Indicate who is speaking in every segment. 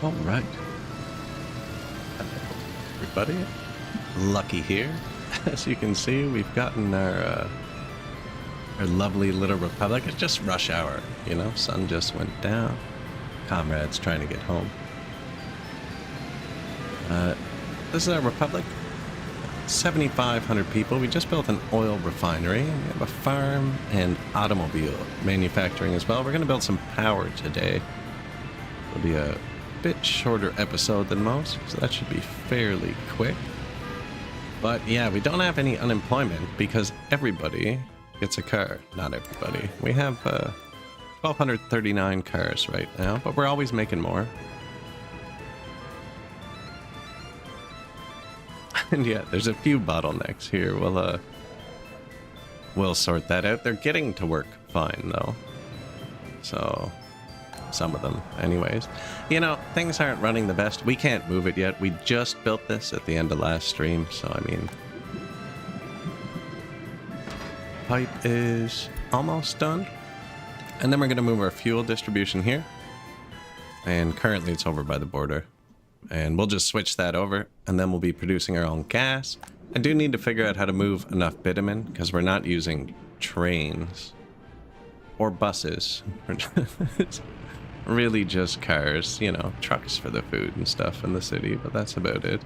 Speaker 1: All right. Everybody, Lucky here. As you can see, we've gotten our lovely little republic. It's just rush hour, you know. Sun just went down. Comrades trying to get home. This is our republic. 7,500 people. We just built an oil refinery. We have a farm and automobile manufacturing as well. We're going to build some power today. It'll be a bit shorter episode than most, so that should be fairly quick. But yeah, we don't have any unemployment because everybody gets a car. Not everybody. We have 1,239 cars right now, but we're always making more. And yeah, there's a few bottlenecks here. We'll sort that out. They're getting to work fine though. So some of them anyways. You know, things aren't running the best. We can't move it yet. We just built this at the end of last stream, so I mean, pipe is almost done. And then we're going to move our fuel distribution here. And currently it's over by the border. And we'll just switch that over, and then we'll be producing our own gas. I do need to figure out how to move enough bitumen, because we're not using trains or buses. It's really just cars, you know, trucks for the food and stuff in the city, but that's about it.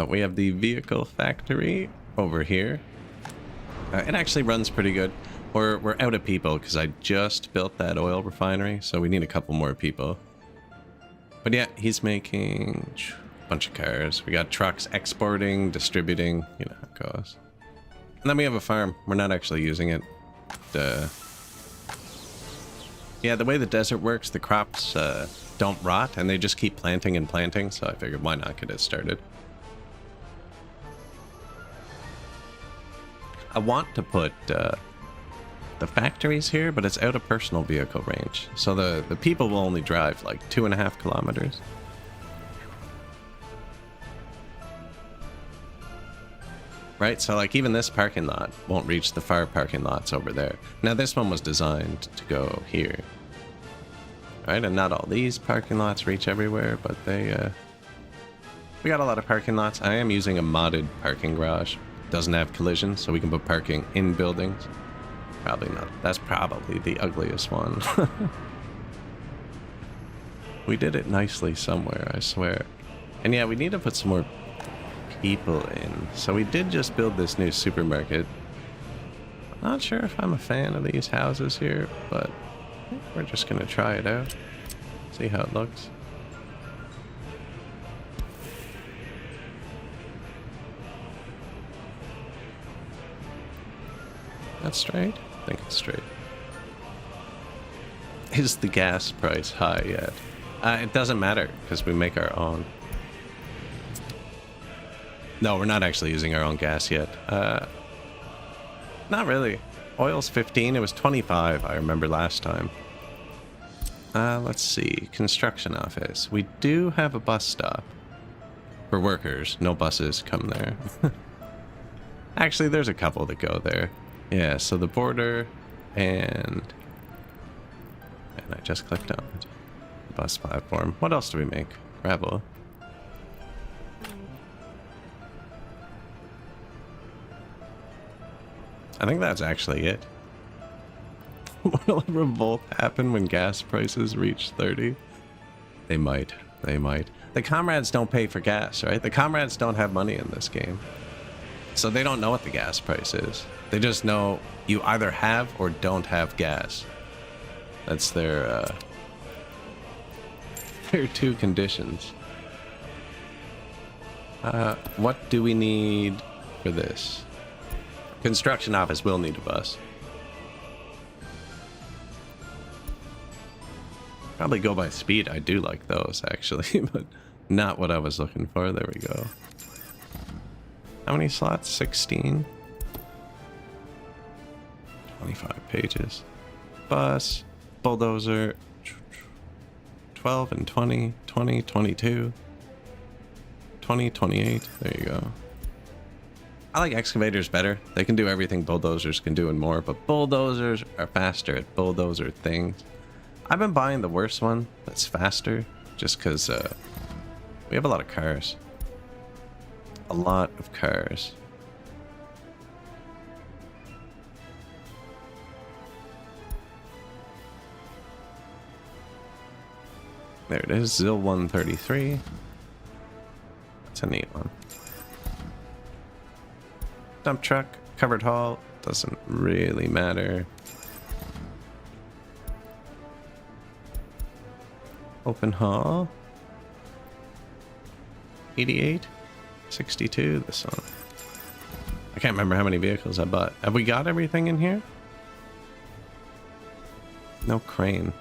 Speaker 1: We have the vehicle factory over here. It actually runs pretty good. We're out of people because I just built that oil refinery, so we need a couple more people. But yeah, he's making a bunch of cars. We got trucks exporting, distributing, you know how it goes. And then we have a farm. We're not actually using it. Yeah, the way the desert works, the crops don't rot, and they just keep planting and planting, so I figured why not get it started. I want to put the factories here, but it's out of personal vehicle range. So the people will only drive like 2.5 kilometers. Right, so like even this parking lot won't reach the far parking lots over there. Now this one was designed to go here. Right, and not all these parking lots reach everywhere, but they, we got a lot of parking lots. I am using a modded parking garage. Doesn't have collision, so we can put parking in buildings. Probably not. That's probably the ugliest one. We did it nicely somewhere, I swear. And yeah, we need to put some more people in. So we did just build this new supermarket. I'm not sure if I'm a fan of these houses here, but I think we're just gonna try it out. See how it looks. That's straight? I think it's straight. Is the gas price high yet? It doesn't matter because we make our own. No, we're not actually using our own gas yet. Not really. Oil's 15. It was 25, I remember last time. Let's see. Construction office. We do have a bus stop for workers. No buses come there. Actually, there's a couple that go there. Yeah, so the border and I just clicked on it. Bus platform. What else do we make? Gravel. I think that's actually it. Will a revolt happen when gas prices reach 30? They might. They might. The comrades don't pay for gas, right? The comrades don't have money in this game. So they don't know what the gas price is. They just know you either have or don't have gas. That's their two conditions. What do we need for this? Construction office will need a bus. Probably go by speed. I do like those actually, but not what I was looking for. There we go. How many slots? 16. 25 pages. Bus, bulldozer, 12 and 20, 20, 22, 20, 28. There you go. I like excavators better. They can do everything bulldozers can do and more, but bulldozers are faster at bulldozer things. I've been buying the worst one that's faster just because we have a lot of cars. A lot of cars. There it is, ZIL 133. That's a neat one. Dump truck, covered haul, doesn't really matter. Open haul. 88, 62, this one. I can't remember how many vehicles I bought. Have we got everything in here? No crane.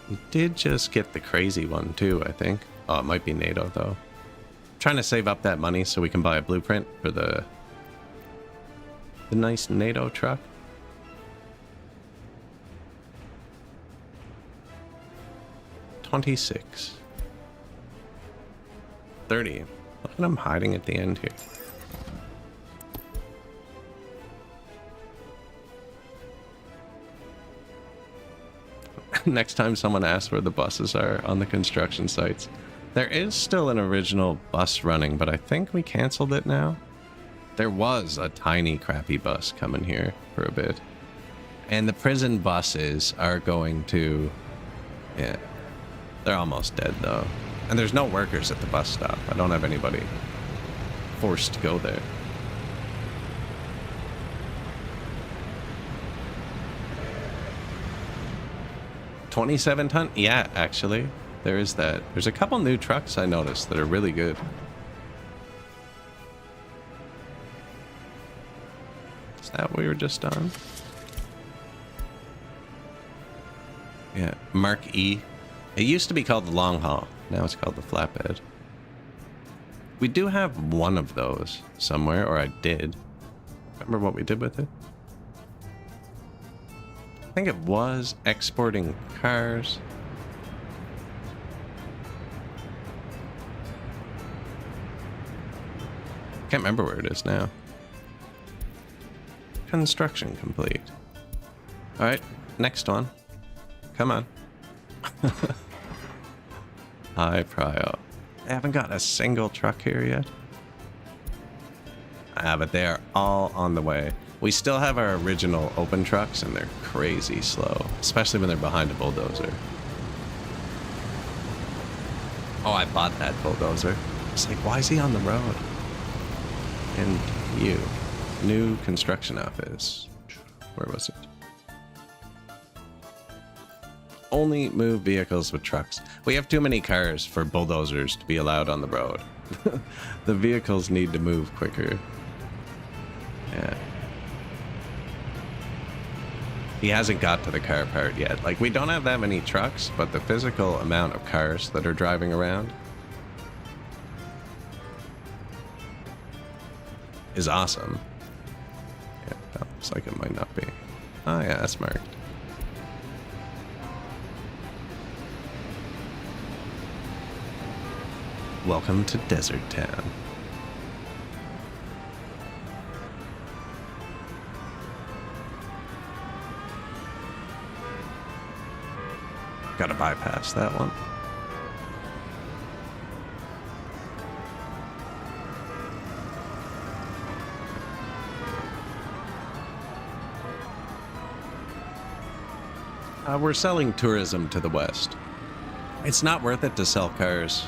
Speaker 1: We did just get the crazy one too, I think. Oh, it might be NATO though. Trying to save up that money so we can buy a blueprint for the nice NATO truck. $26. $30. Look at them hiding at the end here. Next time someone asks where the buses are on the construction sites. There is still an original bus running, but I think we canceled it now. There was a tiny crappy bus coming here for a bit. And the prison buses are going to... yeah. They're almost dead though. And there's no workers at the bus stop. I don't have anybody forced to go there. $27 ton? Yeah, actually. There is that. There's a couple new trucks I noticed that are really good. Is that what we were just on? Yeah, Mark E. It used to be called the long haul. Now it's called the flatbed. We do have one of those somewhere, or I did. Remember what we did with it? I think it was exporting cars. Can't remember where it is now. Construction complete. All right, next one. Come on. High prio. I haven't got a single truck here yet. But they are all on the way. We still have our original open trucks, and they're crazy slow, especially when they're behind a bulldozer. Oh, I bought that bulldozer. It's like, why is he on the road? And you. New construction office. Where was it? Only move vehicles with trucks. We have too many cars for bulldozers to be allowed on the road. The vehicles need to move quicker. Yeah. He hasn't got to the car part yet. Like, we don't have that many trucks, but the physical amount of cars that are driving around is awesome. Yeah, that looks like it might not be. Oh yeah, that's marked. Welcome to Desert Town. Gotta bypass that one. We're selling tourism to the west. It's not worth it to sell cars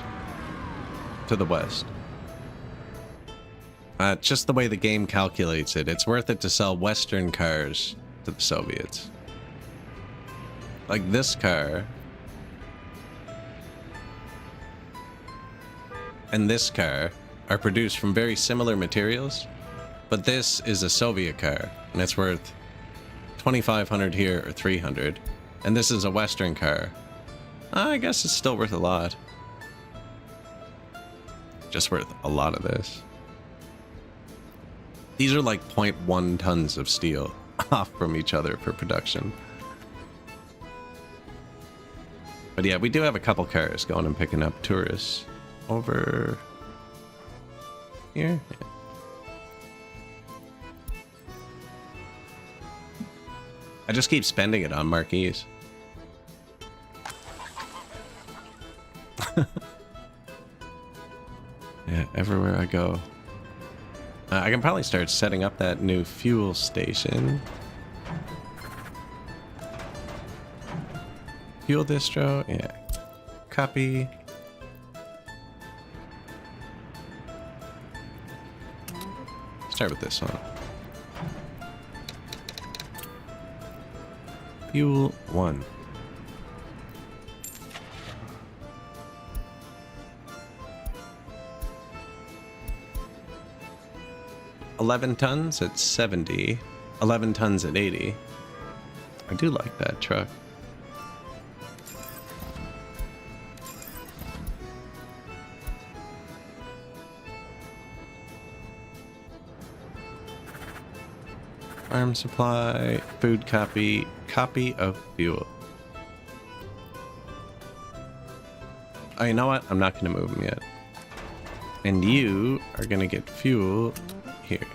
Speaker 1: to the west. Just the way the game calculates it, it's worth it to sell Western cars to the Soviets. Like this car and this car are produced from very similar materials, but this is a Soviet car and it's worth 2,500 here or 300, and this is a Western car. I guess it's still worth a lot. Just worth a lot of this. These are like 0.1 tons of steel off from each other for production. But yeah, we do have a couple cars going and picking up tourists over here. Yeah. I just keep spending it on marquees. Yeah, everywhere I go. I can probably start setting up that new fuel station. Fuel distro, yeah. Copy. Start with this one. Fuel 1. $11 tons at 70. 11 tons at 80. I do like that truck. Farm supply, food copy, copy of fuel. Oh, you know what? I'm not going to move them yet. And you are going to get fuel here,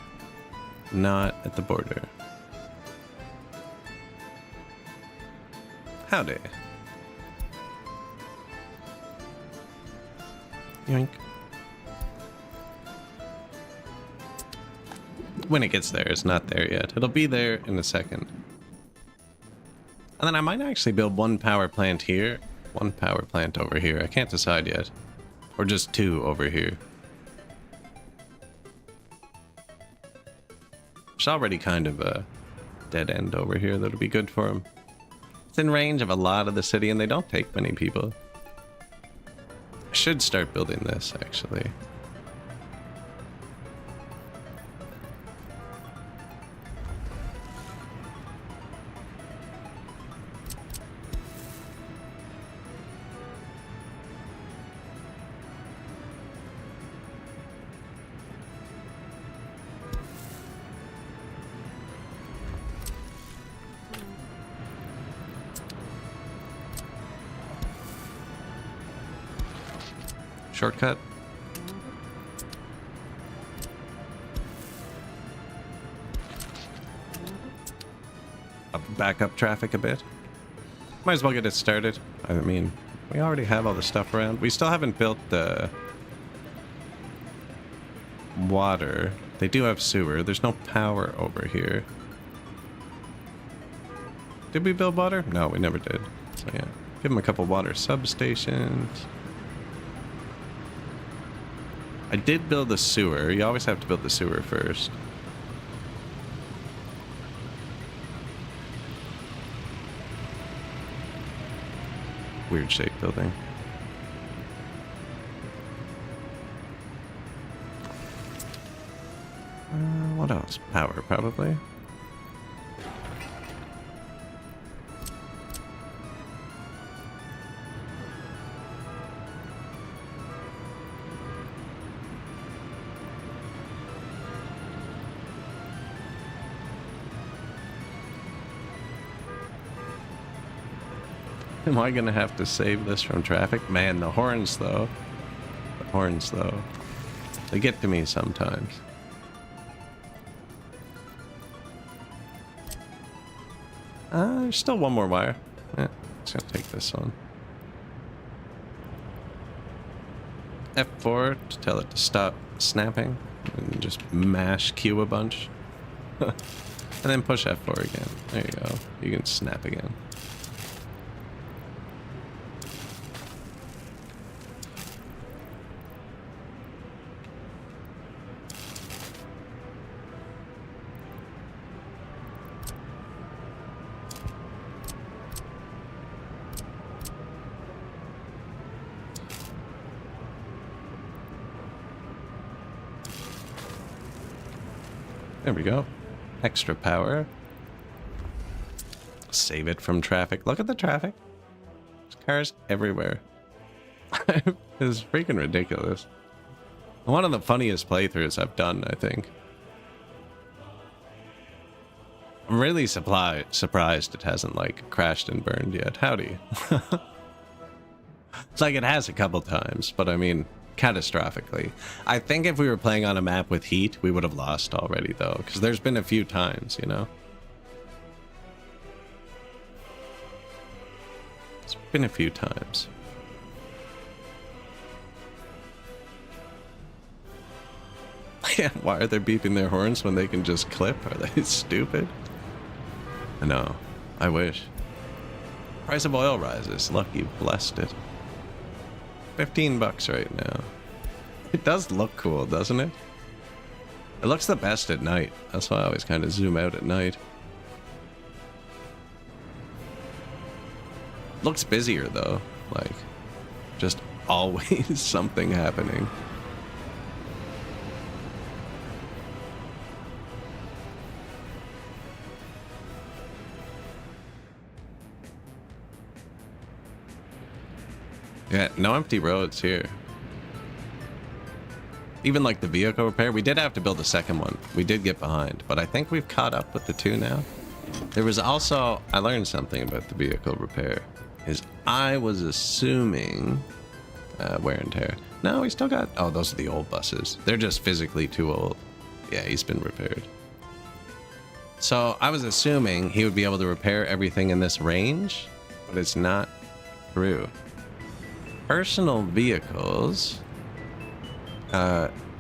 Speaker 1: not at the border. Howdy. Yoink. When it gets there, it's not there yet. It'll be there in a second. And then I might actually build one power plant here, one power plant over here. I can't decide yet. Or just two over here. It's already kind of a dead end over here that'll be good for them. It's in range of a lot of the city and they don't take many people. I should start building this, actually. Shortcut. Back up traffic a bit. Might as well get it started. I mean, we already have all the stuff around. We still haven't built the water. They do have sewer. There's no power over here. Did we build water? No, we never did. So yeah, give them a couple water substations. I did build the sewer. You always have to build the sewer first. Weird shaped building. What else? Power, probably. Am I gonna have to save this from traffic? Man, the horns though. The horns though. They get to me sometimes. There's still one more wire. Yeah, just gonna take this one. F4 to tell it to stop snapping. And just mash Q a bunch. And then push F4 again. There you go. You can snap again. There we go. Extra power. Save it from traffic. Look at the traffic. There's cars everywhere. It's freaking ridiculous. One of the funniest playthroughs I've done, I think. I'm really surprised it hasn't, like, crashed and burned yet. Howdy. It's like it has a couple times, but I mean, catastrophically. I think if we were playing on a map with heat, we would have lost already, though, because there's been a few times, you know? It's been a few times. Yeah, why are they beeping their horns when they can just clip? Are they stupid? I know. I wish. Price of oil rises. Lucky blessed it. $15 right now. It does look cool, doesn't it? It looks the best at night. That's why I always kind of zoom out at night. Looks busier though. Like, just always something happening. Yeah, no empty roads here. Even like the vehicle repair, we did have to build a second one. We did get behind, but I think we've caught up with the two now. There was also, I learned something about the vehicle repair, is I was assuming wear and tear. No, we still got, oh, those are the old buses. They're just physically too old. Yeah, he's been repaired. So I was assuming he would be able to repair everything in this range, but it's not true. Personal vehicles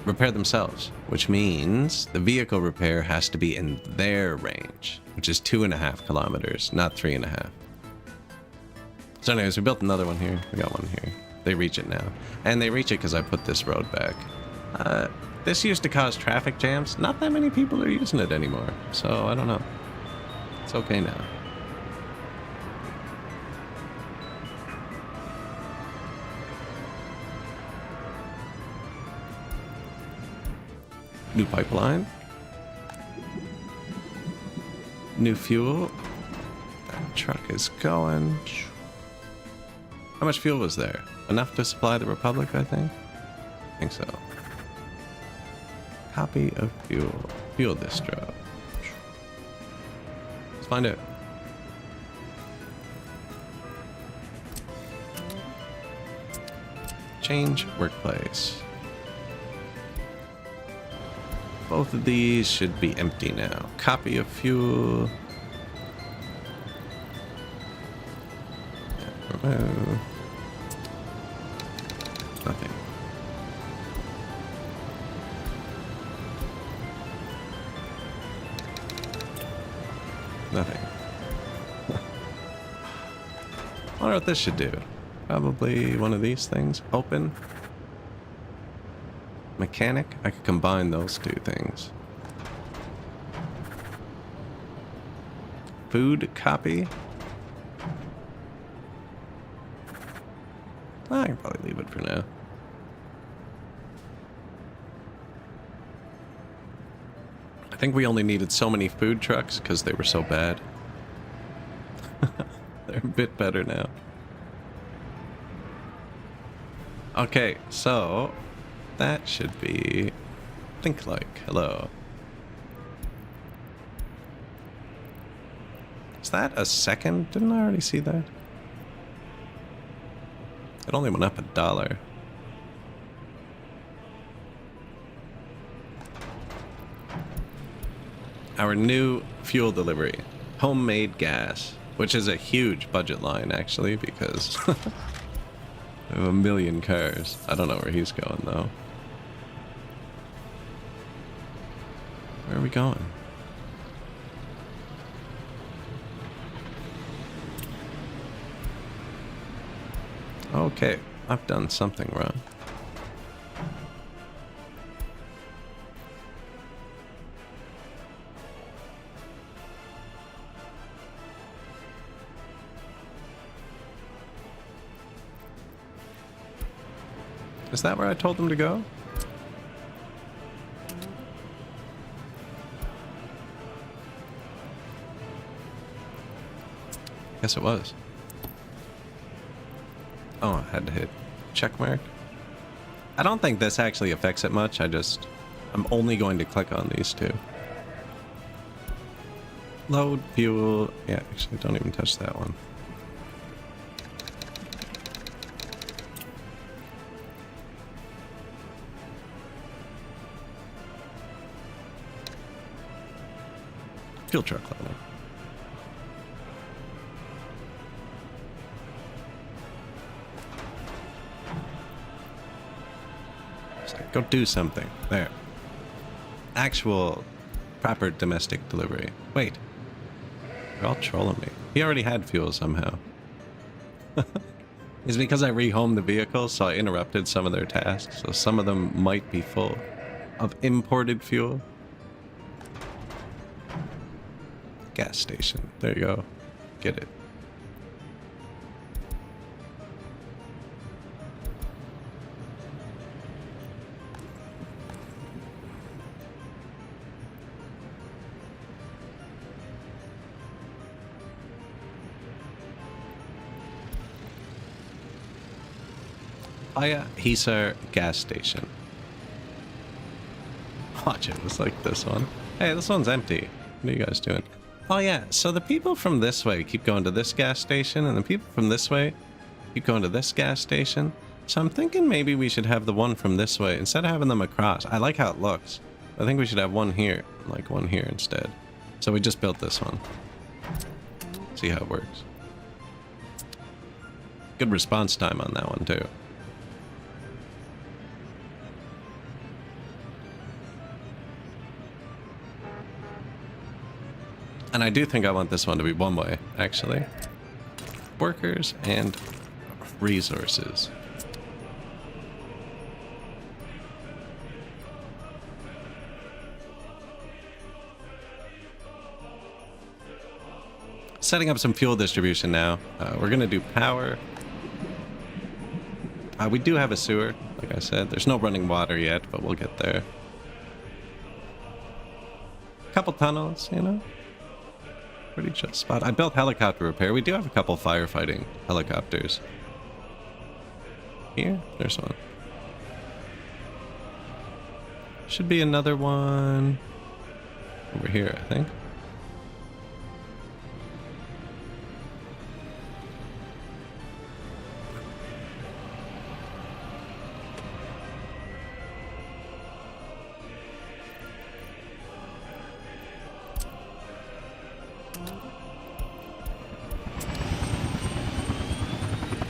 Speaker 1: repair themselves, which means the vehicle repair has to be in their range, which is 2.5 kilometers, not 3.5. So anyways, we built another one here. We got one here. They reach it now. And they reach it because I put this road back. This used to cause traffic jams. Not that many people are using it anymore, so I don't know. It's okay now. New pipeline. New fuel. That truck is going. How much fuel was there? Enough to supply the Republic, I think? I think so. Copy of fuel. Fuel distro. Let's find out. Change workplace. Both of these should be empty now. Copy of fuel. Remove. Nothing. Nothing. I wonder what this should do. Probably one of these things. Open. Mechanic? I could combine those two things. Food copy? I can probably leave it for now. I think we only needed so many food trucks because they were so bad. They're a bit better now. Okay, so that should be think like. Hello. Is that a second? Didn't I already see that? It only went up $1. Our new fuel delivery. Homemade gas. Which is a huge budget line, actually, because I have 1 million cars. I don't know where he's going, though. Where are we going? Okay, I've done something wrong. Is that where I told them to go? Guess it was. Oh, I had to hit check mark. I don't think this actually affects it much. I'm only going to click on these two. Load, fuel. Yeah, actually, don't even touch that one. Fuel truck level. Go do something. There. actual proper domestic delivery. Wait. They're all trolling me. He already had fuel somehow. It's because I rehomed the vehicle, so I interrupted some of their tasks. So some of them might be full of imported fuel. Gas station. There you go. Get it. Oh yeah, Hisar gas station. Watch it, it's like this one. Hey, this one's empty. What are you guys doing? Oh yeah, so the people from this way keep going to this gas station, and the people from this way keep going to this gas station. So I'm thinking maybe we should have the one from this way, instead of having them across. I like how it looks. I think we should have one here, like one here instead. So we just built this one. See how it works. Good response time on that one too. And I do think I want this one to be one way, actually. Workers and resources. Setting up some fuel distribution now. We're going to do power. We do have a sewer, like I said. There's no running water yet, but we'll get there. Couple tunnels, you know? Pretty chill spot. I built helicopter repair. We do have a couple firefighting helicopters. Here? There's one. Should be another one over here, I think.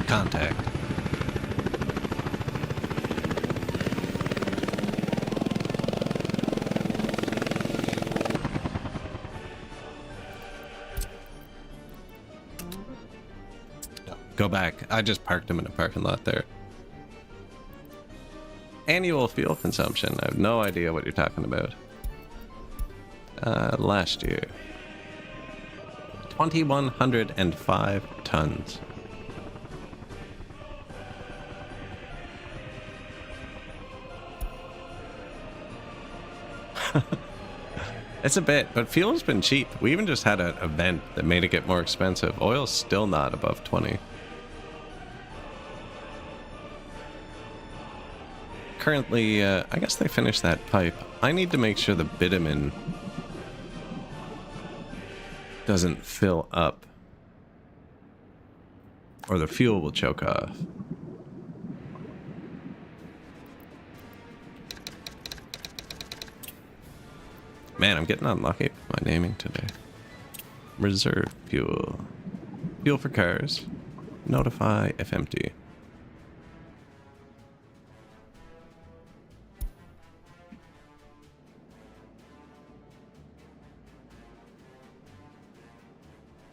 Speaker 1: Contact. No, go back. I just parked him in a parking lot there. Annual fuel consumption. I have no idea what you're talking about. Last year. 2,105 tons. It's a bit, but fuel's been cheap. We even just had an event that made it get more expensive. Oil's still not above 20. Currently, I guess they finished that pipe. I need to make sure the bitumen doesn't fill up, or the fuel will choke off. Man, I'm getting unlucky with my naming today. Reserve fuel. Fuel for cars. Notify if empty.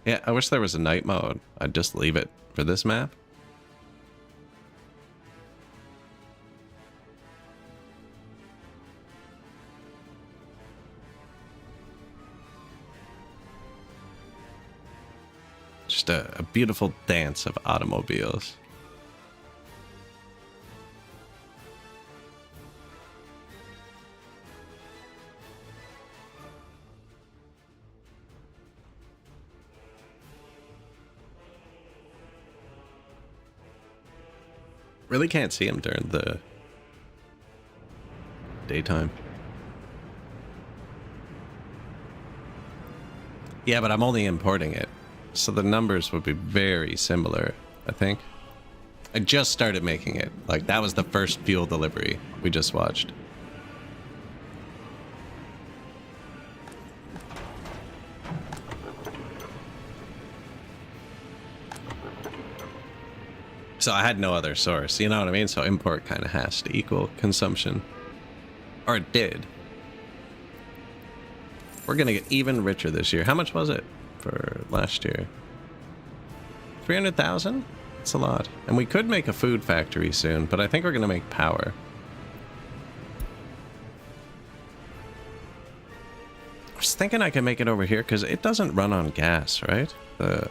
Speaker 1: Yeah, I wish there was a night mode. I'd just leave it for this map. Just a beautiful dance of automobiles. Really can't see him during the daytime. Yeah, but I'm only importing it. So the numbers would be very similar, I think. I just started making it. Like, that was the first fuel delivery we just watched. So I had no other source, you know what I mean? So import kind of has to equal consumption. Or it did. We're gonna get even richer this year. How much was it for last year? 300,000? That's a lot. And we could make a food factory soon, but I think we're gonna make power. I was thinking I could make it over here because it doesn't run on gas, right? The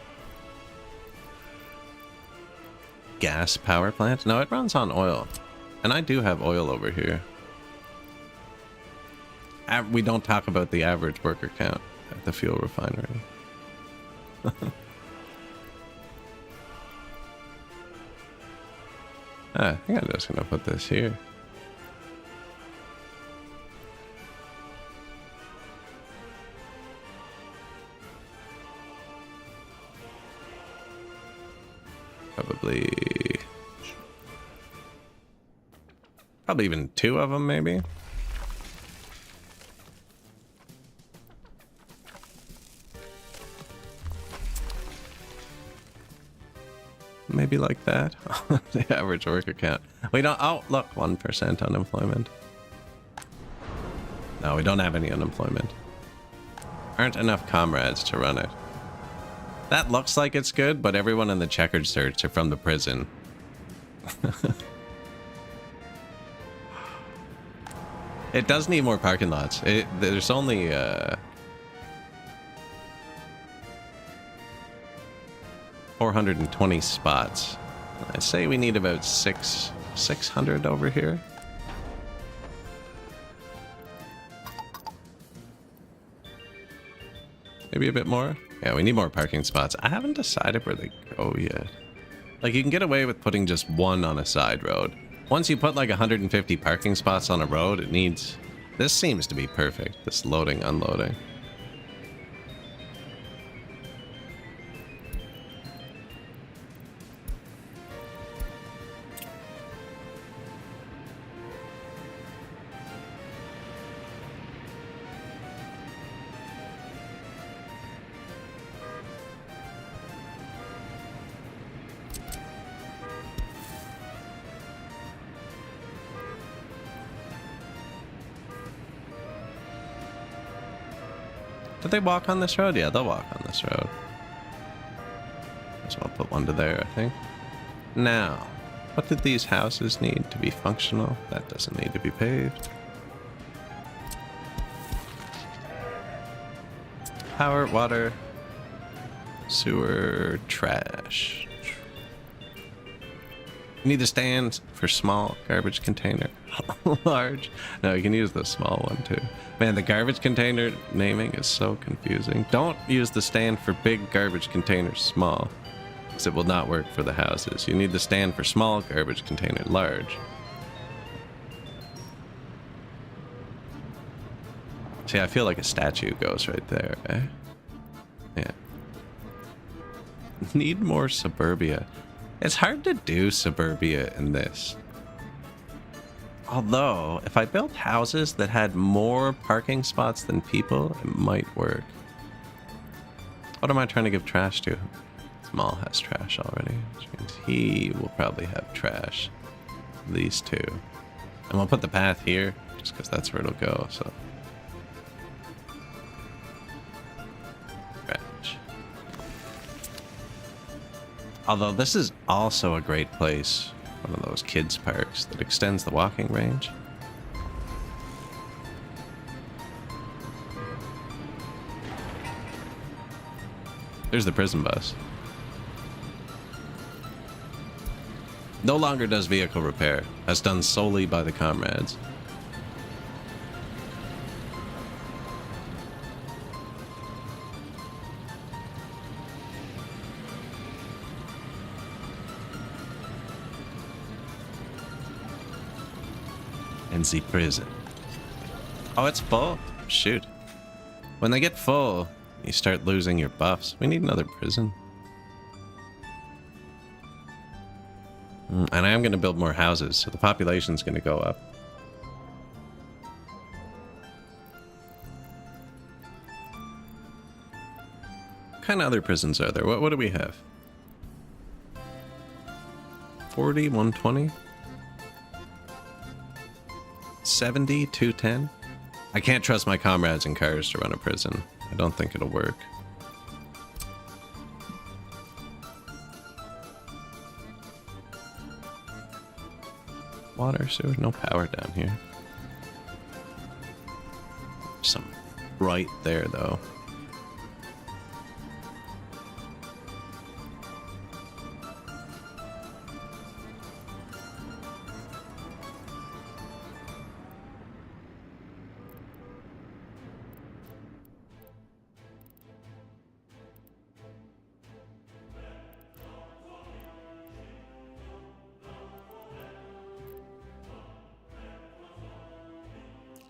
Speaker 1: gas power plant? No, it runs on oil. And I do have oil over here. We don't talk about the average worker count at the fuel refinery. I think I'm just gonna put this here. Probably even 2 of them, maybe. Maybe like that. The average worker count. We don't. Oh, look, 1% unemployment. No, we don't have any unemployment. Aren't enough comrades to run it. That looks like it's good, but everyone in the checkered search are from the prison. It does need more parking lots. There's only 420 spots. I say we need about 600 over here. Maybe a bit more. Yeah, we need more parking spots. I haven't decided where they go yet. Like, you can get away with putting just 1 on a side road. Once you put like 150 parking spots on a road, it needs... This seems to be perfect, this loading, unloading. Did they walk on this road? Yeah, they'll walk on this road. So I'll put 1 to there, I think. Now, what did these houses need to be functional? That doesn't need to be paved. Power, water, sewer, trash. You need the stand for small garbage container. Large. No, you can use the small one too. Man, the garbage container naming is so confusing. Don't use the stand for big garbage containers small, because it will not work for the houses. You need the stand for small garbage container large. See, I feel like a statue goes right there, eh? Yeah. Need more suburbia. It's hard to do suburbia in this. Although, if I built houses that had more parking spots than people, it might work. What am I trying to give trash to? Small has trash already, which means he will probably have trash. These 2. And we'll put the path here, just because that's where it'll go, so. Trash. Although this is also a great place. One of those kids' parks that extends the walking range. There's the prison bus. No longer does vehicle repair. That's done solely by the comrades. The prison. Oh, it's full? Shoot. When they get full, you start losing your buffs. We need another prison. And I am going to build more houses, so the population's going to go up. What kind of other prisons are there? What do we have? 40, 120? 70, 210? I can't trust my comrades and cars to run a prison. I don't think it'll work. Water, sewer, no power down here. Some right there, though.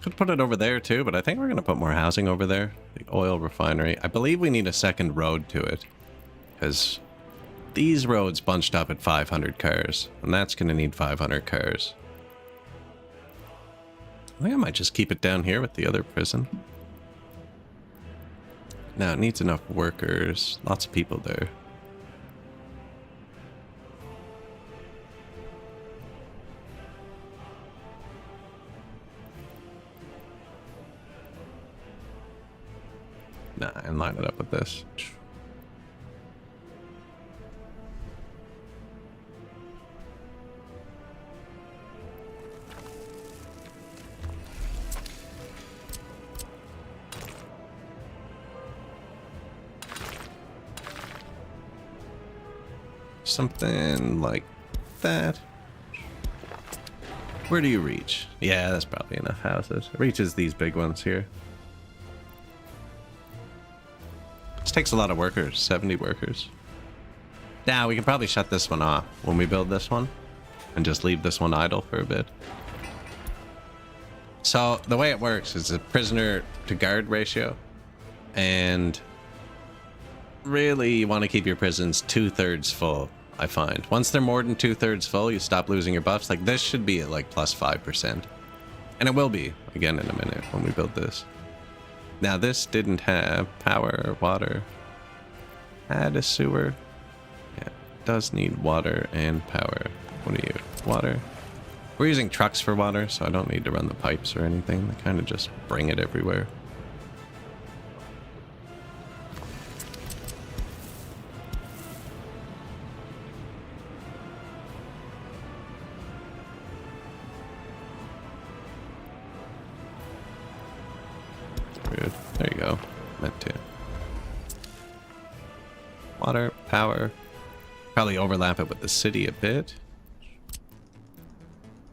Speaker 1: Could put it over there too, but I think we're going to put more housing over there. The oil refinery. I believe we need a second road to it. Because these roads bunched up at 500 cars. And that's going to need 500 cars. I think I might just keep it down here with the other prison. Now, it needs enough workers. Lots of people there. Nah, and line it up with this. Something like that. Where do you reach? Yeah, that's probably enough houses. It reaches these big ones here. This takes a lot of workers, 70 workers. Now, we can probably shut this one off when we build this one and just leave this one idle for a bit. So, the way it works is a prisoner to guard ratio. And really, you want to keep your prisons 2/3 full, I find. Once they're more than 2/3 full, you stop losing your buffs. Like, this should be at like plus 5%. And it will be, again, in a minute when we build this. Now, this didn't have power or water. Had a sewer. Yeah, it does need water and power. What are you? Water. We're using trucks for water, so I don't need to run the pipes or anything. They kind of just bring it everywhere. Weird. There you go. Meant to. Water, power. Probably overlap it with the city a bit.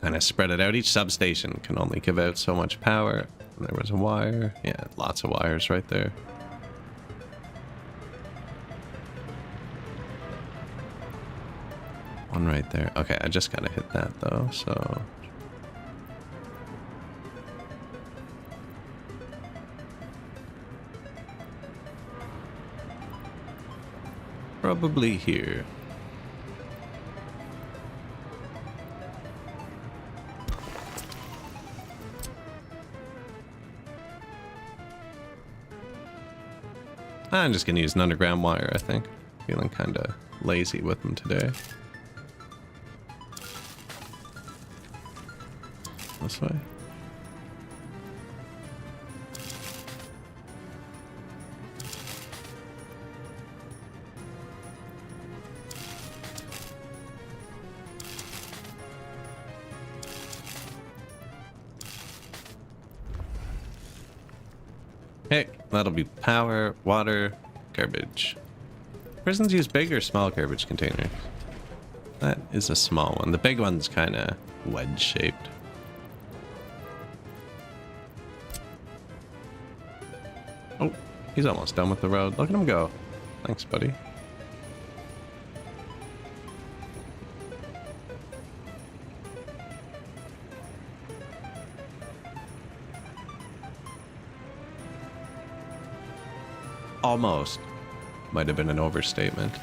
Speaker 1: Kind of spread it out. Each substation can only give out so much power. And there was a wire. Yeah, lots of wires right there. One right there. Okay, I just gotta hit that though, so... Probably here. I'm just gonna use an underground wire, I think. Feeling kinda lazy with them today. This way. Hey, that'll be power, water, garbage. Prisons use big or small garbage containers? That is a small one. The big one's kind of wedge-shaped. Oh, he's almost done with the road. Look at him go. Thanks, buddy. Almost. Might have been an overstatement.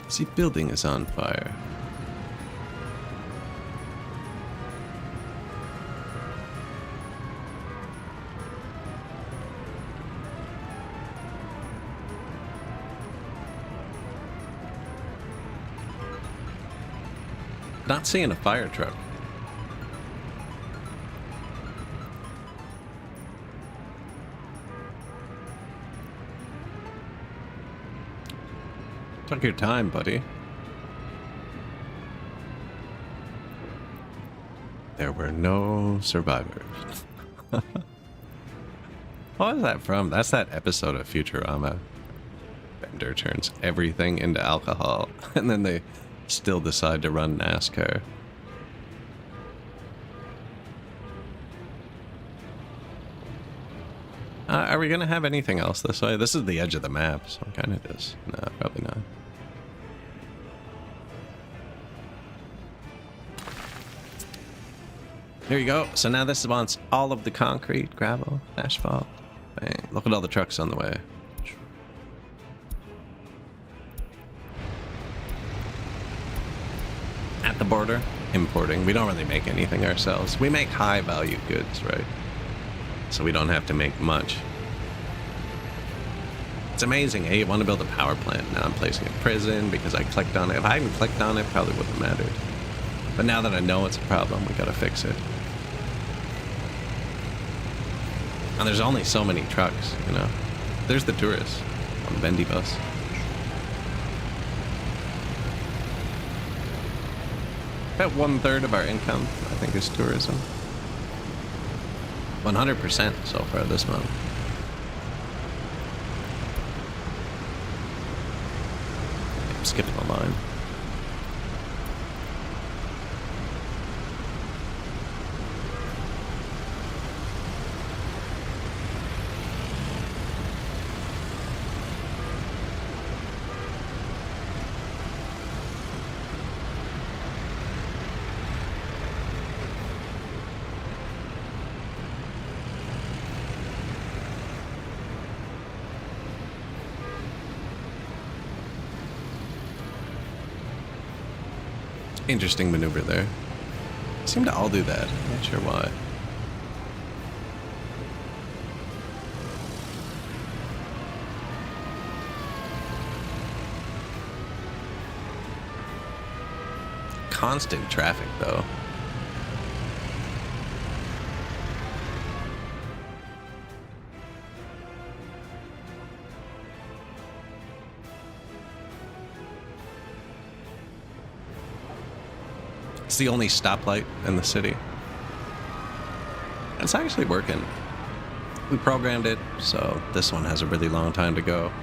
Speaker 1: See, building is on fire. Not seeing a fire truck. Took your time, buddy. There were no survivors. What was that from? That's that episode of Futurama. Bender turns everything into alcohol, and then they still decide to run NASCAR. Are we gonna have anything else this way? This is the edge of the map, so it kind of does. No, probably not. There you go. So now this wants all of the concrete, gravel, asphalt. Bang. Look at all the trucks on the way. At the border, importing. We don't really make anything ourselves. We make high value goods, right? So we don't have to make much. It's amazing. Hey, you want to build a power plant. Now I'm placing a prison because I clicked on it. If I hadn't clicked on it, probably wouldn't have mattered. But now that I know it's a problem, we gotta fix it. And there's only so many trucks, you know. There's the tourists on the bendy bus. About 1/3 of our income, I think, is tourism. 100% so far this month. I'm skipping the line. Interesting maneuver there. Seem to all do that. I'm not sure why. Constant traffic, though. It's the only stoplight in the city. It's actually working. We programmed it, so this one has a really long time to go.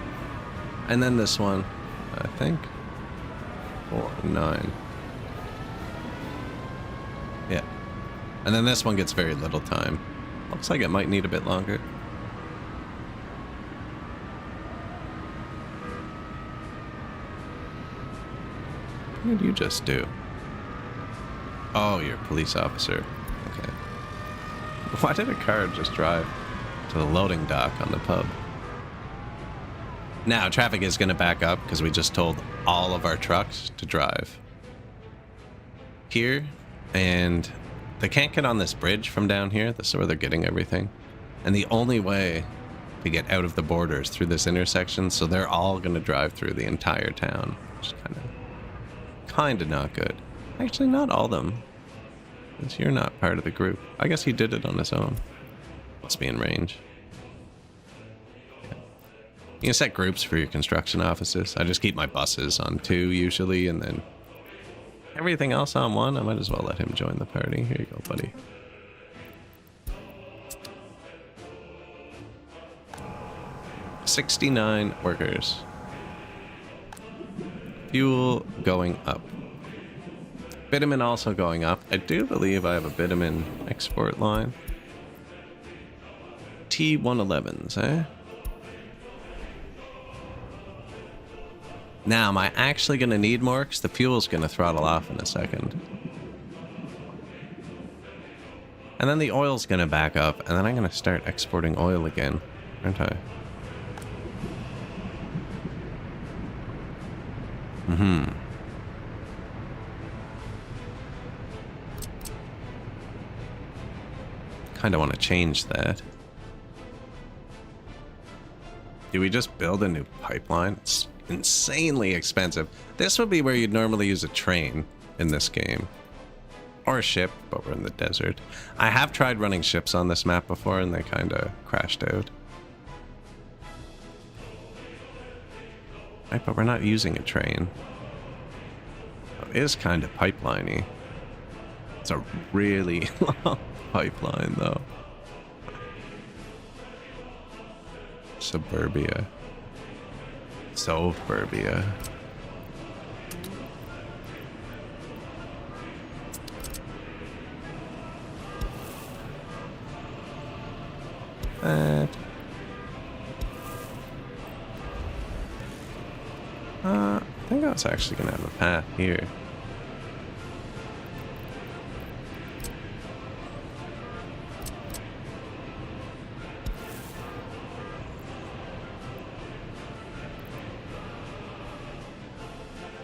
Speaker 1: And then this one, I think, 4, 9. Yeah. And then this one gets very little time. Looks like it might need a bit longer. What did you just do? Oh, you're a police officer. Okay. Why did a car just drive to the loading dock on the pub? Now, traffic is going to back up because we just told all of our trucks to drive here, and they can't get on this bridge from down here. This is where they're getting everything. And the only way to get out of the border is through this intersection, so they're all going to drive through the entire town, which is kind of not good. Actually, not all of them. Because you're not part of the group. I guess he did it on his own. Must be in range. Yeah. You can set groups for your construction offices. I just keep my buses on 2 usually, and then everything else on 1. I might as well let him join the party. Here you go, buddy. $69 workers. Fuel going up. Bitumen also going up. I do believe I have a bitumen export line. T111s, eh? Now, am I actually going to need more? Because the fuel's going to throttle off in a second. And then the oil's going to back up, and then I'm going to start exporting oil again, aren't I? Mm-hmm. Kind of want to change that. Do we just build a new pipeline? It's insanely expensive. This would be where you'd normally use a train in this game. Or a ship, but we're in the desert. I have tried running ships on this map before and they kind of crashed out. Right, but we're not using a train. It is kind of pipeliney. It's a really long pipeline, though. Suburbia. Suburbia. That. I think I was actually gonna have a path here.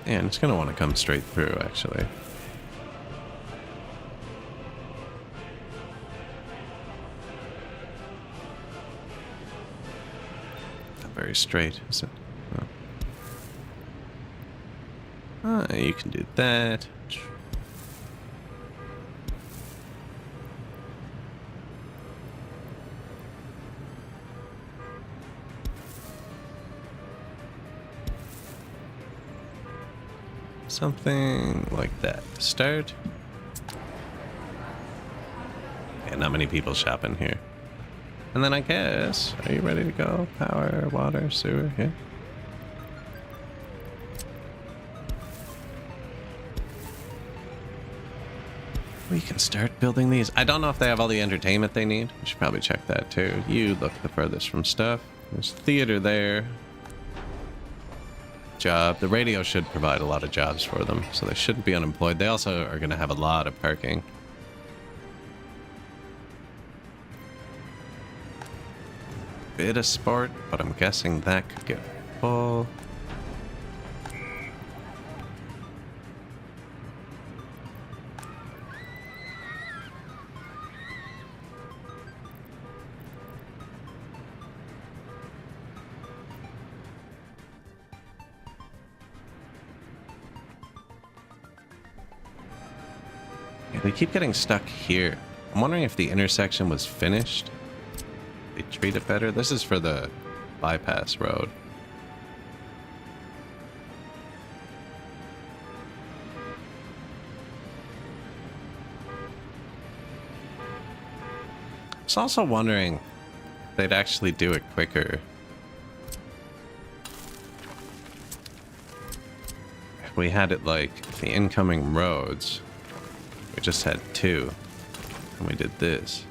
Speaker 1: And it's gonna want to come straight through, actually. Not very straight, is it? You can do that. Something like that. Start. Yeah, not many people shopping here. And then I guess, are you ready to go? Power, water, sewer, yeah. We can start building these. I don't know if they have all the entertainment they need. We should probably check that too. You look the furthest from stuff. There's theater there. Job. The radio should provide a lot of jobs for them, so they shouldn't be unemployed. They also are going to have a lot of parking. Bit of sport, but I'm guessing that could get full. They keep getting stuck here. I'm wondering if the intersection was finished. They treat it better. This is for the bypass road. I was also wondering if they'd actually do it quicker. If we had it like the incoming roads. We just had two, and we did this.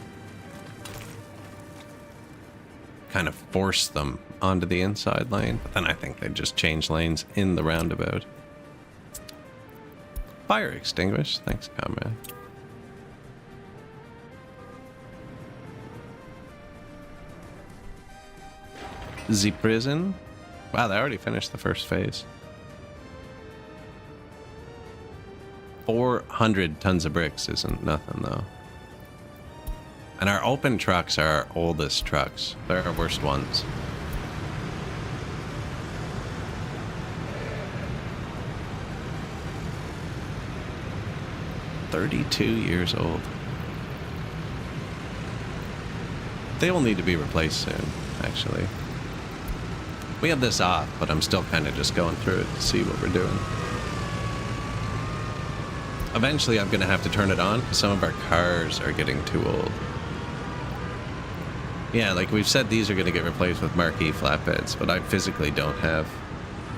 Speaker 1: Kind of forced them onto the inside lane, but then I think they just change lanes in the roundabout. Fire extinguished, thanks, comrade. The prison? Wow, they already finished the first phase. 400 tons of bricks isn't nothing, though. And our open trucks are our oldest trucks. They're our worst ones. $32 old. They will need to be replaced soon, actually. We have this off, but I'm still kind of just going through it to see what we're doing. Eventually, I'm going to have to turn it on because some of our cars are getting too old. Yeah, like we've said, these are going to get replaced with marquee flatbeds, but I physically don't have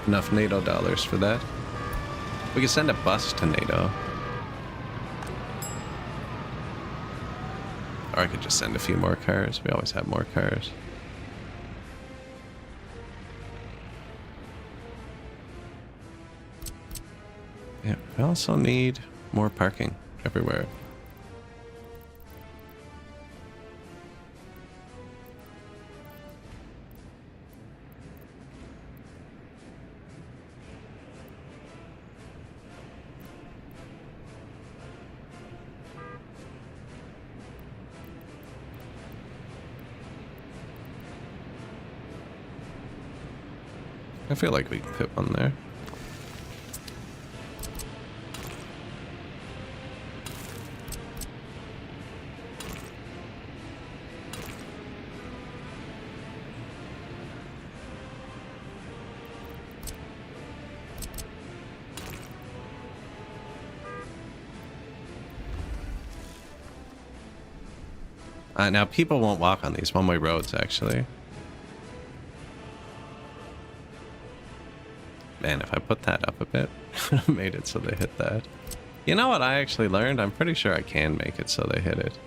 Speaker 1: enough NATO dollars for that. We could send a bus to NATO. Or I could just send a few more cars. We always have more cars. Yeah, we also need more parking everywhere. I feel like we can fit one there. Now, people won't walk on these one-way roads, actually. Man, if I put that up a bit, made it so they hit that. You know what I actually learned? I'm pretty sure I can make it so they hit it.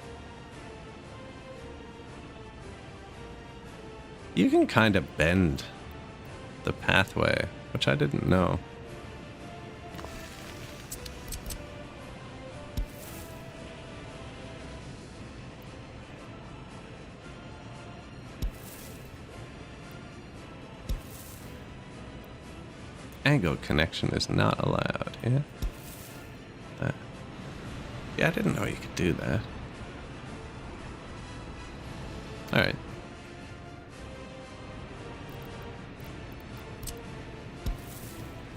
Speaker 1: You can kind of bend the pathway, which I didn't know. Angle connection is not allowed, yeah? Yeah, I didn't know you could do that. Alright.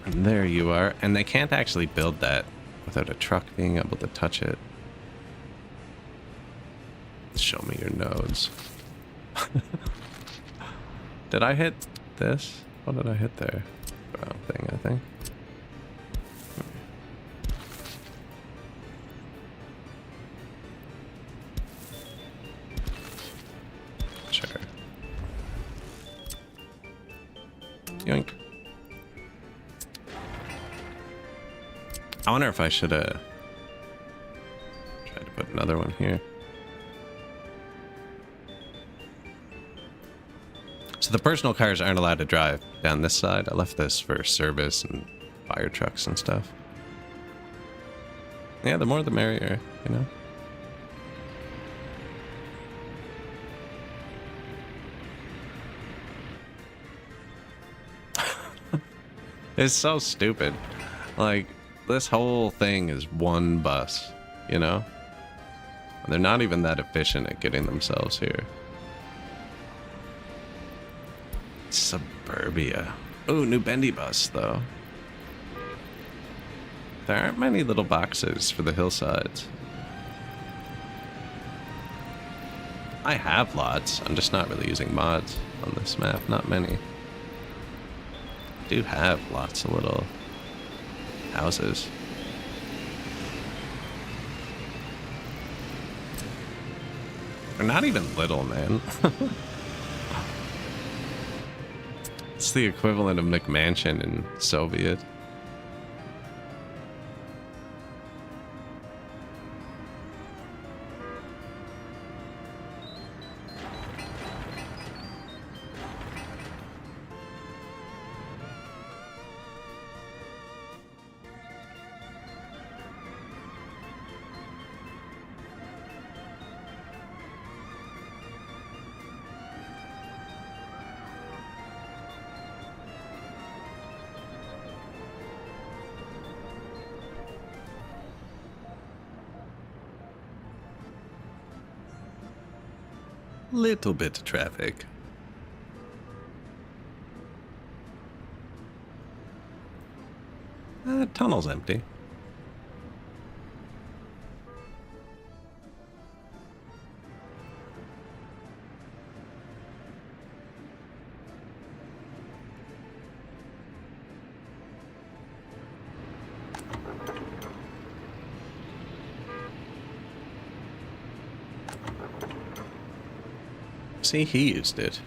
Speaker 1: And there you are. And they can't actually build that without a truck being able to touch it. Show me your nodes. Did I hit this? What did I hit there? Brown thing, I think. Sure. Yoink. I wonder if I should have tried to put another one here. So the personal cars aren't allowed to drive down this side. I left this for service and fire trucks and stuff. Yeah, the more the merrier, you know? It's so stupid. Like, this whole thing is one bus, you know? And they're not even that efficient at getting themselves here. Suburbia. Ooh, new bendy bus, though. There aren't many little boxes for the hillsides. I have lots. I'm just not really using mods on this map. Not many. I do have lots of little houses. They're not even little, man. It's the equivalent of McMansion in Soviet. Little bit of traffic. Tunnel's empty. See, he used it.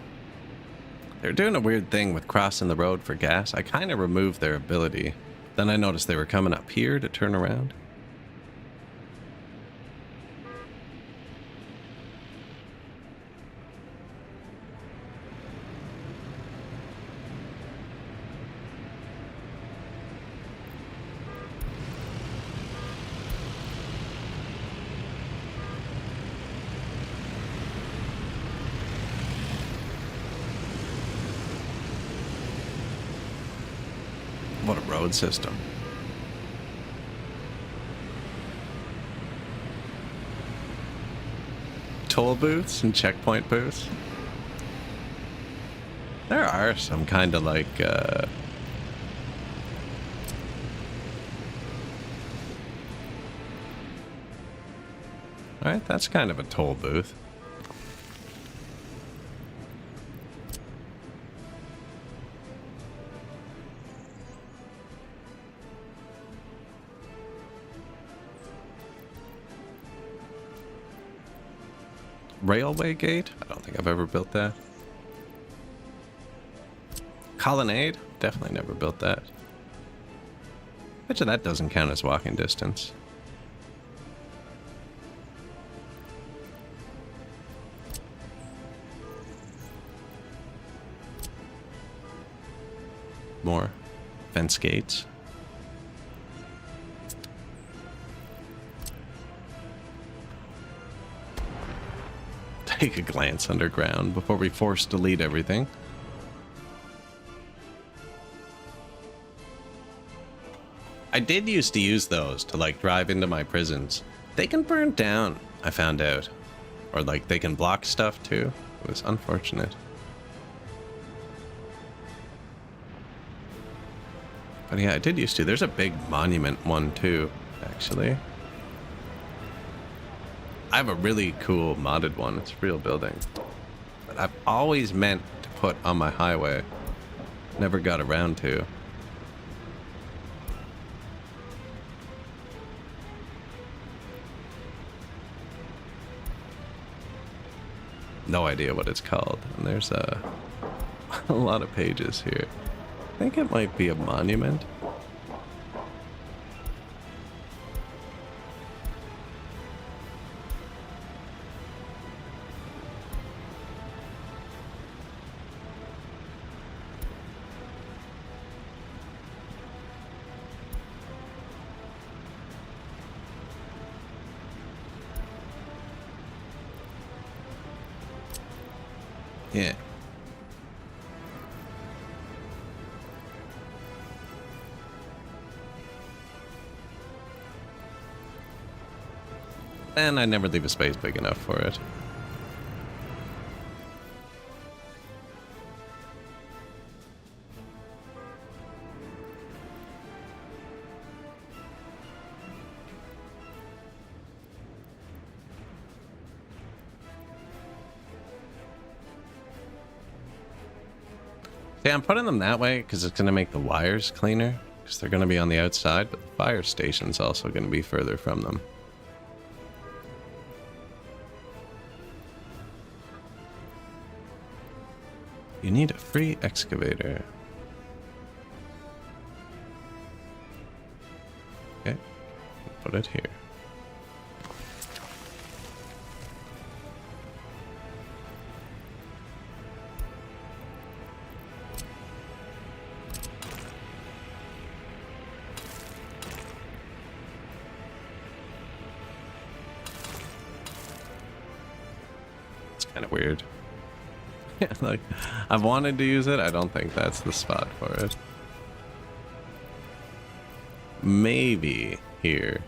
Speaker 1: They're doing a weird thing with crossing the road for gas. I kind of removed their ability. Then I noticed they were coming up here to turn around. What a road system. Toll booths and checkpoint booths. There are some kind of like, alright, that's kind of a toll booth. Railway gate? I don't think I've ever built that. Colonnade? Definitely never built that. Bet you that doesn't count as walking distance. More fence gates. Take a glance underground before we force delete everything. I did used to use those to like drive into my prisons. They can burn down, I found out. Or like they can block stuff too. It was unfortunate. But yeah, I did used to. There's a big monument one too, actually. I have a really cool modded one. It's a real building. But I've always meant to put on my highway. Never got around to. No idea what it's called. And there's a lot of pages here. I think it might be a monument. Yeah. And I never leave a space big enough for it. Yeah, I'm putting them that way because it's going to make the wires cleaner. Because they're going to be on the outside, but the fire station's also going to be further from them. You need a free excavator. Okay, put it here. It's kind of weird. Yeah, like, I've wanted to use it. I don't think that's the spot for it. Maybe here.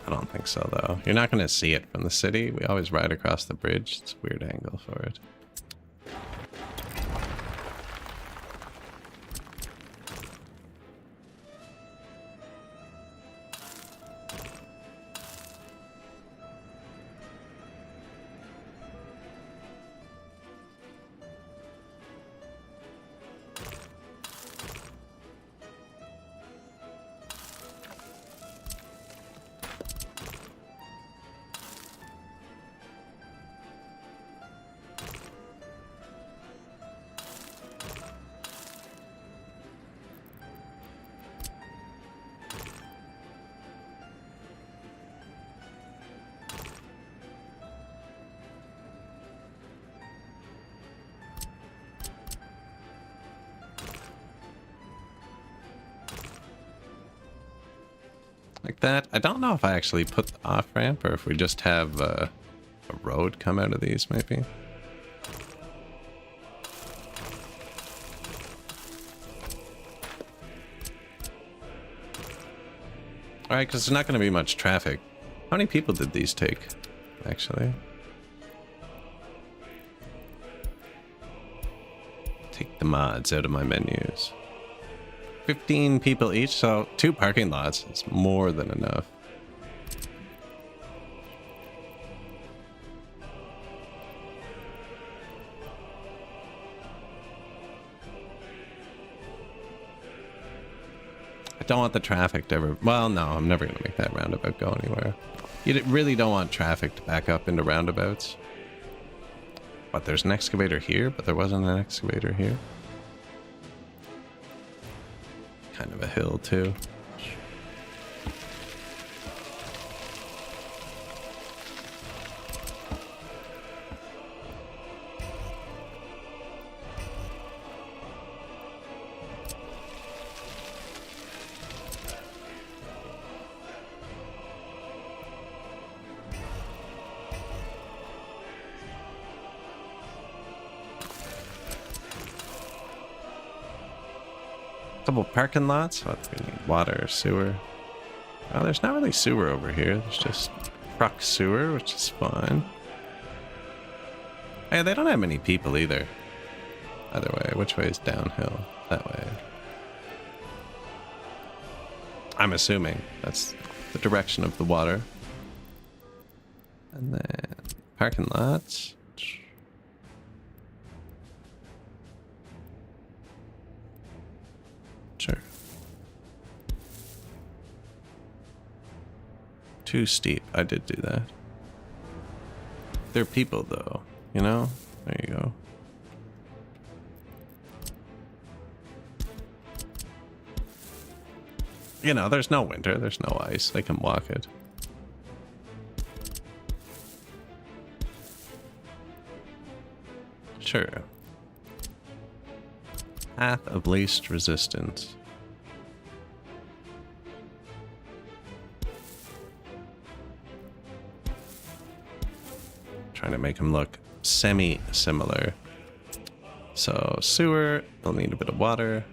Speaker 1: I don't think so, though. You're not going to see it from the city. We always ride across the bridge. It's a weird angle for it. Like that. I don't know if I actually put the off-ramp or if we just have a road come out of these, maybe. Alright, because there's not going to be much traffic. How many people did these take, actually? Take the mods out of my menus. 15 people each, so 2 parking lots is more than enough. I don't want the traffic to ever... Well, no, I'm never going to make that roundabout go anywhere. You really don't want traffic to back up into roundabouts. But there's an excavator here, but there wasn't an excavator here. Kind of a hill, too. Couple parking lots. What do we need? Water or sewer? Oh, there's not really sewer over here. There's just truck sewer, which is fine. Hey, they don't have many people either. Either way, which way is downhill? That way. I'm assuming that's the direction of the water. And then parking lots. Sure. Too steep. I did do that. They're people, though. You know? There you go. You know, there's no winter. There's no ice. They can walk it. Sure. Path of least resistance. Trying to make them look semi-similar. So sewer, they'll need a bit of water.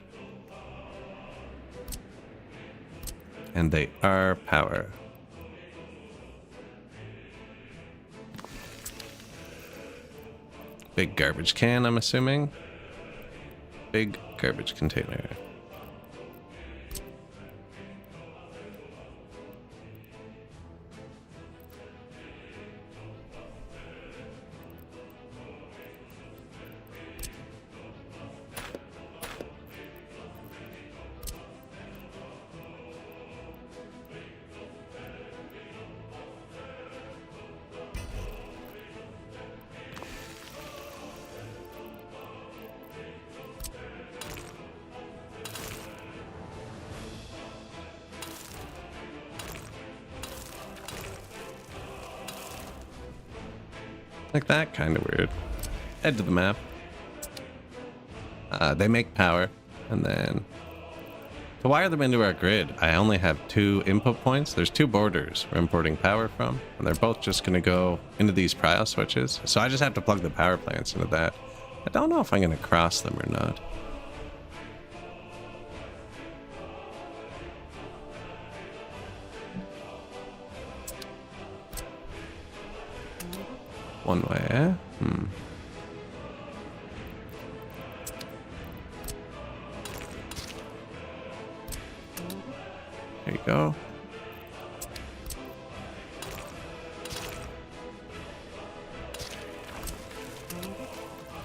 Speaker 1: And they are power. Big garbage can, I'm assuming. Big garbage container. Like that, kind of weird. Head to the map. They make power, and then to wire them into our grid, I only have 2 input points. There's 2 borders we're importing power from, and they're both just going to go into these prio switches. So I just have to plug the power plants into that. I don't know if I'm going to cross them or not. One way, eh? There you go.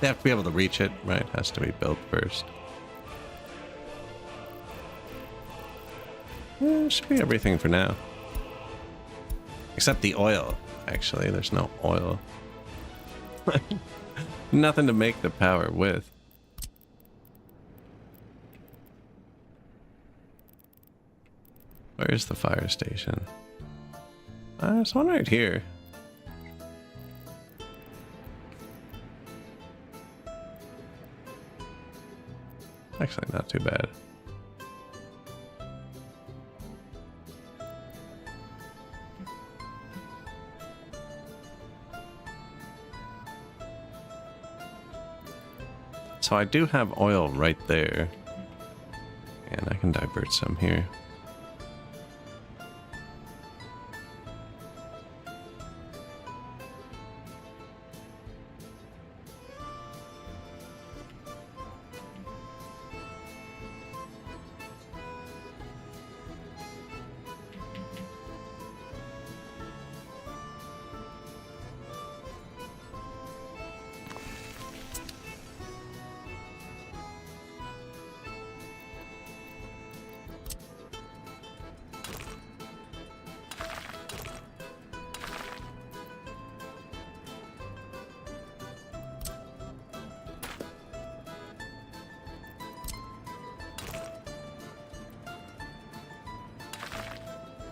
Speaker 1: They have to be able to reach it, right? It has to be built first. Should be everything for now. Except the oil. Actually, there's no oil. Nothing to make the power with. Where's the fire station? There's one right here. Actually, not too bad. So I do have oil right there, and I can divert some here.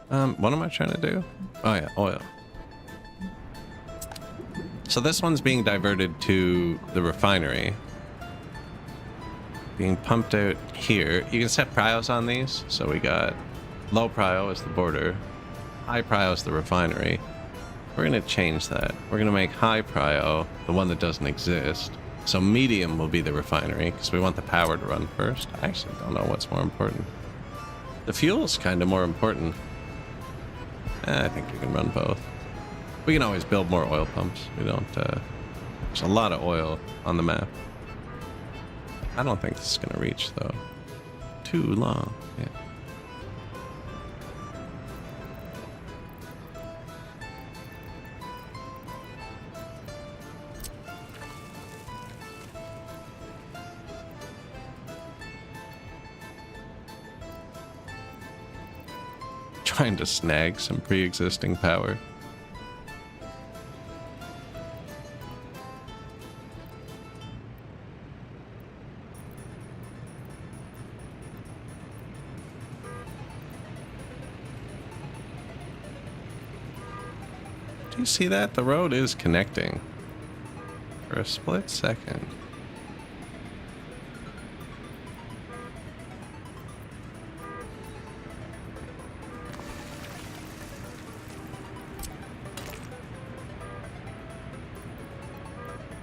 Speaker 1: What am I trying to do? Oh yeah, oil. So this one's being diverted to the refinery. Being pumped out here. You can set prios on these. So we got low prio is the border. High prio is the refinery. We're going to change that. We're going to make high prio the one that doesn't exist. So medium will be the refinery because we want the power to run first. I actually don't know what's more important. The fuel's kind of more important. I think we can run both. We can always build more oil pumps. We don't, there's a lot of oil on the map. I don't think this is going to reach, though. Too long, yeah. Trying to snag some pre-existing power. Do you see that? The road is connecting. For a split second.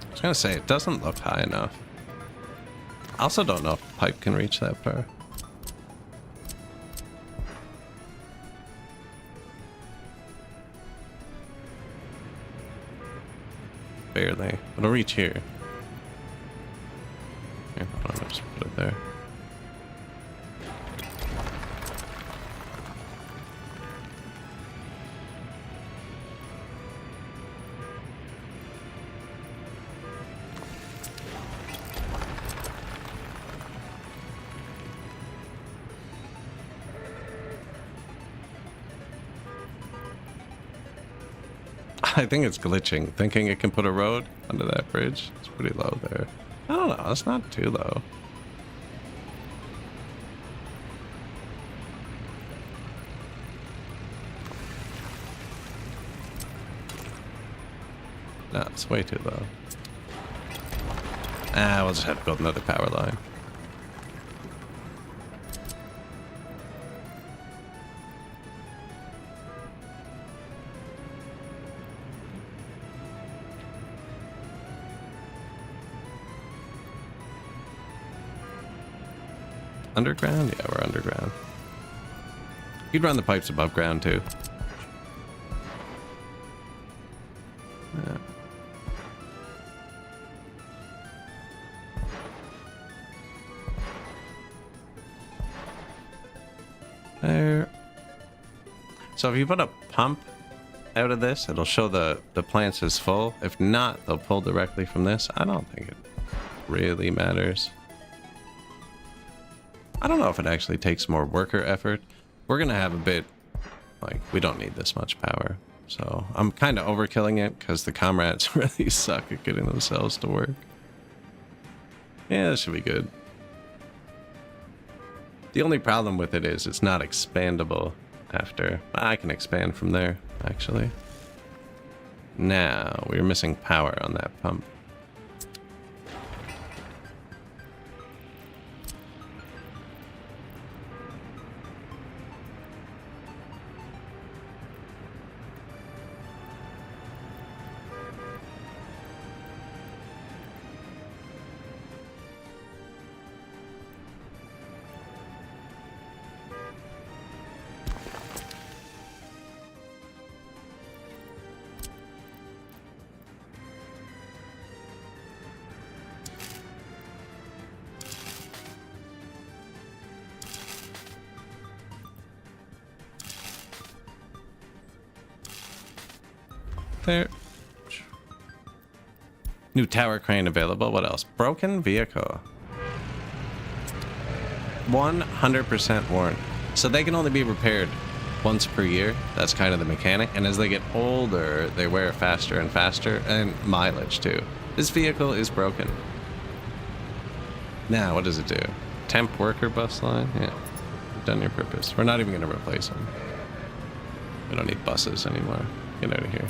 Speaker 1: I was gonna say, it doesn't look high enough. I also don't know if the pipe can reach that far. Barely. It'll reach here. Here, hold on, I'll just put it there. I think it's glitching, thinking it can put a road under that bridge. It's pretty low there. I don't know, it's not too low. No, it's way too low. We'll just have to build another power line. Underground? Yeah, we're underground. You'd run the pipes above ground too. Yeah. There. So if you put a pump out of this, it'll show the plants as full. If not, they'll pull directly from this. I don't think it really matters. I don't know if it actually takes more worker effort. We're gonna have a bit, like, we don't need this much power. So I'm kind of overkilling it because the comrades really suck at getting themselves to work. Yeah, this should be good. The only problem with it is it's not expandable after. I can expand from there, actually. Now, we're missing power on that pump. There. New tower crane available. What else? Broken vehicle. 100% worn. So they can only be repaired once per year. That's kind of the mechanic. And as they get older, they wear faster and faster, and mileage too. This vehicle is broken. Now, what does it do? Temp worker bus line? Yeah. You've done your purpose. We're not even going to replace them. We don't need buses anymore. Get out of here.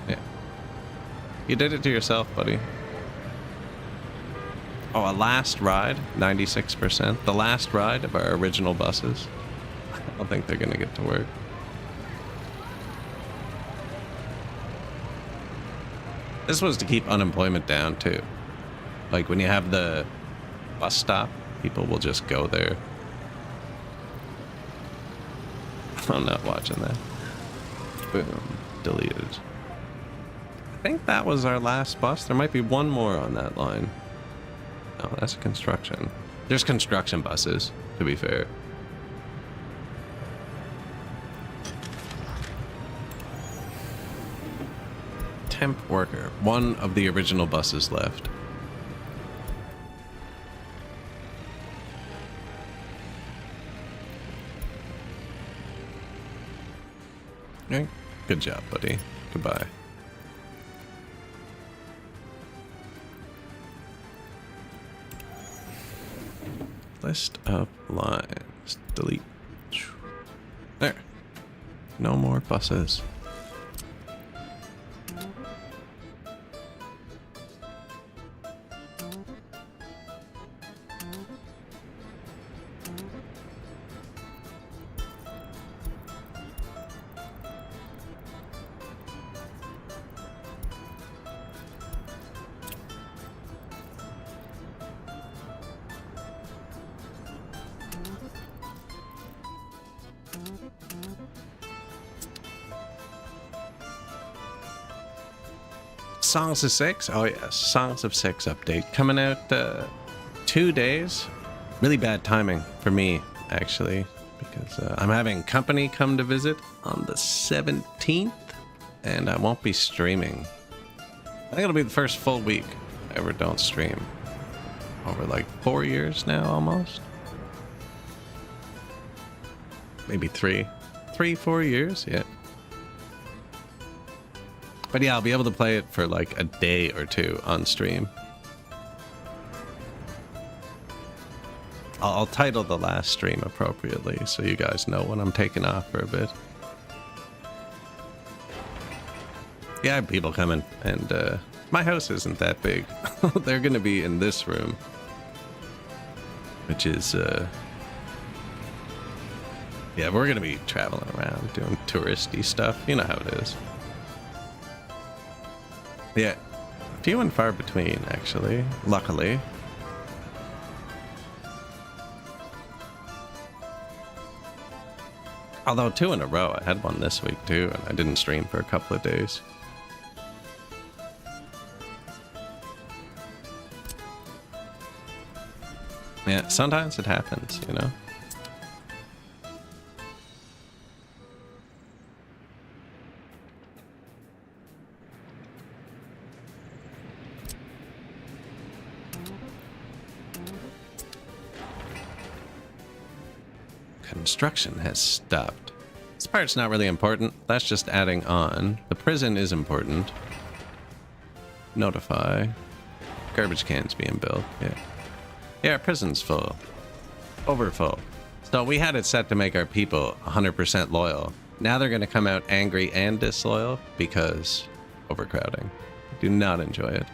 Speaker 1: Yeah. You did it to yourself, buddy. Oh, a last ride? 96%. The last ride of our original buses. I don't think they're gonna get to work. This was to keep unemployment down, too. Like, when you have the bus stop, people will just go there. I'm not watching that. Boom. Deleted. I think that was our last bus. There might be one more on that line. No, that's construction. There's construction buses, to be fair. Temp worker. One of the original buses left. Okay. Good job, buddy. Goodbye. List of lines. Delete. There. No more buses. Songs of Six? Oh yes, Songs of Six update. Coming out 2 days. Really bad timing for me, actually, because I'm having company come to visit on the 17th, and I won't be streaming. I think it'll be the first full week I ever don't stream. Over like 4 years now, almost. Maybe 3, 4 years, yeah. But yeah, I'll be able to play it for like a day or two on stream. I'll title the last stream appropriately so you guys know when I'm taking off for a bit. Yeah, I have people coming, and my house isn't that big. They're gonna be in this room, which is yeah, we're gonna be traveling around doing touristy stuff. You know how it is. Yeah, few and far between, actually, luckily. Although 2 in a row, I had one this week too, and I didn't stream for a couple of days. Yeah, sometimes it happens, you know? Construction has stopped. This part's not really important. That's just adding on. The prison is important. Notify. Garbage cans being built. Yeah. Yeah, our prison's full. Over full. So we had it set to make our people 100% loyal. Now they're going to come out angry and disloyal because overcrowding. Do not enjoy it.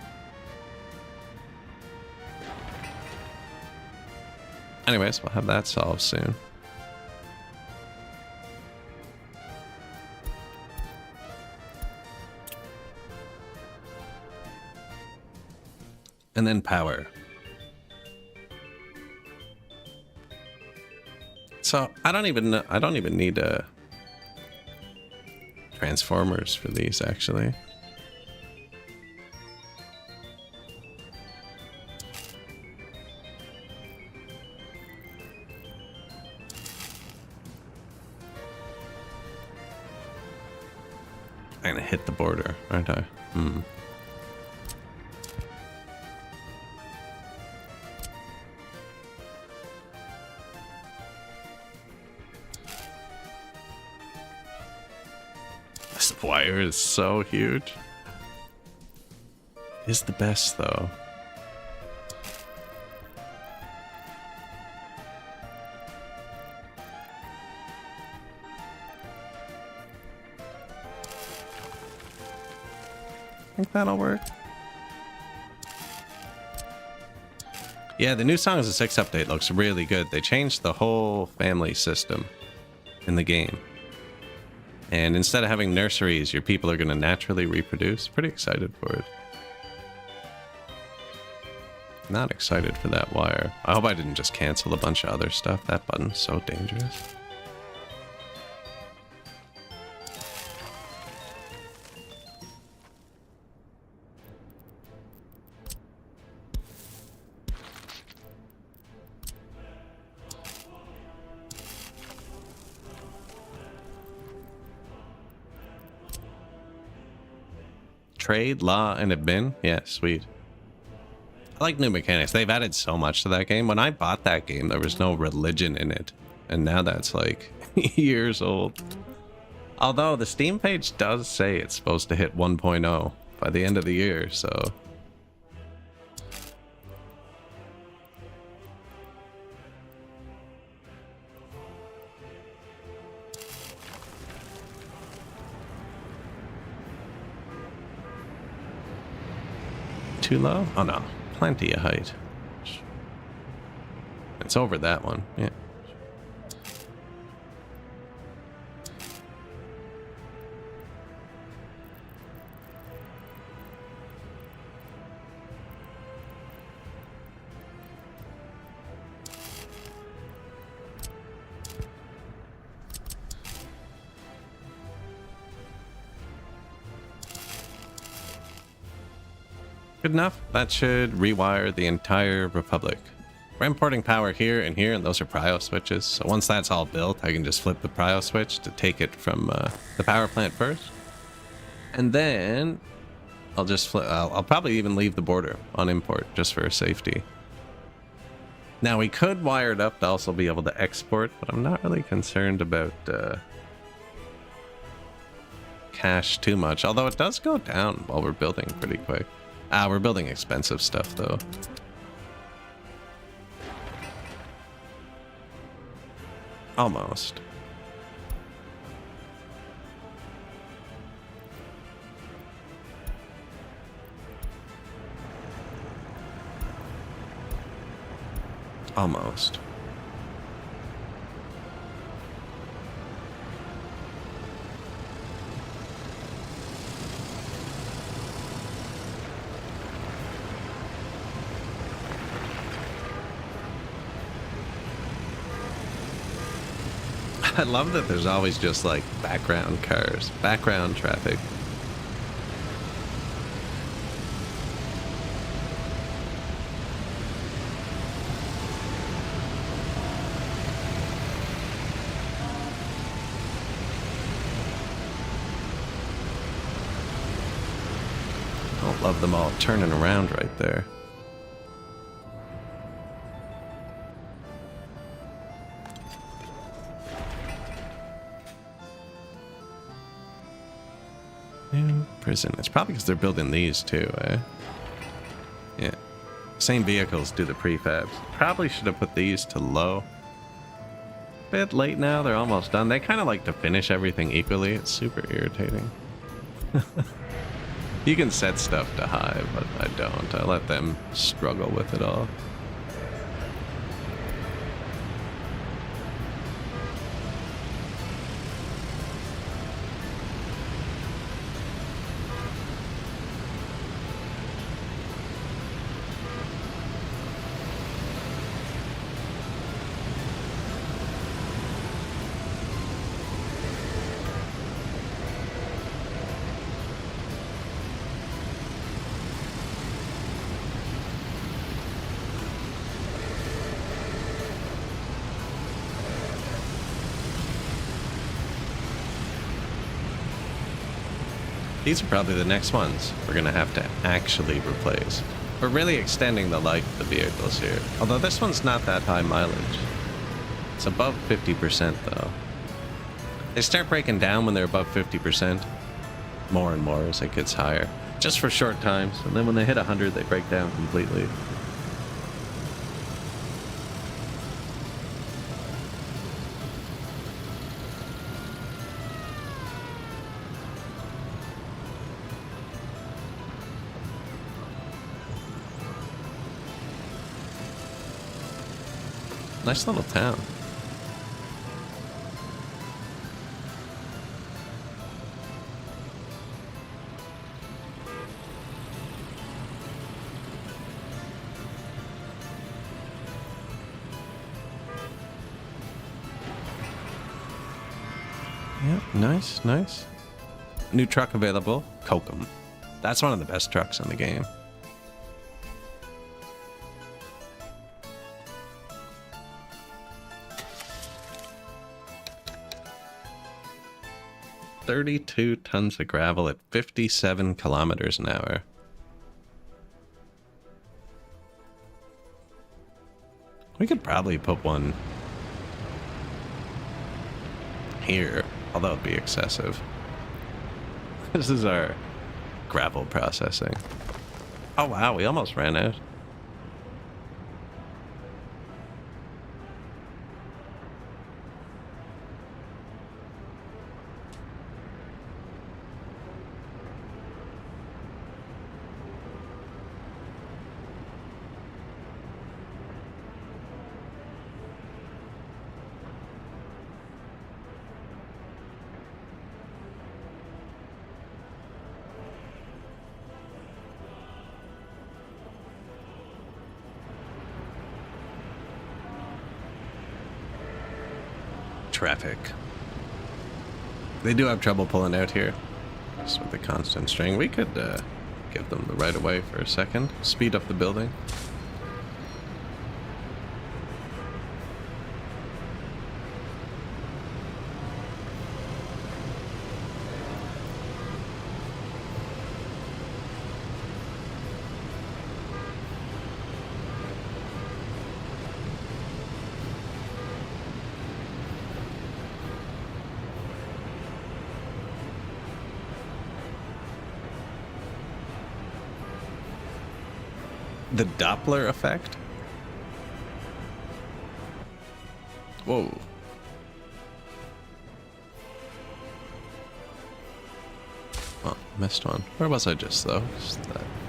Speaker 1: Anyways, we'll have that solved soon. And then power. So I don't even need transformers for these, actually. I'm gonna hit the border, aren't I? Hmm. This wire is so huge. It's the best, though. think that'll work. Yeah, the new Songs of Six update looks really good. They changed the whole family system in the game. And instead of having nurseries, your people are going to naturally reproduce. Pretty excited for it. Not excited for that wire. I hope I didn't just cancel a bunch of other stuff. That button's so dangerous. Trade, law, and admin? Yeah, sweet. I like new mechanics. They've added so much to that game. When I bought that game, there was no religion in it. And now that's like years old. Although the Steam page does say it's supposed to hit 1.0 by the end of the year, so... Too low? Oh no. Plenty of height. It's over that one, yeah. Good enough. That should rewire the entire Republic. We're importing power here, and those are prio switches. So once that's all built, I can just flip the prio switch to take it from the power plant first. And then I'll just flip. I'll probably even leave the border on import just for safety. Now we could wire it up to also be able to export, but I'm not really concerned about cash too much. Although it does go down while we're building pretty quick. We're building expensive stuff, though. Almost. Almost. I love that there's always just like background cars, background traffic. I love them all turning around right there. New prison. It's probably because they're building these too, eh? Yeah. Same vehicles do the prefabs. Probably should have put these to low. Bit late now, they're almost done. They kind of like to finish everything equally. It's super irritating. You can set stuff to high, but I don't. I let them struggle with it all. These are probably the next ones we're going to have to actually replace. We're really extending the life of the vehicles here. Although this one's not that high mileage. It's above 50% though. They start breaking down when they're above 50%. More and more as it gets higher. Just for short times. And then when they hit 100, they break down completely. Nice little town. Yep, nice, nice. New truck available, Kokum. That's one of the best trucks in the game. $32 tons of gravel at 57 kilometers an hour. We could probably put one here, although it'd be excessive. This is our gravel processing. Oh wow, we almost ran out. Traffic. They do have trouble pulling out here. Just with the constant string. We could give them the right of way for a second. Speed up the building. The Doppler effect? Whoa. Oh, missed one. Where was I just, though? Just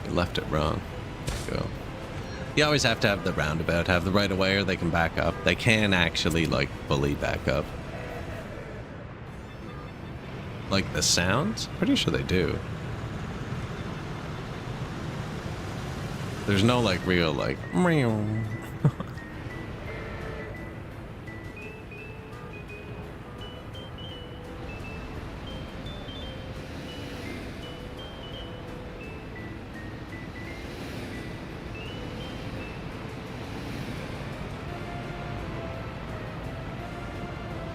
Speaker 1: left it wrong. There you go. You always have to have the roundabout, have the right of way, or they can back up. They can actually, like, fully back up. Like the sounds? Pretty sure they do. There's no, like, real, like, meow.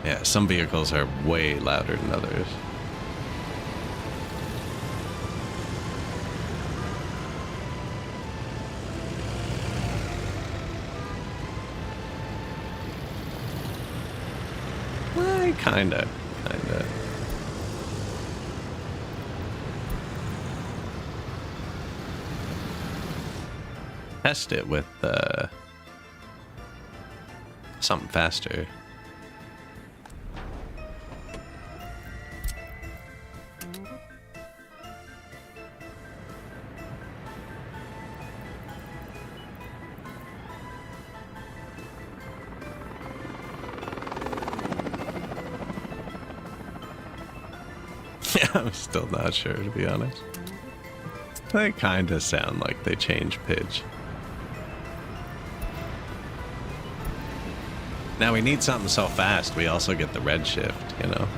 Speaker 1: Yeah, some vehicles are way louder than others. Kinda. Test it with something faster. I'm still not sure, to be honest. They kind of sound like they change pitch. Now we need something so fast, we also get the red shift, you know?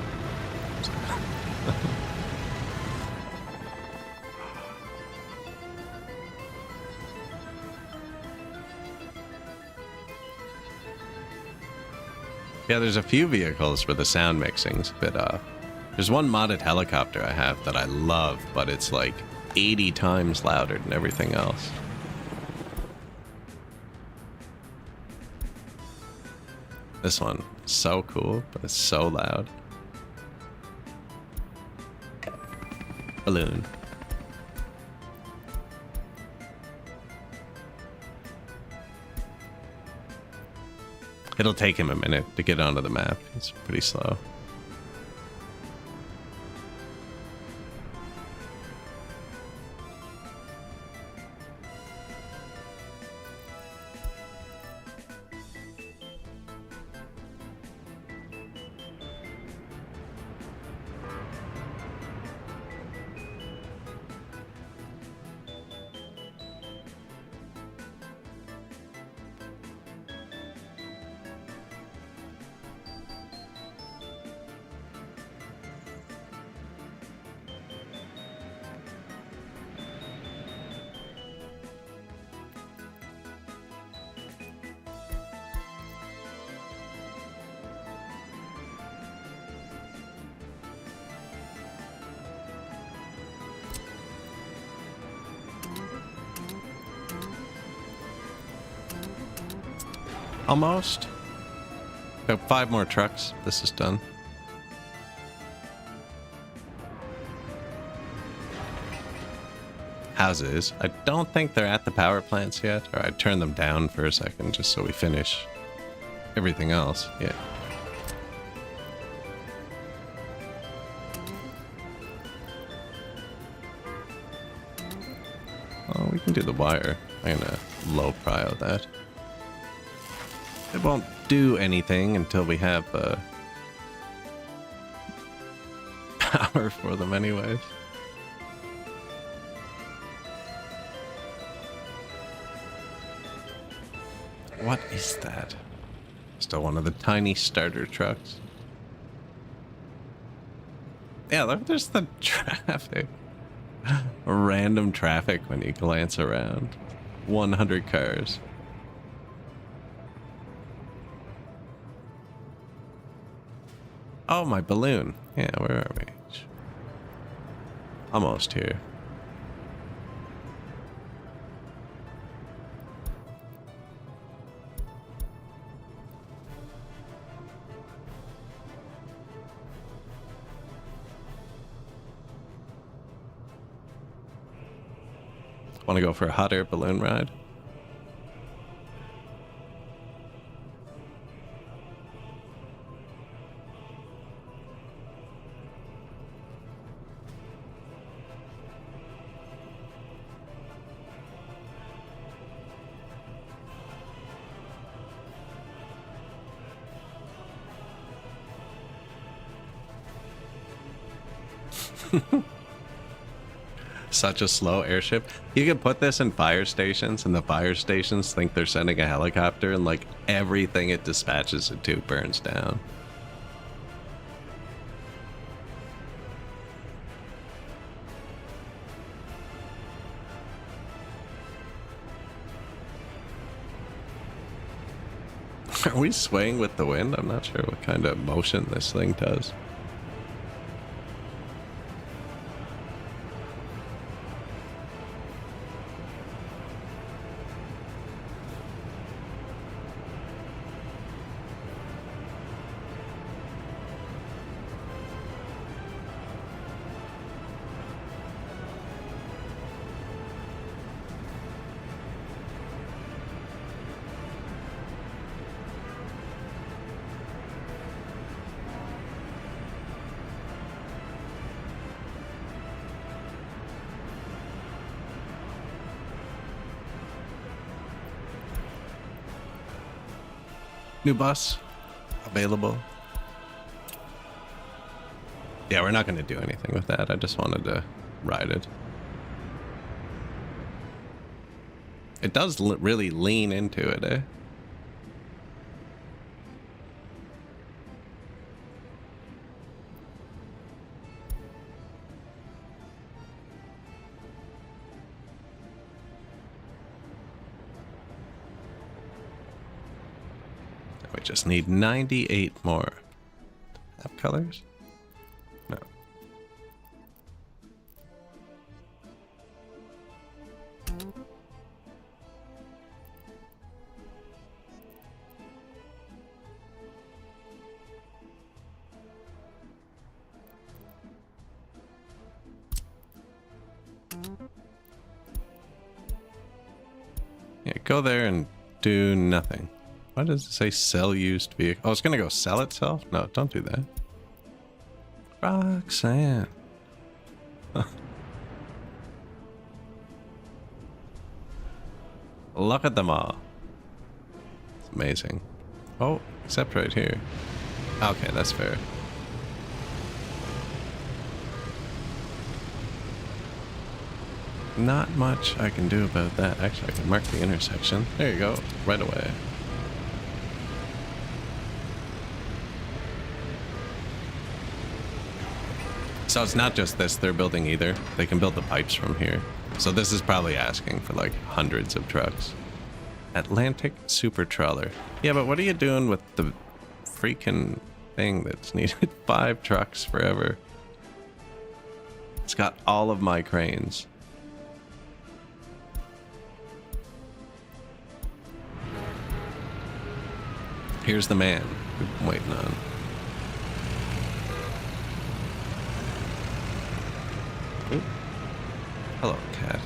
Speaker 1: Yeah, there's a few vehicles where the sound mixing's a bit off. There's one modded helicopter I have that I love, but it's like 80 times louder than everything else. This one, so cool, but it's so loud. Balloon. It'll take him a minute to get onto the map. It's pretty slow. Almost. Got 5 more trucks. This is done. Houses. I don't think they're at the power plants yet. Or I turned them down for a second just so we finish everything else. Yeah. Oh, we can do the wire. I'm gonna low prio that. It won't do anything until we have power for them anyways. What is that? Still one of the tiny starter trucks. Yeah, look, there's the traffic. Random traffic when you glance around. 100 cars. Oh, my balloon. Yeah, where are we? Almost here. Want to go for a hot air balloon ride? Such a slow airship. You can put this in fire stations, and the fire stations think they're sending a helicopter, and like everything it dispatches it to burns down. Are we swaying with the wind? I'm not sure what kind of motion this thing does. New bus available. Yeah, we're not going to do anything with that. I just wanted to ride it. It does really lean into it, eh? We just need 98 more. Have colors? No. Yeah, go there and do nothing. Why does it say sell used vehicle? Oh, it's gonna go sell itself? No, don't do that. Roxanne. Look at them all. It's amazing. Oh, except right here. Okay, that's fair. Not much I can do about that. Actually, I can mark the intersection. There you go. Right away. So it's not just this they're building either. They can build the pipes from here. So this is probably asking for like hundreds of trucks. Atlantic Super Trawler. Yeah, but what are you doing with the freaking thing that's needed 5 trucks forever? It's got all of my cranes. Here's the man we've been waiting on. Ooh. Hello, cat.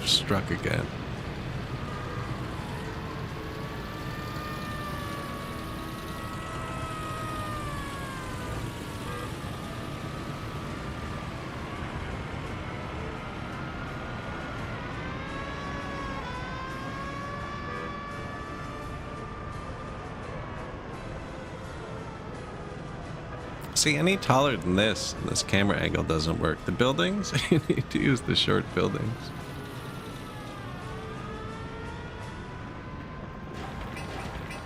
Speaker 1: Struck again. See, any taller than this, and this camera angle doesn't work. The buildings, you need to use the short buildings.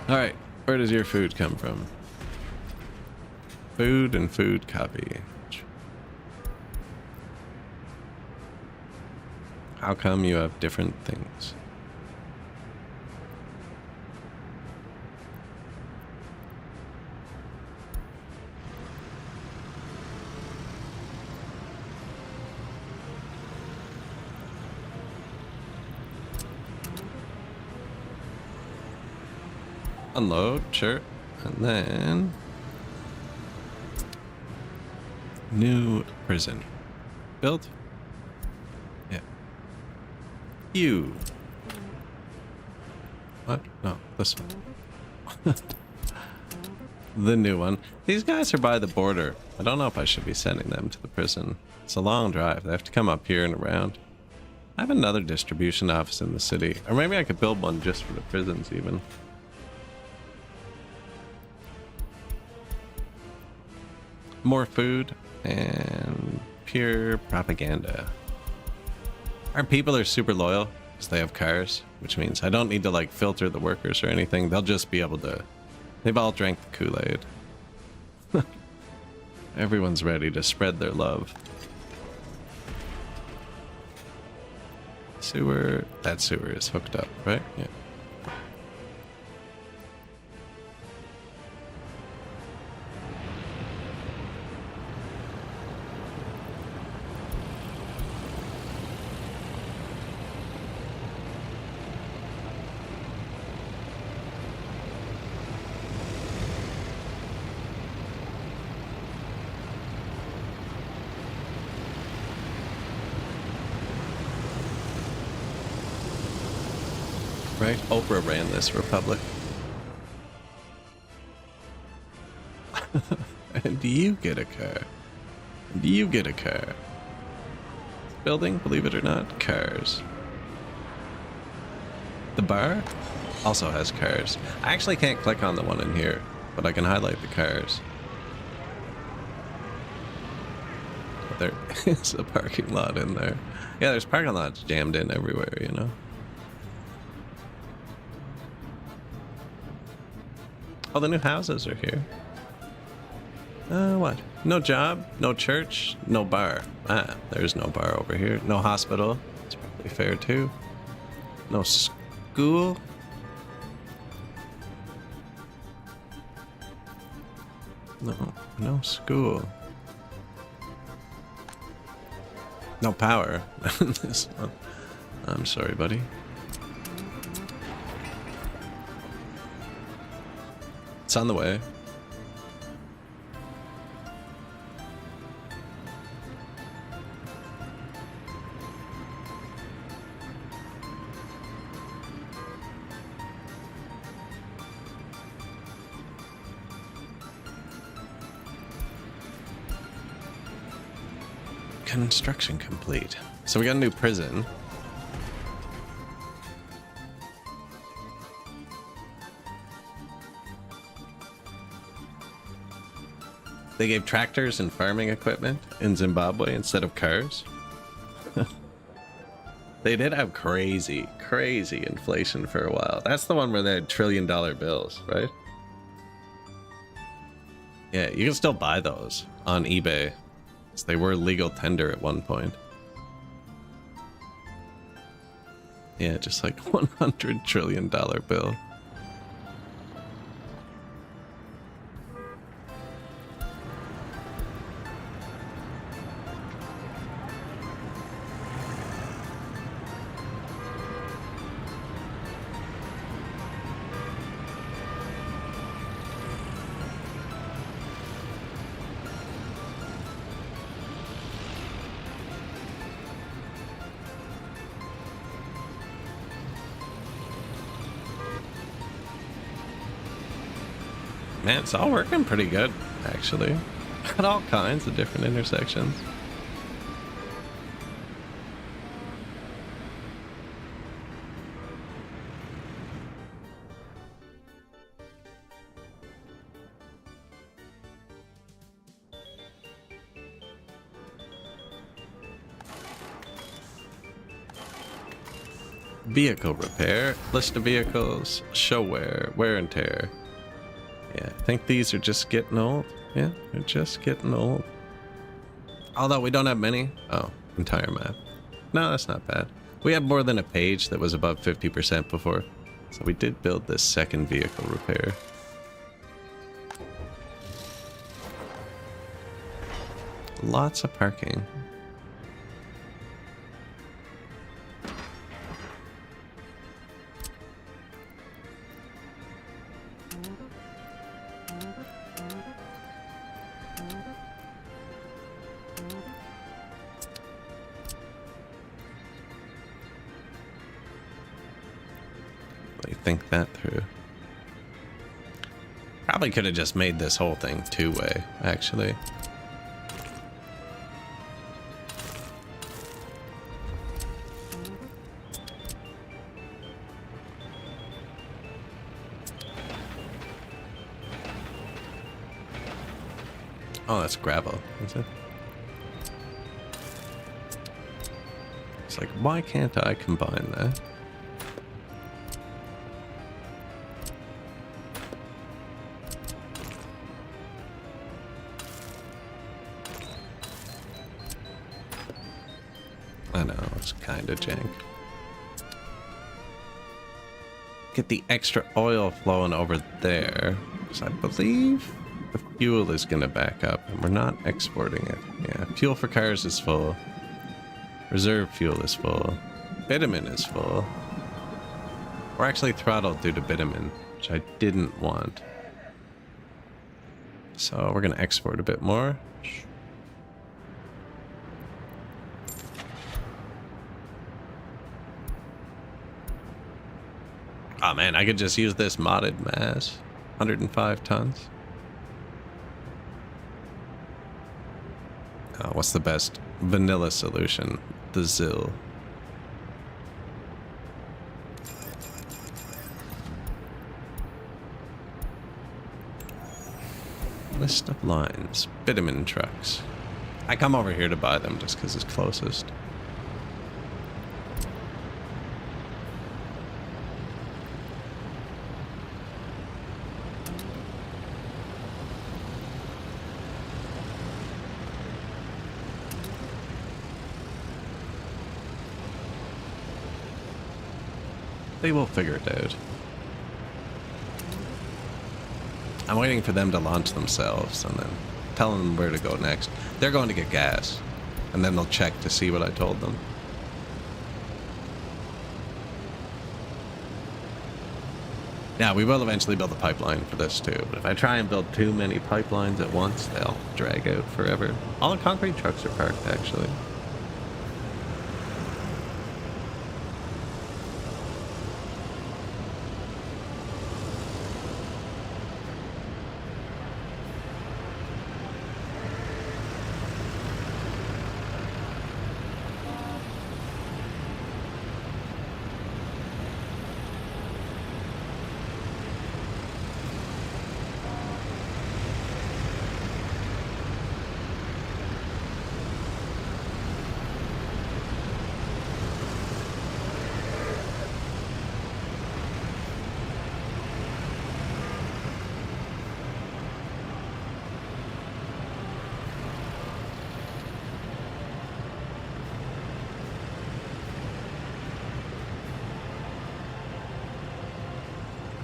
Speaker 1: Alright, where does your food come from? Food and food copy. How come you have different things? Unload, sure. And then new prison. Built? Yeah. You. What? No, this one. The new one. These guys are by the border. I don't know if I should be sending them to the prison. It's a long drive. They have to come up here and around. I have another distribution office in the city. Or maybe I could build one just for the prisons even. More food and pure propaganda. Our people are super loyal because they have cars, which means I don't need to like filter the workers or anything. They'll just be able to. They've all drank the Kool-Aid. Everyone's ready to spread their love. Sewer. That sewer is hooked up, right? Yeah. Right? Oprah ran this republic. And you get a car. And you get a car. Building, believe it or not, cars. The bar also has cars. I actually can't click on the one in here, but I can highlight the cars. But there is a parking lot in there. Yeah, there's parking lots jammed in everywhere, you know? Oh, the new houses are here. What? No job, no church, no bar. Ah, there's no bar over here. No hospital. It's probably fair too. No school. No school. No power. This one. I'm sorry, buddy. It's on the way. Construction complete. So we got a new prison. They gave tractors and farming equipment in Zimbabwe instead of cars. They did have crazy inflation for a while. That's the one where they had trillion-dollar bills, right? Yeah, you can still buy those on eBay. They were legal tender at one point. Yeah, just like $100 trillion bill. Man, it's all working pretty good, actually. At all kinds of different intersections. Vehicle repair, list of vehicles, show wear and tear. Yeah, I think these are just getting old. Yeah, they're just getting old. Although we don't have many. Oh, entire map. No, that's not bad. We had more than a page that was above 50% before. So we did build this second vehicle repair. Lots of parking. Think that through. Probably could have just made this whole thing two-way, actually. Oh, that's gravel, is it? It's like, why can't I combine that? I know, it's kind of jank. Get the extra oil flowing over there, because I believe the fuel is going to back up, and we're not exporting it. Yeah, fuel for cars is full. Reserve fuel is full. Bitumen is full. We're actually throttled due to bitumen, which I didn't want. So we're going to export a bit more. Oh man, I could just use this modded mass. 105 tons. What's the best vanilla solution? The ZIL. List of lines. Bitumen trucks. I come over here to buy them just because it's closest. They will figure it out. I'm waiting for them to launch themselves and then telling them where to go next. They're going to get gas, and then they'll check to see what I told them. Yeah, we will eventually build a pipeline for this too, but if I try and build too many pipelines at once, they'll drag out forever. All the concrete trucks are parked, actually.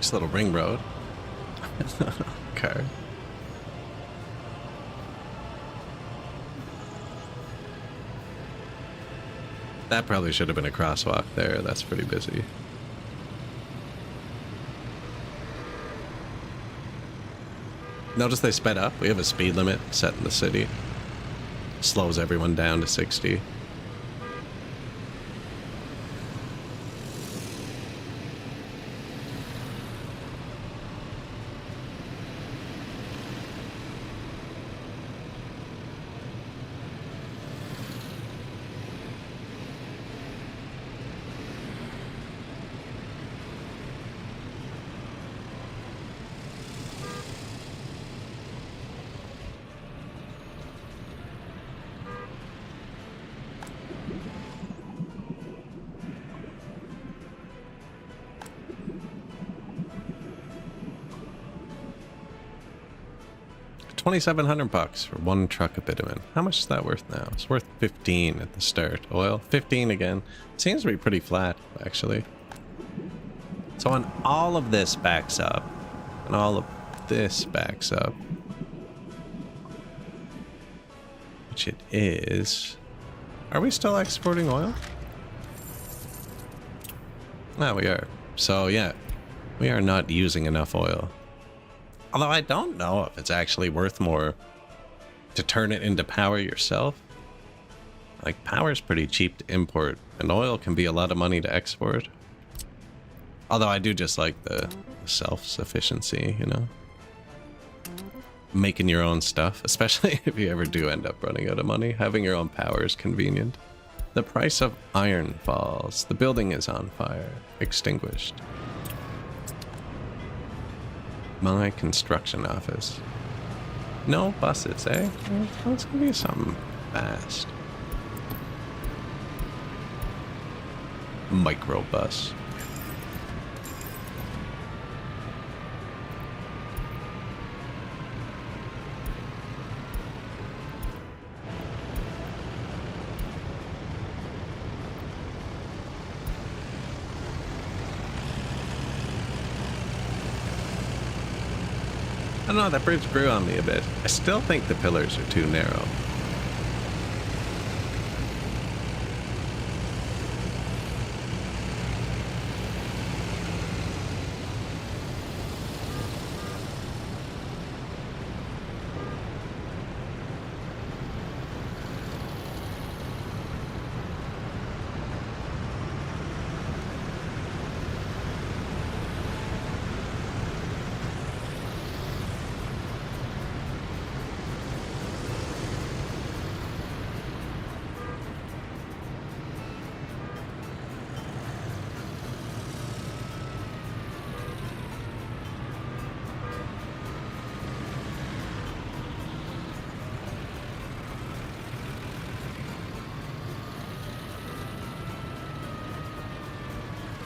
Speaker 1: Nice little ring road. Car. That probably should have been a crosswalk there. That's pretty busy. Notice they sped up. We have a speed limit set in the city. Slows everyone down to 60. $2,700 bucks for one truck of bitumen. How much is that worth now? It's worth 15 at the start. Oil, 15 again. Seems to be pretty flat, actually. So when all of this backs up, and all of this backs up, which it is, are we still exporting oil? No, we are. So yeah, we are not using enough oil. Although I don't know if it's actually worth more to turn it into power yourself. Like, power is pretty cheap to import, and oil can be a lot of money to export. Although I do just like the self-sufficiency, you know? Making your own stuff, especially if you ever do end up running out of money. Having your own power is convenient. The price of iron falls. The building is on fire. Extinguished. My construction office. No buses, eh? Well, it's gonna be something fast. Microbus. I don't know, that bridge grew on me a bit. I still think the pillars are too narrow.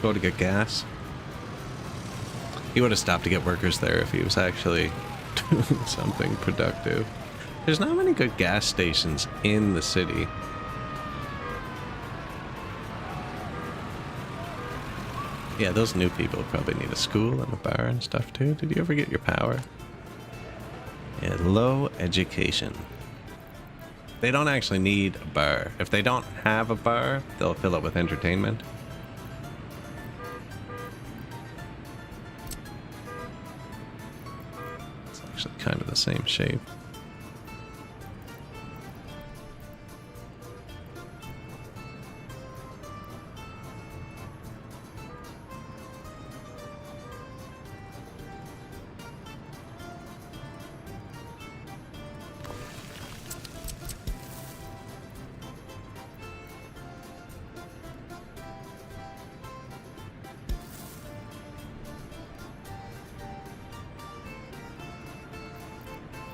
Speaker 1: Go to get gas. He would have stopped to get workers there if he was actually doing something productive. There's not many good gas stations in the city. Yeah, those new people probably need a school and a bar and stuff too. Did you ever get your power? Yeah, low education. They don't actually need a bar. If they don't have a bar, they'll fill it with entertainment. Kind of the same shape.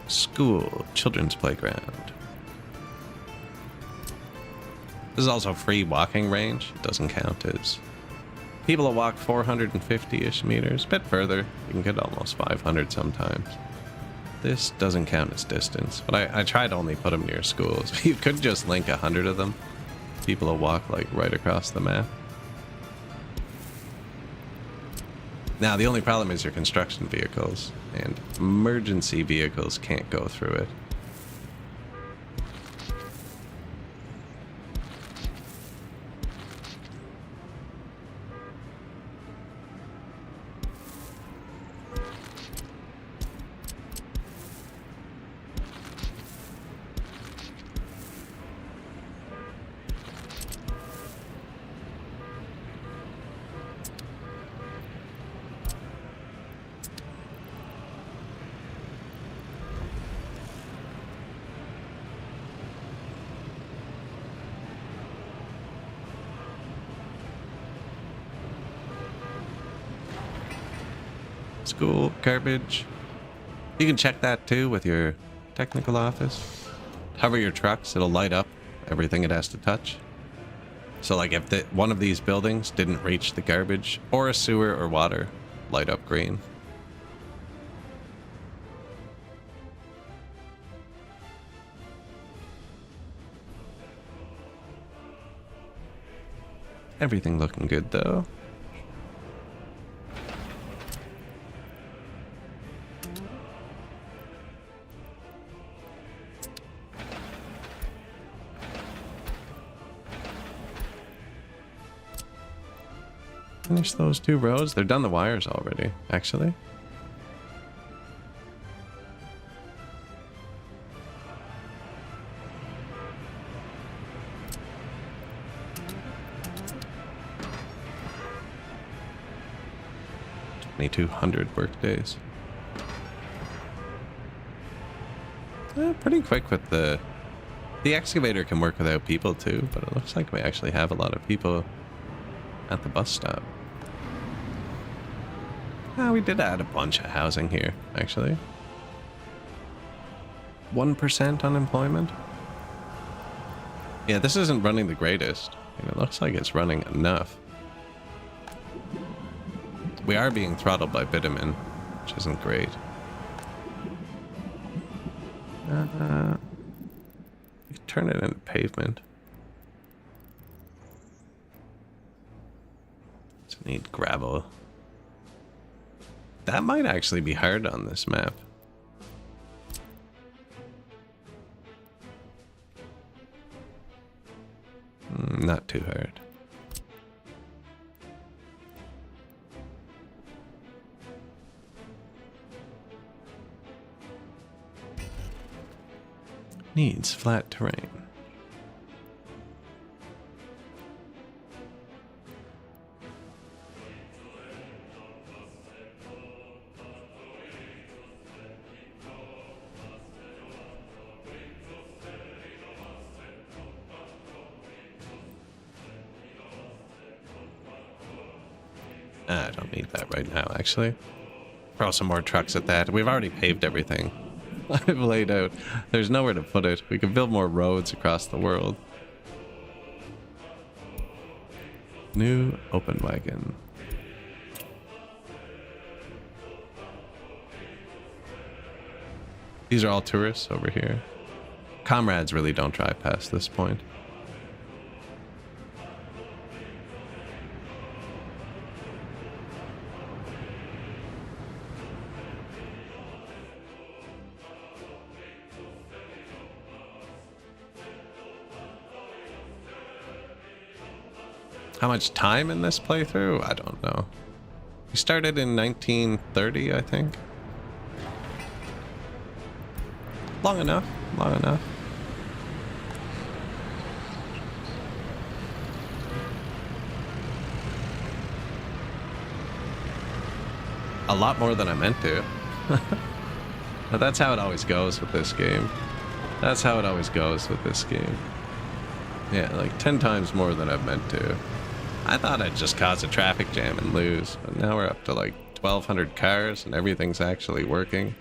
Speaker 1: School, children's playground. This is also free walking range. It doesn't count as people that walk 450-ish meters. A bit further, you can get almost 500 sometimes. This doesn't count as distance, but I tried to only put them near schools. You could just link 100 of them. People that walk like right across the map. Now, the only problem is your construction vehicles, and emergency vehicles can't go through it. School, garbage. You can check that too with your technical office. Hover your trucks, it'll light up everything it has to touch. So like if one of these buildings didn't reach the garbage or a sewer or water, light up green. Everything looking good though. Finish those 2 roads. They're done the wires already, actually. $2,200 work days. Pretty quick with the excavator can work without people too, but it looks like we actually have a lot of people at the bus stop. We did add a bunch of housing here, actually. 1% unemployment. Yeah, this isn't running the greatest. And it looks like it's running enough. We are being throttled by bitumen, which isn't great. We can turn it into pavement. Just need gravel. That might actually be hard on this map. Not too hard. Needs flat terrain. I don't need that right now, actually. Throw some more trucks at that. We've already paved everything. I've laid out. There's nowhere to put it. We can build more roads across the world. New open wagon. These are all tourists over here. Comrades really don't drive past this point. How much time in this playthrough? I don't know. We started in 1930, I think. Long enough. Long enough. A lot more than I meant to. But that's how it always goes with this game. That's how it always goes with this game. Yeah, like 10 times more than I've meant to. I thought I'd just cause a traffic jam and lose, but now we're up to like 1,200 cars and everything's actually working.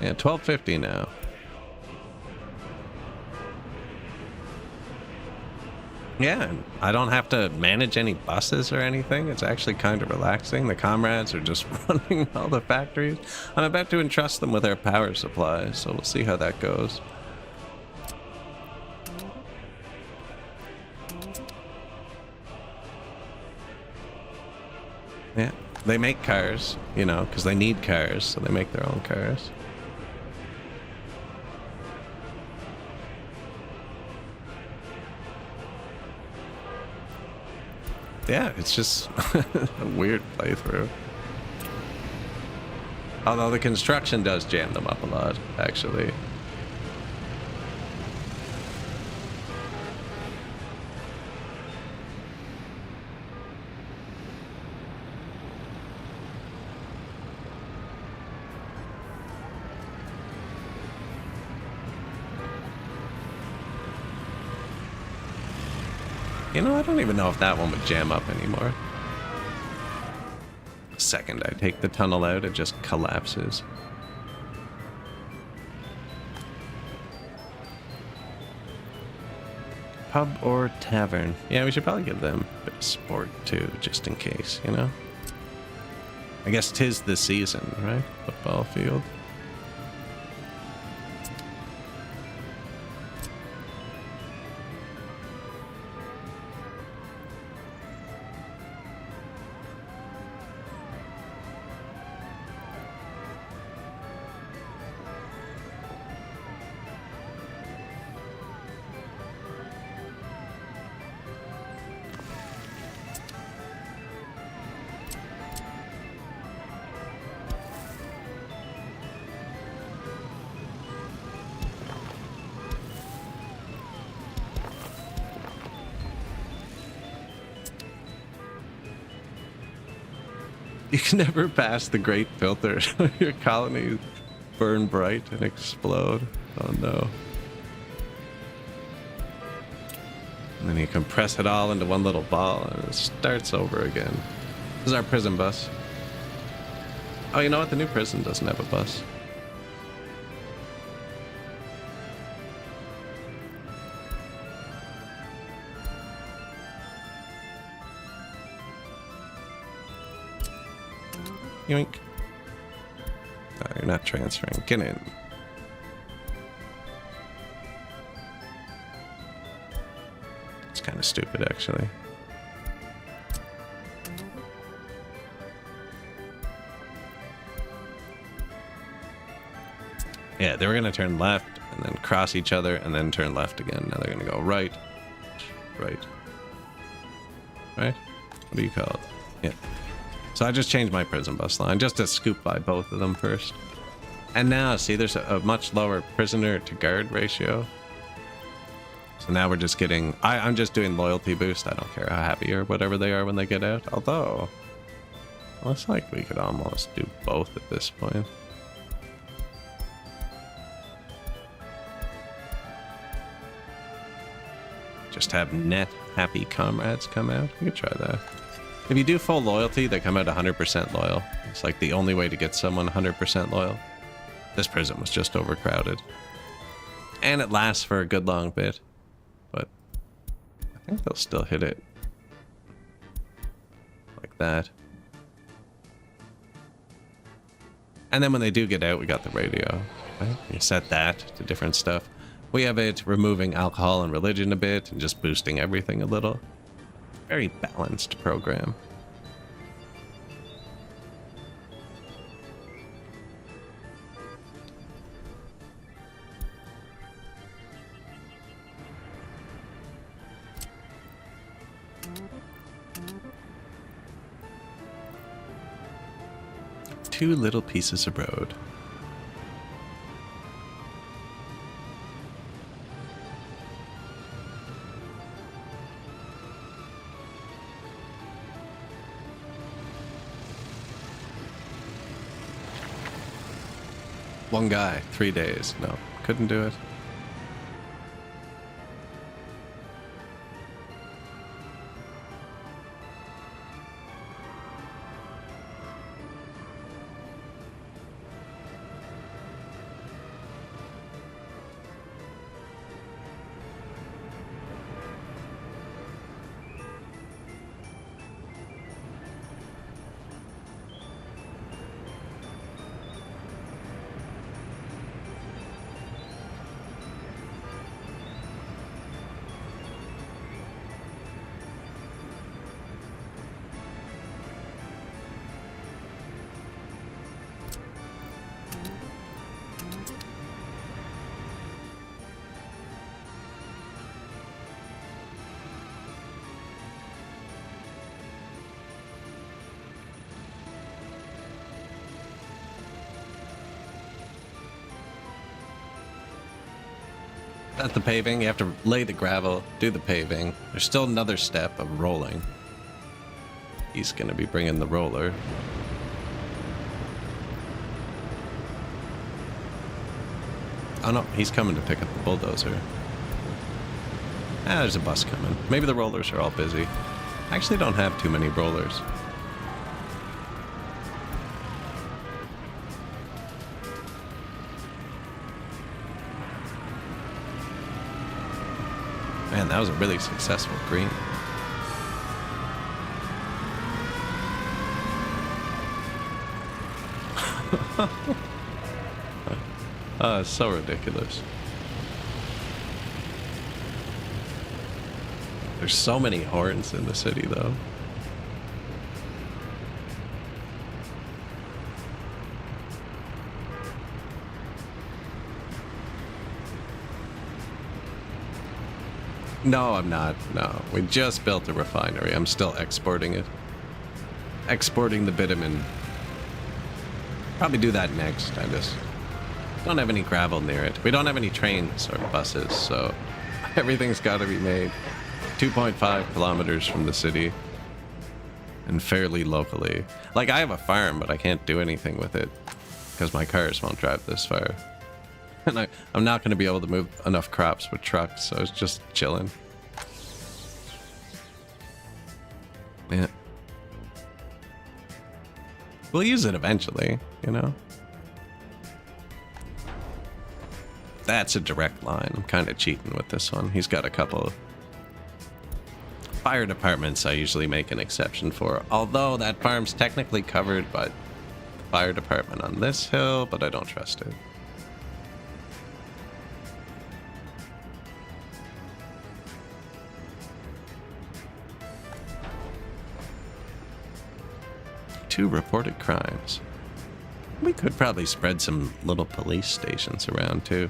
Speaker 1: Yeah, 1250 now. Yeah, and I don't have to manage any buses or anything. It's actually kind of relaxing. The comrades are just running all the factories. I'm about to entrust them with our power supply, so we'll see how that goes. Yeah, they make cars, you know, because they need cars, so they make their own cars. Yeah, it's just a weird playthrough. Although the construction does jam them up a lot, actually. You know, I don't even know if that one would jam up anymore. The second I take the tunnel out, it just collapses. Pub or tavern? Yeah, we should probably give them a bit of sport too, just in case, you know? I guess 'tis the season, right? Football field. You can never pass the great filter. Your colonies burn bright and explode. Oh no. And then you compress it all into one little ball and it starts over again. This is our prison bus. Oh, you know what? The new prison doesn't have a bus. Yoink. No, you're not transferring. Get in. It's kind of stupid, actually. Yeah, they were going to turn left and then cross each other and then turn left again. Now they're going to go right. Right. Right? What do you call it? Yeah. So I just changed my prison bus line just to scoop by both of them first. And now, see, there's a much lower prisoner to guard ratio. So now we're just getting... I'm just doing loyalty boost. I don't care how happy or whatever they are when they get out. Although, looks like we could almost do both at this point. Just have net happy comrades come out. We could try that. If you do full loyalty, they come out 100% loyal. It's like the only way to get someone 100% loyal. This prison was just overcrowded. And it lasts for a good long bit. But I think they'll still hit it. Like that. And then when they do get out, we got the radio. Right? You set that to different stuff. We have it removing alcohol and religion a bit and just boosting everything a little. Very balanced program. Two little pieces of road. One guy, 3 days. No, couldn't do it. That's the paving. You have to lay the gravel, do the paving. There's still another step of rolling. He's going to be bringing the roller. Oh no, he's coming to pick up the bulldozer. Ah, there's a bus coming. Maybe the rollers are all busy. I actually don't have too many rollers. Man, that was a really successful green. It's so ridiculous. There's so many horns in the city, though. No, I'm not. No, we just built a refinery. I'm still exporting it. Exporting the bitumen. Probably do that next. I just don't have any gravel near it. We don't have any trains or buses, so everything's got to be made 2.5 kilometers from the city. and fairly locally. Like, I have a farm, but I can't do anything with it because my cars won't drive this far. And I'm not going to be able to move enough crops with trucks, so it's just chilling. Yeah. We'll use it eventually, you know? That's a direct line. I'm kind of cheating with this one. He's got a couple fire departments I usually make an exception for. Although that farm's technically covered by the fire department on this hill, but I don't trust it. Two reported crimes. We could probably spread some little police stations around too.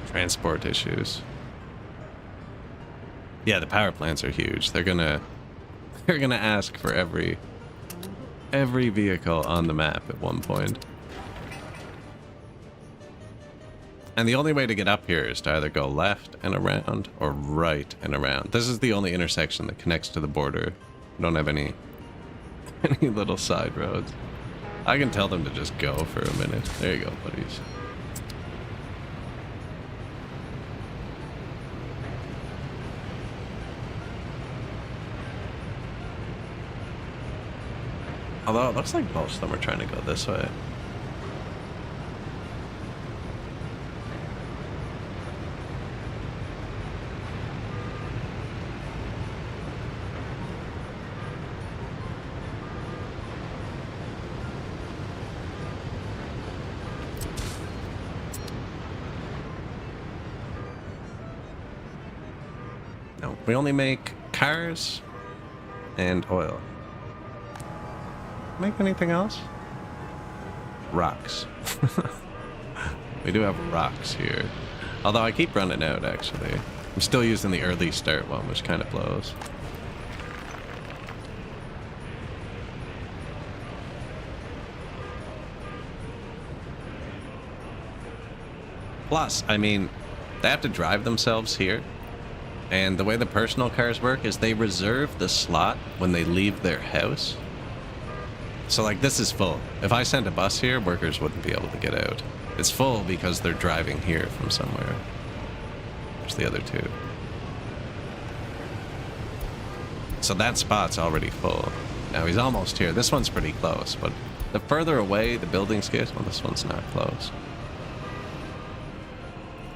Speaker 1: Transport issues. Yeah, the power plants are huge. They're gonna ask for every vehicle on the map at one point. And the only way to get up here is to either go left and around or right and around. This is the only intersection that connects to the border. We don't have any little side roads. I can tell them to just go for a minute. There you go, buddies. Although it looks like most of them are trying to go this way. No, we only make cars and oil. Make anything else? Rocks. We do have rocks here. Although I keep running out, actually. I'm still using the early start one, which kind of blows. Plus, I mean, they have to drive themselves here. And the way the personal cars work is they reserve the slot when they leave their house. So, like, this is full. If I sent a bus here, workers wouldn't be able to get out. It's full because they're driving here from somewhere. There's the other two. So that spot's already full. Now he's almost here. This one's pretty close, but the further away the buildings get, well, this one's not close.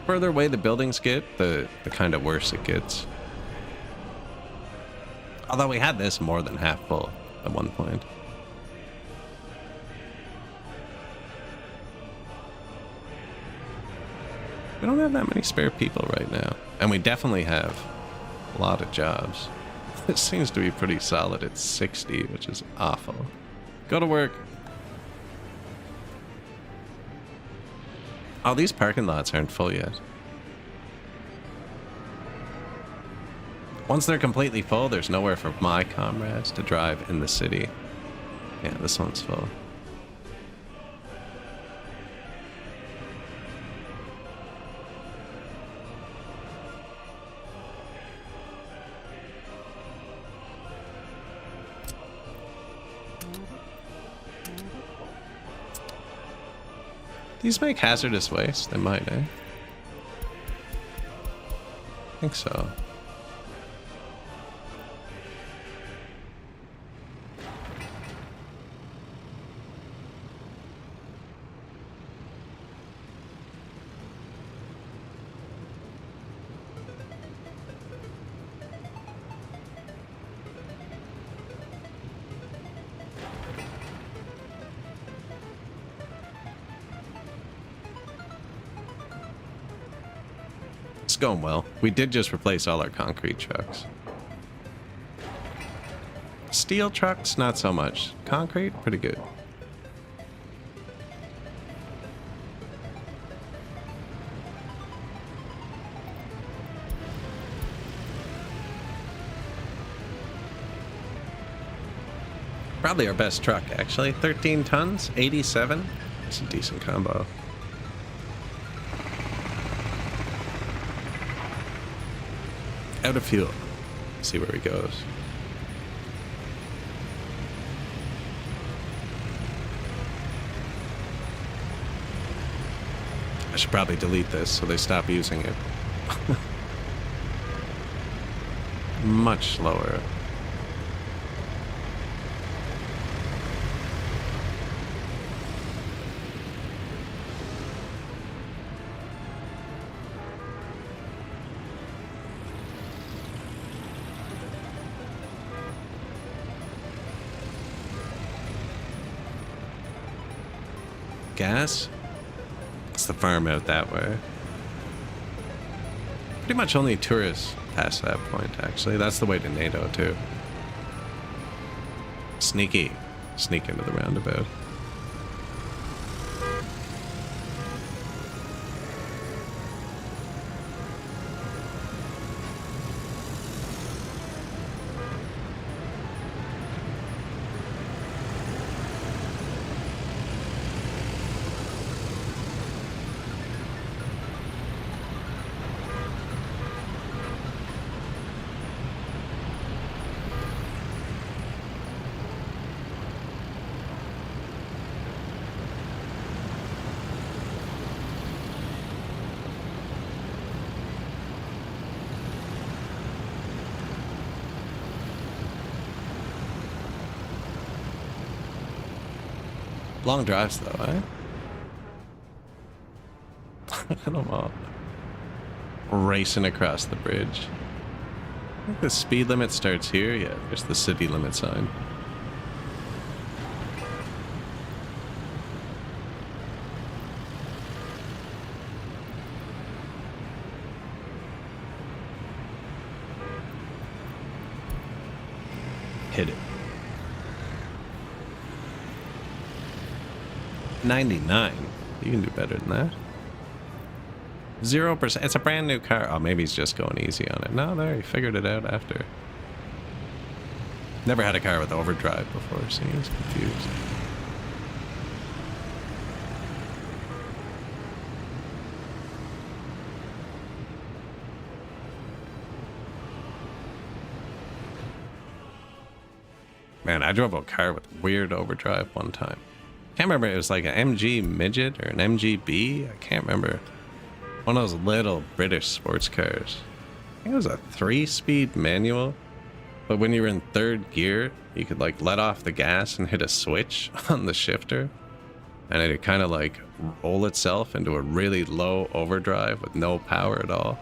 Speaker 1: Further away the buildings get, the kind of worse it gets. Although we had this more than half full at one point. We don't have that many spare people right now. And we definitely have a lot of jobs. This seems to be pretty solid at 60, which is awful. Go to work. Oh, these parking lots aren't full yet. Once they're completely full, there's nowhere for my comrades to drive in the city. Yeah, this one's full. These make hazardous waste? They might, eh? I think so. It's going well. We did just replace all our concrete trucks. Steel trucks, not so much. Concrete, pretty good. Probably our best truck, actually. 13 tons, 87. It's a decent combo. Out of fuel. See where he goes. I should probably delete this so they stop using it. Much slower. Gas? It's the farm out that way. Pretty much only tourists pass that point, actually. That's the way to NATO, too. Sneaky. Sneak into the roundabout. Long drives, though, eh? I don't know. Racing across the bridge. I think the speed limit starts here. Yeah, there's the city limit sign. Hit it. 99. You can do better than that. 0%. It's a brand new car. Oh, maybe he's just going easy on it. No, there, he figured it out after. Never had a car with overdrive before, so he's confused. Man, I drove a car with weird overdrive one time. Can't remember, it was like an MG Midget or an MGB. I can't remember. One of those little British sports cars. I think it was a 3-speed manual. But when you were in 3rd gear, you could like let off the gas and hit a switch on the shifter. And it'd kind of like roll itself into a really low overdrive with no power at all.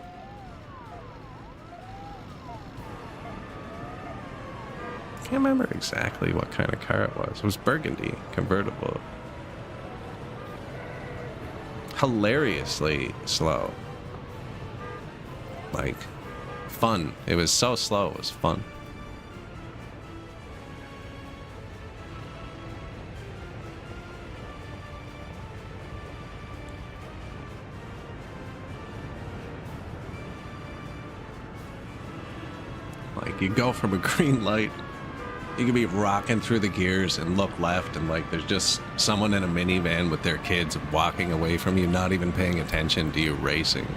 Speaker 1: I can't remember exactly what kind of car it was. It was burgundy, convertible. Hilariously slow. Like, fun. It was so slow, it was fun. Like, you go from a green light, you could be rocking through the gears and look left and like there's just someone in a minivan with their kids walking away from you, not even paying attention to you racing.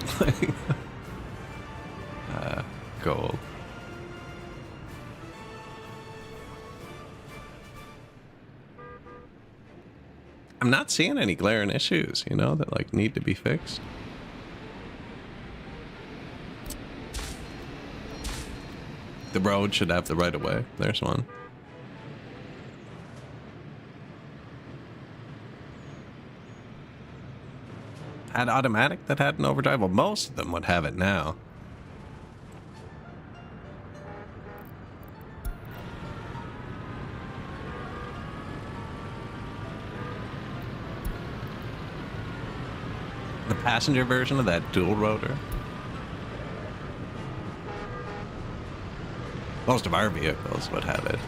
Speaker 1: Gold. I'm not seeing any glaring issues, you know, that like need to be fixed. The road should have the right of way. There's one. Had automatic that had an overdrive? Well, most of them would have it now. The passenger version of that dual rotor. Most of our vehicles would have it.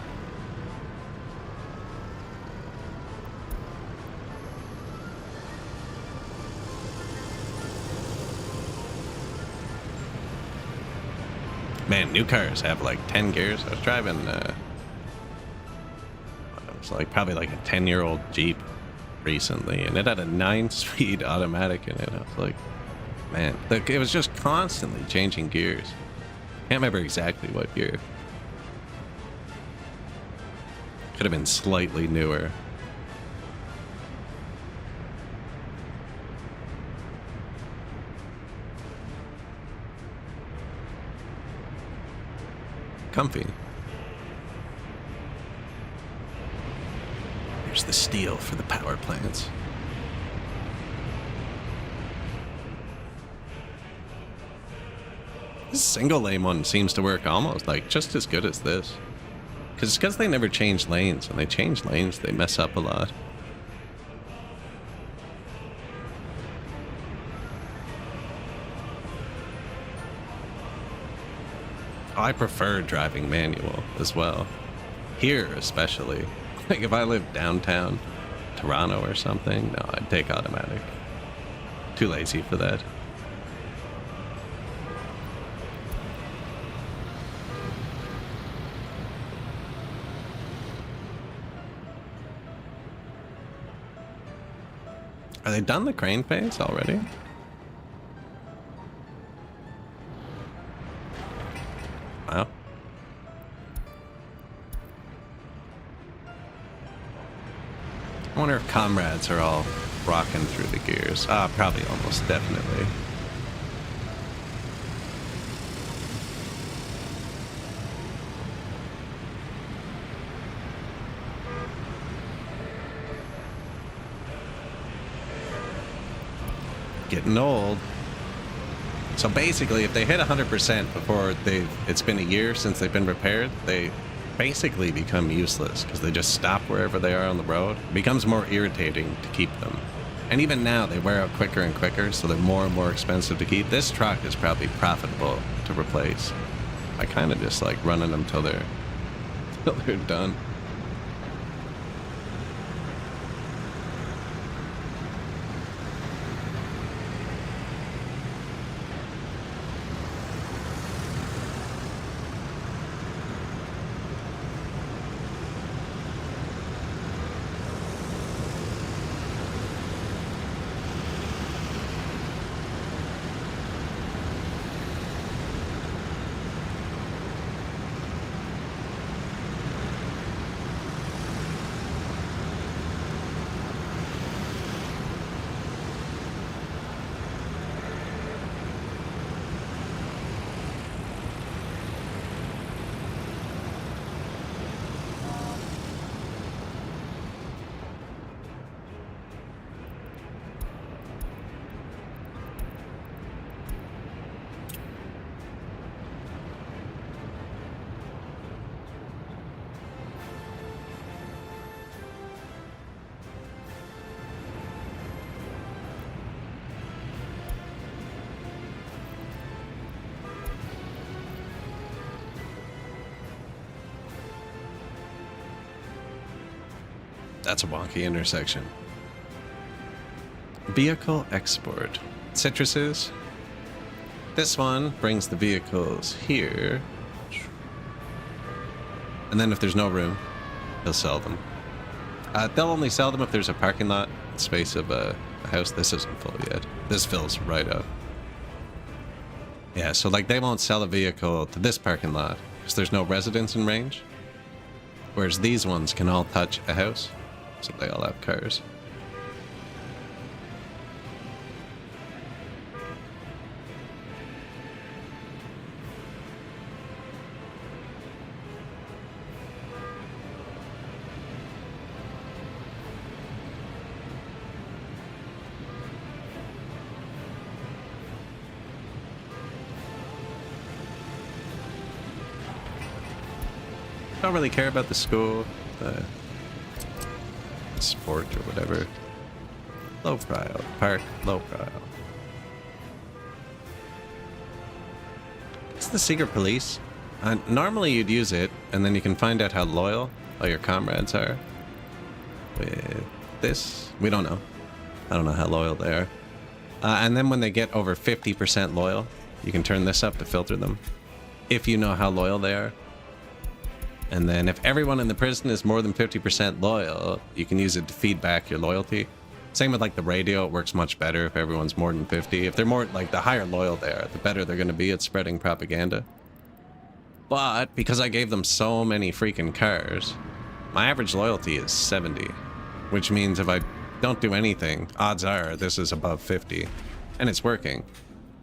Speaker 1: Man, new cars have like 10 gears. I was driving, it was like probably like a 10-year-old Jeep recently, and it had a 9-speed automatic in it. I was like, man, it was just constantly changing gears. Can't remember exactly what gear. Could have been slightly newer. Comfy. Here's the steel for the power plants. This single lane one seems to work almost like just as good as this. Because it's because they never change lanes. When they change lanes, they mess up a lot. I prefer driving manual as well. Here, especially. Like if I lived downtown Toronto or something, no, I'd take automatic. Too lazy for that. Are they done the crane phase already? Wow. I wonder if comrades are all rocking through the gears. Probably almost definitely. Getting old. So basically, if they hit 100% before it's been a year since they've been repaired, they basically become useless because they just stop wherever they are on the road. It becomes more irritating to keep them. And even now, they wear out quicker and quicker, so they're more and more expensive to keep. This truck is probably profitable to replace. I kind of just like running them till they're done. That's a wonky intersection. Vehicle export. Citruses. This one brings the vehicles here. And then if there's no room, he'll sell them. They'll only sell them if there's a parking lot space of a house. This isn't full yet. This fills right up. Yeah, so like they won't sell a vehicle to this parking lot because there's no residents in range. Whereas these ones can all touch a house. So they all have cars. Don't really care about the school, sport or whatever. Low profile. Park, low profile. It's the secret police. Normally you'd use it, and then you can find out how loyal all your comrades are. With this, we don't know. I don't know how loyal they are. And then when they get over 50% loyal, you can turn this up to filter them. if you know how loyal they are. And then if everyone in the prison is more than 50% loyal, you can use it to feed back your loyalty. Same with like the radio, it works much better if everyone's more than 50. If they're more, like the higher loyal they are, the better they're going to be at spreading propaganda. But because I gave them so many freaking cars, my average loyalty is 70. Which means if I don't do anything, odds are this is above 50. And it's working.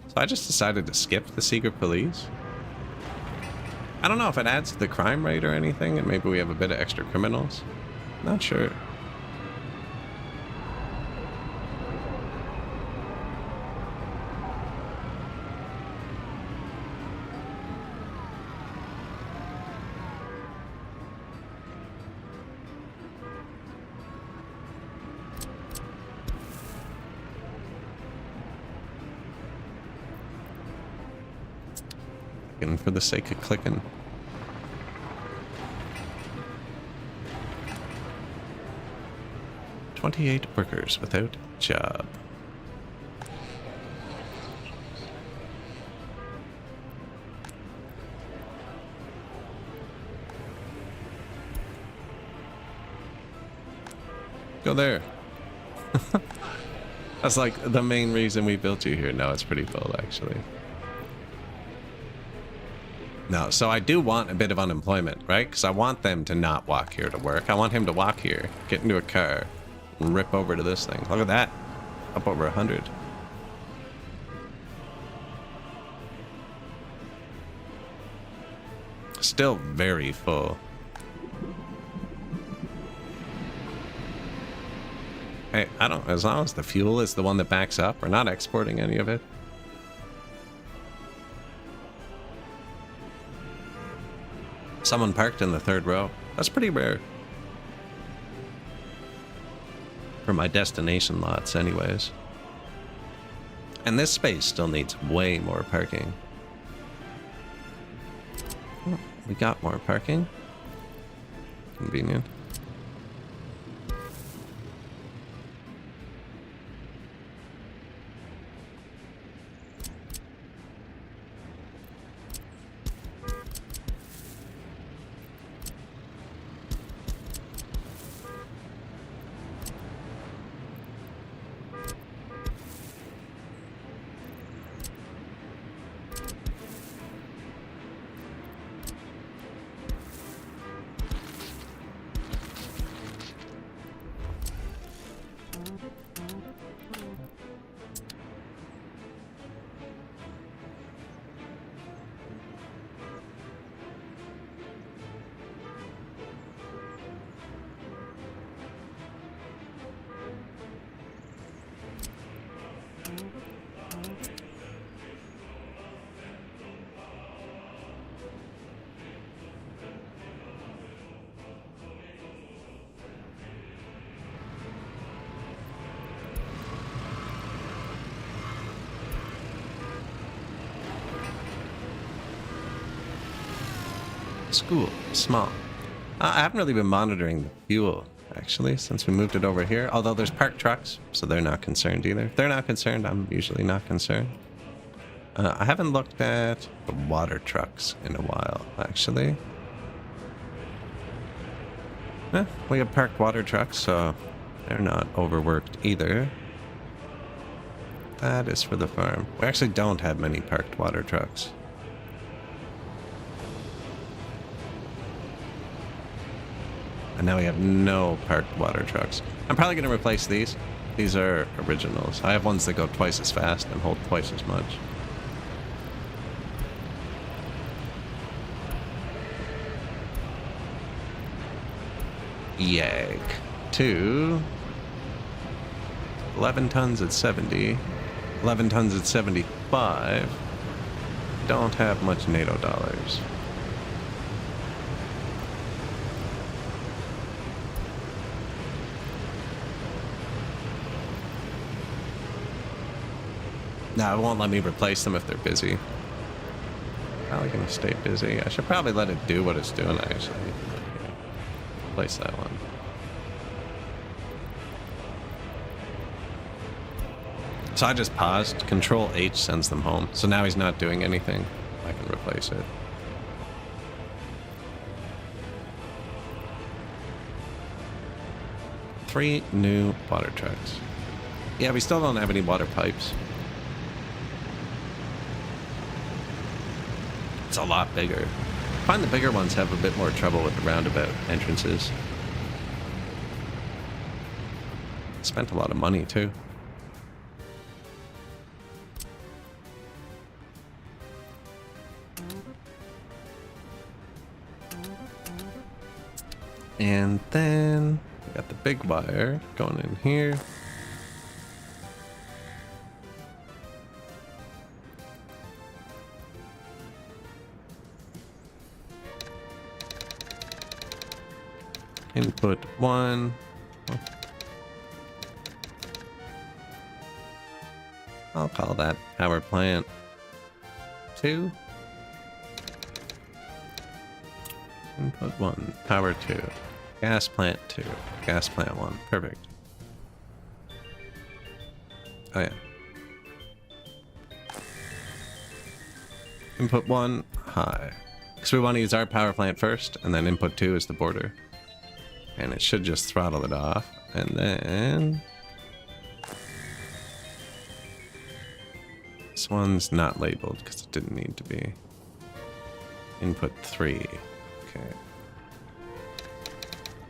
Speaker 1: So I just decided to skip the secret police. I don't know if it adds to the crime rate or anything, and maybe we have a bit of extra criminals. Not sure. For the sake of clicking. "28 workers without job." Go there. That's like the main reason we built you here. No, it's pretty full actually. No, so I do want a bit of unemployment, right? Because I want them to not walk here to work. I want him to walk here, get into a car, and rip over to this thing. Look at that. Up over 100. Still very full. Hey, I don't, as long as the fuel is the one that backs up, we're not exporting any of it. Someone parked in the third row. That's pretty rare. For my destination lots anyways. And this space still needs way more parking. Oh, we got more parking. Convenient. School, small. I haven't really been monitoring the fuel, actually, since we moved it over here. Although there's parked trucks, so they're not concerned either. If they're not concerned, I'm usually not concerned. I haven't looked at the water trucks in a while, actually. We have parked water trucks, so they're not overworked either. That is for the farm. We actually don't have many parked water trucks. And now we have no parked water trucks. I'm probably going to replace these. These are originals. I have ones that go twice as fast and hold twice as much. Yag. 11 tons at 70. 11 tons at 75. Don't have much NATO dollars. No, it won't let me replace them if they're busy. Probably gonna stay busy. I should probably let it do what it's doing, actually. Yeah. Replace that one. So I just paused. Control H sends them home. So now he's not doing anything. I can replace it. 3 new water trucks. Yeah, we still don't have any water pipes. It's a lot bigger. I find the bigger ones have a bit more trouble with the roundabout entrances. Spent a lot of money too. And then we got the big wire going in here. Input 1. I'll call that power plant 2. Input 1, power 2. Gas plant 2. Gas plant 1. Perfect. Oh yeah. Input 1, high. Because we want to use our power plant first, and then input 2 is the border. And it should just throttle it off. And then... this one's not labeled because it didn't need to be. Input 3. Okay.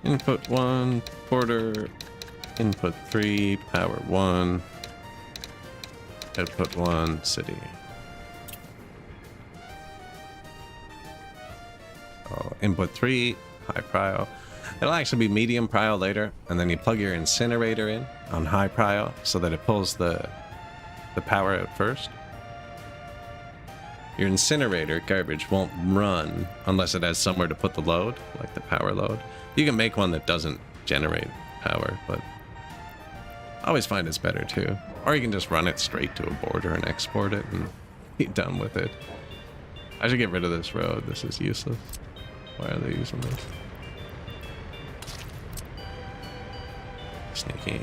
Speaker 1: Input 1, border. Input 3, power 1. Output 1, city. Oh, input 3, high prio. It'll actually be medium prio later, and then you plug your incinerator in on high prio so that it pulls the power out first. Your incinerator garbage won't run unless it has somewhere to put the load, like the power load. You can make one that doesn't generate power, but I always find it's better too. Or you can just run it straight to a border and export it and be done with it. I should get rid of this road. This is useless. Why are they using this? Sneaky.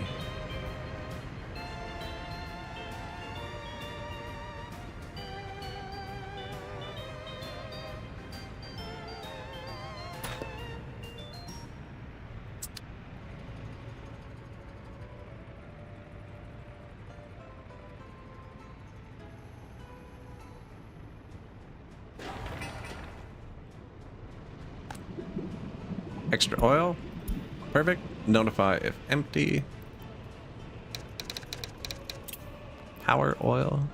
Speaker 1: Extra oil. Perfect. Notify if empty. Power oil.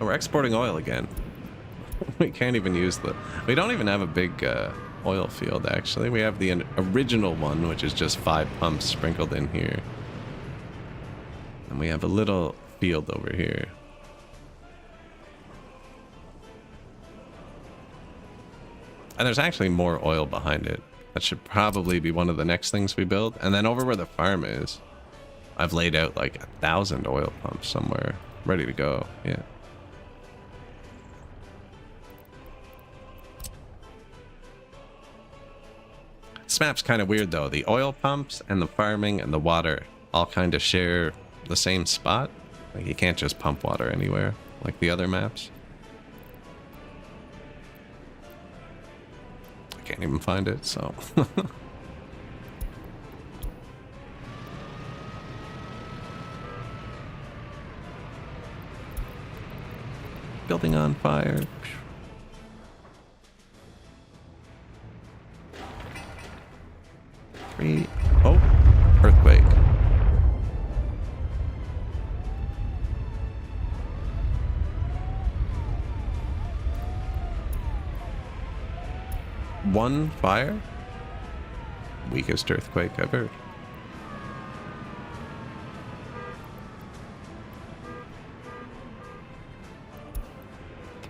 Speaker 1: Oh, we're exporting oil again. We can't even use the... we don't even have a big oil field, actually. We have the original one, which is just 5 pumps sprinkled in here. And we have a little field over here. And there's actually more oil behind it. That should probably be one of the next things we build. And then over where the farm is, I've laid out like 1,000 oil pumps somewhere, ready to go. Yeah. This map's kind of weird though. The oil pumps and the farming and the water all kind of share the same spot. Like you can't just pump water anywhere like the other maps. Can't even find it, so. Building on fire. Three. Oh, earthquake. One fire? Weakest earthquake I've heard.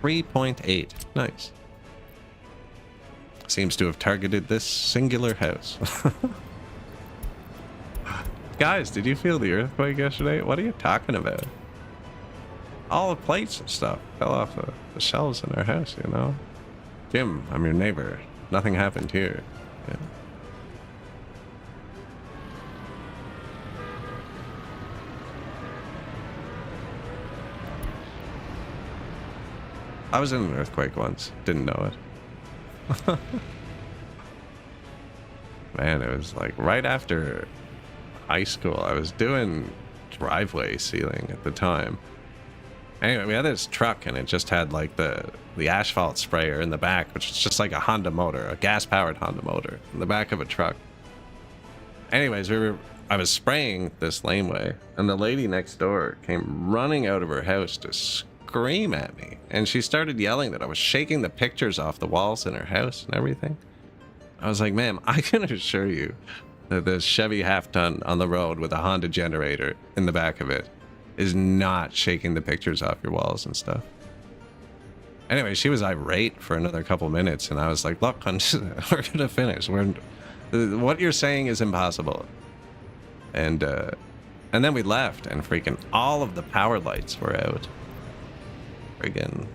Speaker 1: .8. Nice. Seems to have targeted this singular house. Guys, did you feel the earthquake yesterday? What are you talking about? All the plates and stuff fell off the shelves in our house, you know? Jim, I'm your neighbor. Nothing happened here. Yeah. I was in an earthquake once. Didn't know it. Man, it was like right after high school. I was doing driveway sealing at the time. Anyway, we had this truck and it just had like the asphalt sprayer in the back, which is just like a Honda motor, a gas-powered Honda motor in the back of a truck. Anyways, I was spraying this laneway and the lady next door came running out of her house to scream at me. And she started yelling that I was shaking the pictures off the walls in her house and everything. I was like, ma'am, I can assure you that this Chevy half-ton on the road with a Honda generator in the back of it is not shaking the pictures off your walls and stuff. Anyway, she was irate for another couple minutes, and I was like, look, we're gonna finish. What you're saying is impossible. And then we left, and freaking all of the power lights were out. Friggin'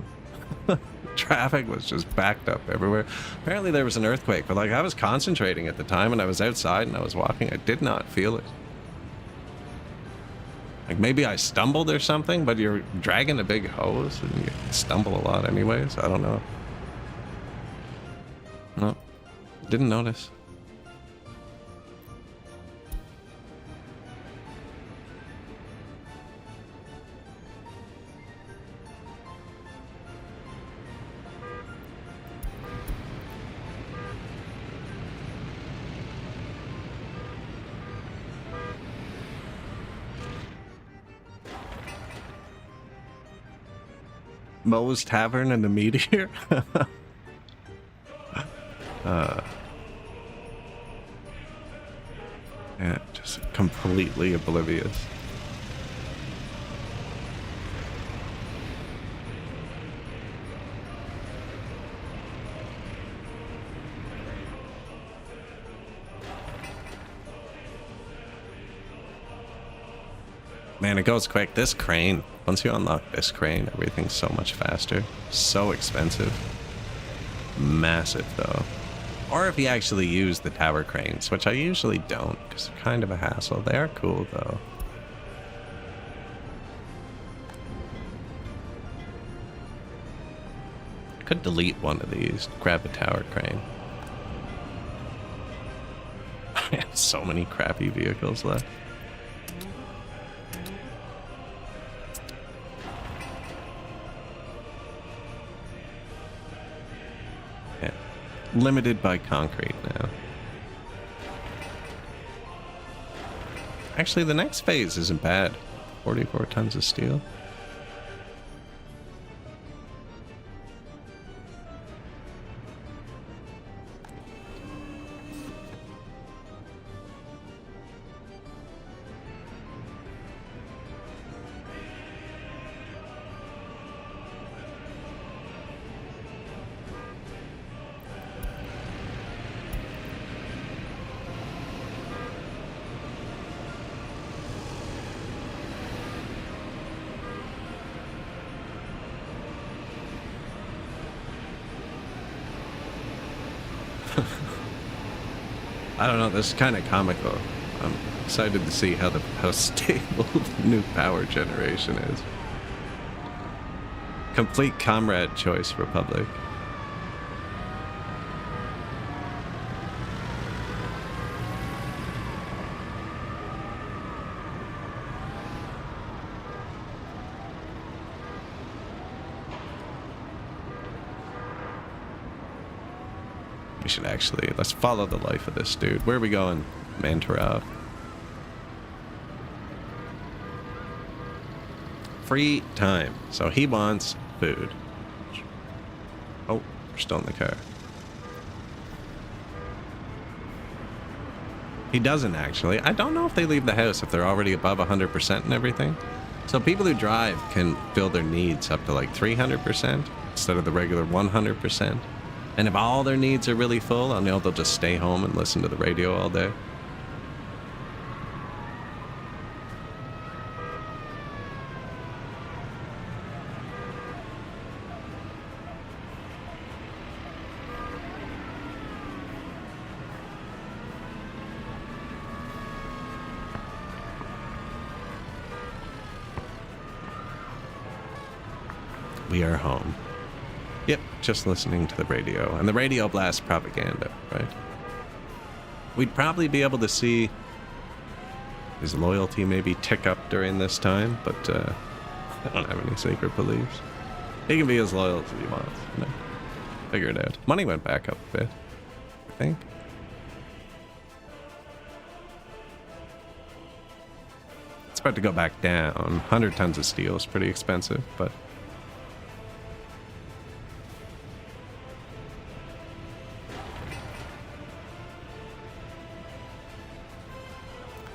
Speaker 1: traffic was just backed up everywhere. Apparently there was an earthquake, but like I was concentrating at the time and I was outside and I was walking. I did not feel it. Like maybe I stumbled or something, but you're dragging a big hose and you stumble a lot anyways. I don't know. No, didn't notice. Moe's Tavern and the Meteor. Yeah, just completely oblivious. Man, it goes quick. This crane, once you unlock this crane, everything's so much faster. So expensive. Massive, though. Or if you actually use the tower cranes, which I usually don't, because they're kind of a hassle. They are cool, though. I could delete one of these, grab a tower crane. I have so many crappy vehicles left. Limited by concrete now. Actually, the next phase isn't bad. 44 tons of steel. I don't know, this is kind of comical. I'm excited to see how stable the new power generation is. Complete comrade choice, Republic. We should actually, let's follow the life of this dude. Where are we going, Mantarov? Free time. So he wants food. Oh, we're still in the car. He doesn't actually. I don't know if they leave the house if they're already above 100% and everything. So people who drive can fill their needs up to like 300% instead of the regular 100%. And if all their needs are really full, I know they'll just stay home and listen to the radio all day. We are home. Yep, just listening to the radio. And the radio blasts propaganda, right? We'd probably be able to see his loyalty maybe tick up during this time, but I don't have any sacred beliefs. He can be as loyal as he wants, you know. Figure it out. Money went back up a bit, I think. It's about to go back down. 100 tons of steel is pretty expensive, but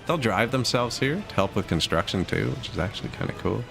Speaker 1: they'll drive themselves here to help with construction too, which is actually kind of cool.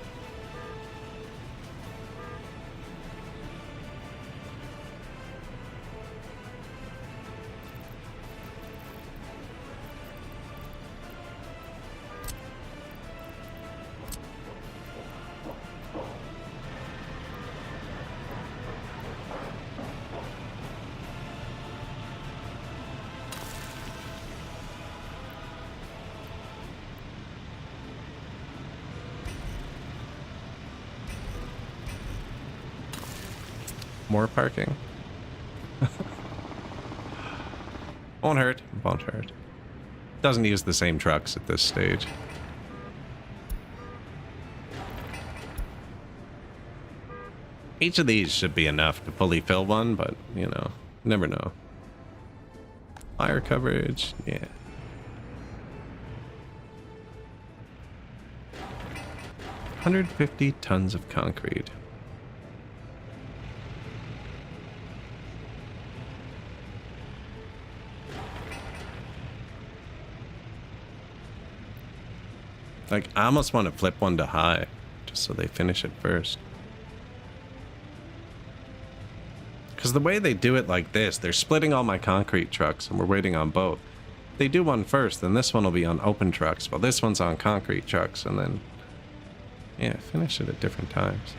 Speaker 1: More parking. Won't hurt. Won't hurt. Doesn't use the same trucks at this stage. Each of these should be enough to fully fill one, but, you know, never know. Fire coverage, yeah. $150 tons of concrete. Like, I almost want to flip one to high, just so they finish it first. Because the way they do it like this, they're splitting all my concrete trucks, and we're waiting on both. If they do one first, then this one will be on open trucks, while this one's on concrete trucks, and then, yeah, finish it at different times.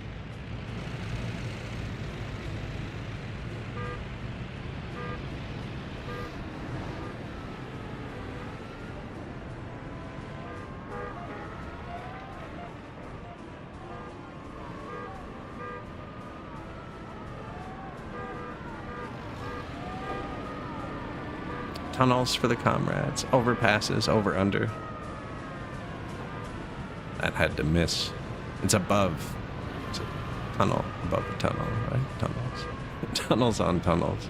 Speaker 1: Tunnels for the comrades. Overpasses, over, under. That had to miss. It's above. It's a tunnel above the tunnel, right? Tunnels. Tunnels on tunnels.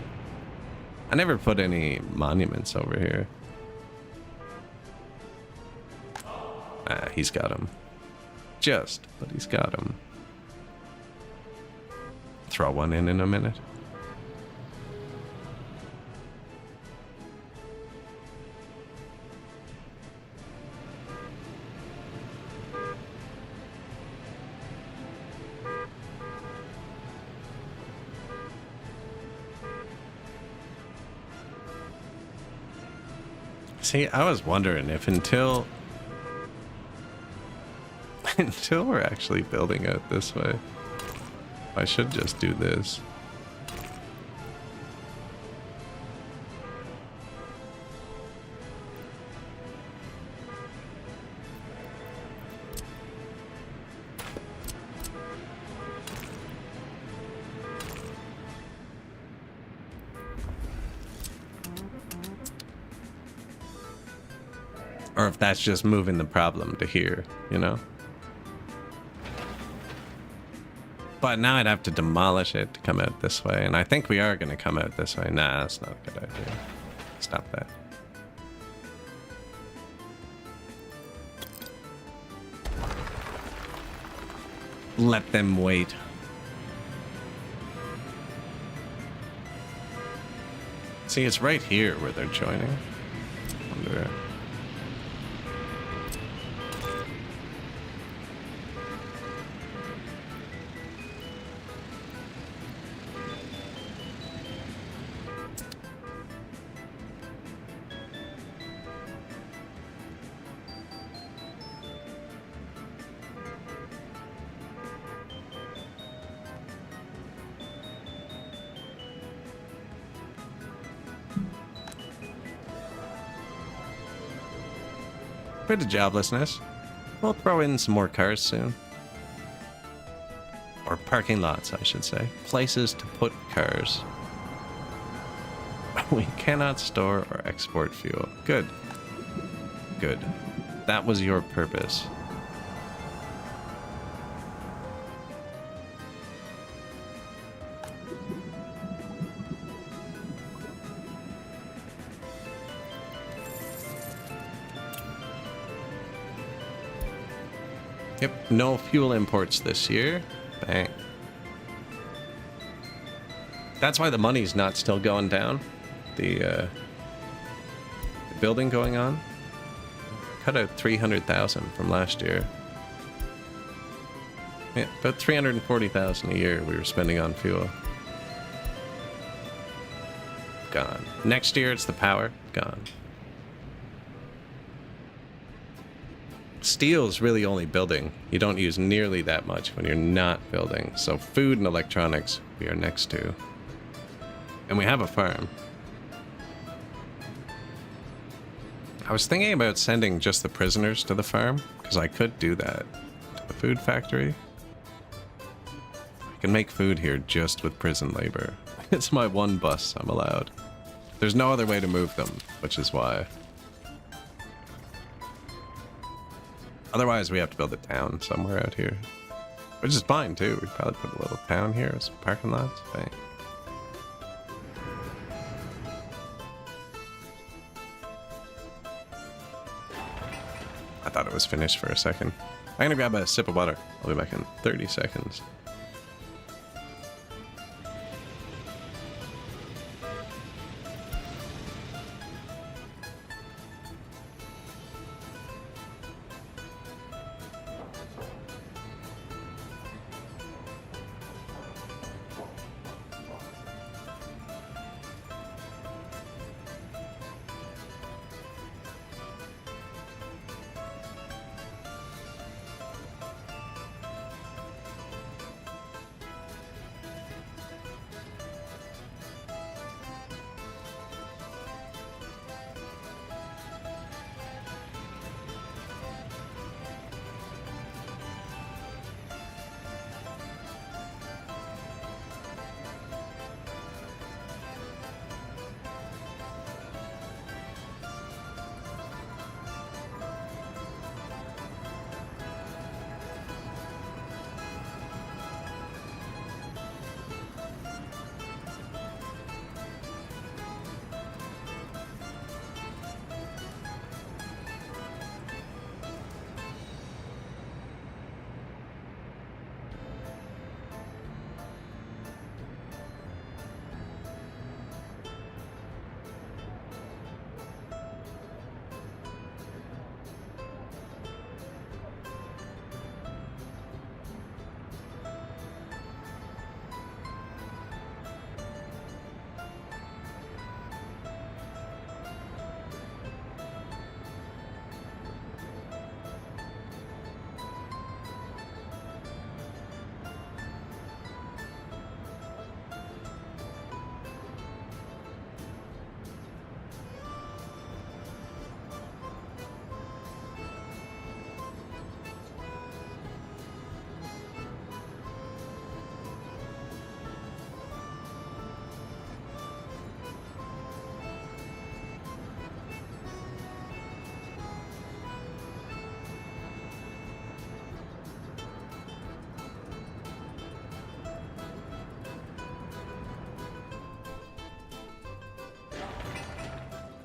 Speaker 1: I never put any monuments over here. Ah, he's got him. Just, but he's got him. Throw one in a minute. See, I was wondering if until we're actually building it this way, I should just do this. Or if that's just moving the problem to here, you know? But now I'd have to demolish it to come out this way, and I think we are going to come out this way. Nah, that's not a good idea. Stop that. Let them wait. See, it's right here where they're joining. Wonder. Bit of joblessness. We'll throw in some more cars soon. Or parking lots, I should say. Places to put cars. We cannot store or export fuel. Good. Good. That was your purpose. Yep, no fuel imports this year. Bang. That's why the money's not still going down. The building going on. Cut out 300,000 from last year. Yeah, about 340,000 a year we were spending on fuel. Gone. Next year it's the power. Gone. Steel's really only building. You don't use nearly that much when you're not building. So food and electronics we are next to. And we have a farm. I was thinking about sending just the prisoners to the farm, because I could do that. To the food factory. I can make food here just with prison labor. It's my one bus I'm allowed. There's no other way to move them, which is why. Otherwise, we have to build a town somewhere out here. Which is fine, too. We'd probably put a little town here as parking lots. Bang. I thought it was finished for a second. I'm gonna grab a sip of water. I'll be back in 30 seconds.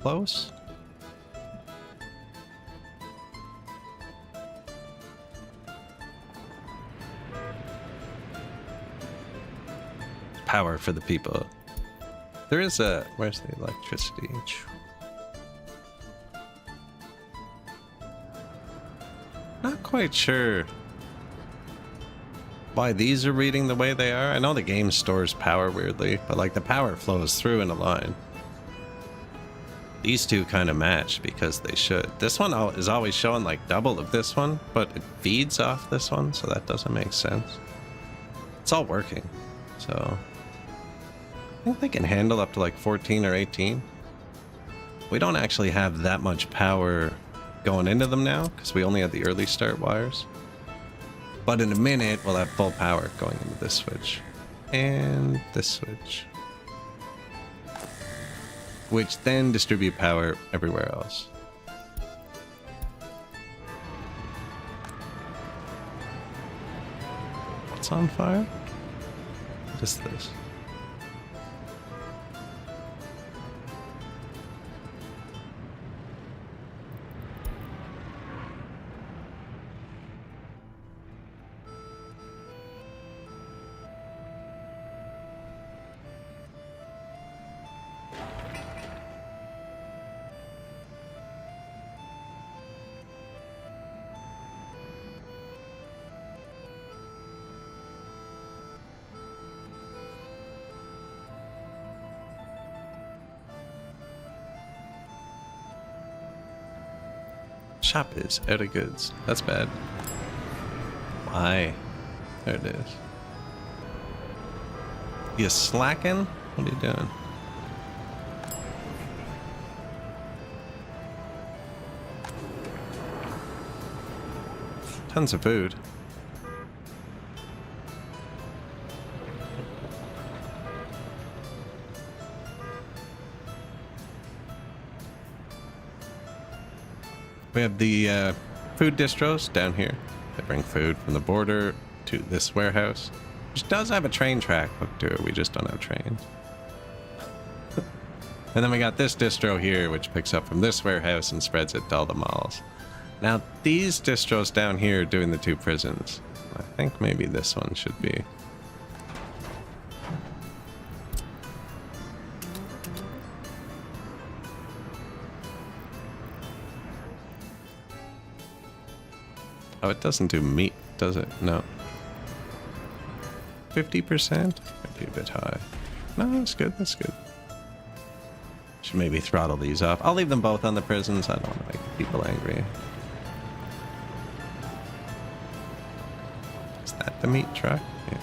Speaker 1: Close. Power for the people. There is a... Where's the electricity? Not quite sure why these are reading the way they are. I know the game stores power weirdly, but like the power flows through in a line. These two kind of match because they should. This one is always showing like double of this one, but it feeds off this one, so that doesn't make sense. It's all working, so I think they can handle up to like 14 or 18. We don't actually have that much power going into them now because we only had the early start wires. But in a minute, we'll have full power going into this switch and this switch. which then distribute power everywhere else. What's on fire? What is this? Shop is out of goods. That's bad. Why? There it is. You slacking? What are you doing? Tons of food. We have the food distros down here. They bring food from the border to this warehouse, which does have a train track hooked to it. We just don't have trains. And then we got this distro here, which picks up from this warehouse and spreads it to all the malls. Now, these distros down here are doing the 2 prisons. I think maybe this one should be. Oh, it doesn't do meat, does it? No. 50%? Might be a bit high. No, that's good, that's good. Should maybe throttle these off. I'll leave them both on the prisons. I don't want to make people angry. Is that the meat truck? Yeah.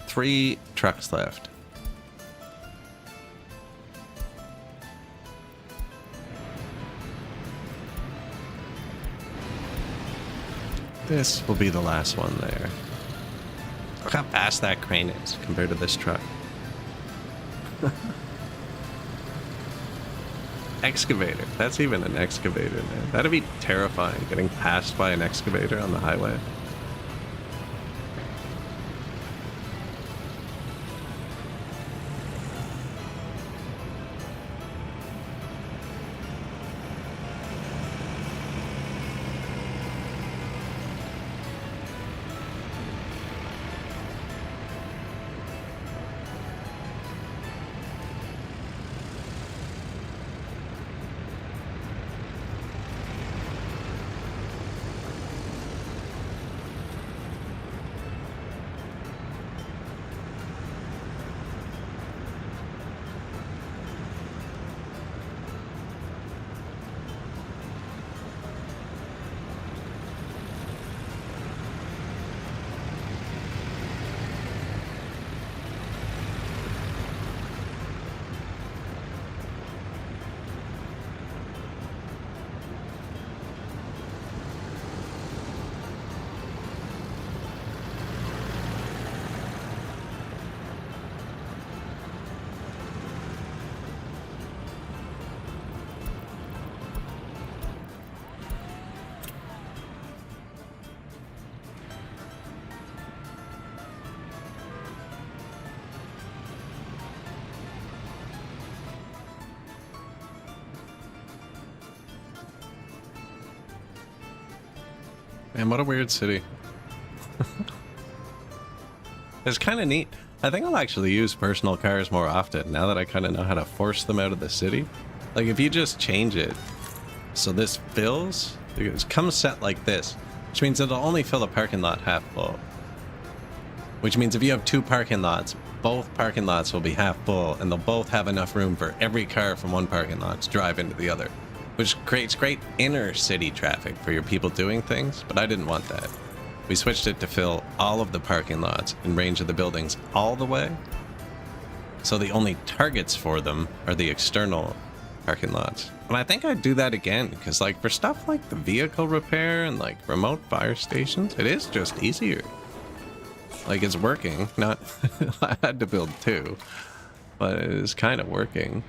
Speaker 1: Three trucks left. This will be the last one there. Look how fast that crane is compared to this truck. Excavator. That's even an excavator, man. That'd be terrifying, getting passed by an excavator on the highway. Man, what a weird city. It's kind of neat. I think I'll actually use personal cars more often now that I kind of know how to force them out of the city. Like if you just change it so this fills, it comes set like this, which means it'll only fill the parking lot half full. Which means if you have 2 parking lots, both parking lots will be half full and they'll both have enough room for every car from one parking lot to drive into the other. Which creates great inner city traffic for your people doing things, but I didn't want that. We switched it to fill all of the parking lots in range of the buildings all the way. So the only targets for them are the external parking lots. And I think I'd do that again, because like for stuff like the vehicle repair and like remote fire stations, it is just easier. Like, it's working. Not... I had to build two. But it is kind of working.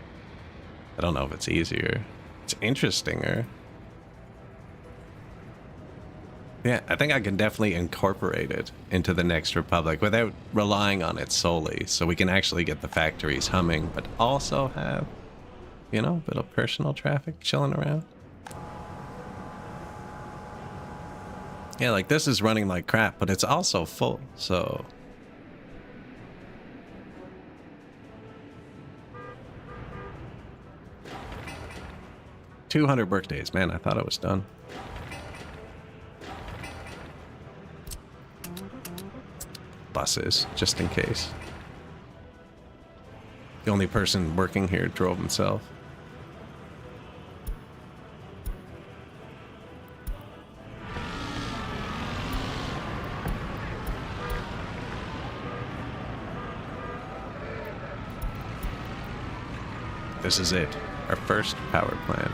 Speaker 1: I don't know if it's easier. It's interestinger. Yeah, I think I can definitely incorporate it into the Next Republic without relying on it solely. So we can actually get the factories humming, but also have, you know, a bit of personal traffic chilling around. Yeah, like this is running like crap, but it's also full, so... 200 workdays. Man, I thought I was done. Buses, just in case. The only person working here drove himself. This is it. Our first power plant.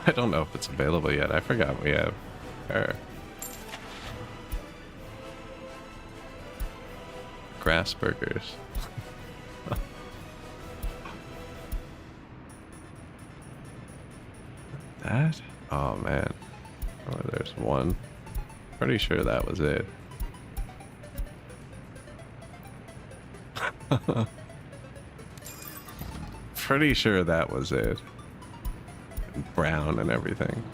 Speaker 1: I don't know if it's available yet. I forgot we have her. Grass burgers. That? Oh man. Oh, there's one. Pretty sure that was it. Pretty sure that was it. Brown and everything.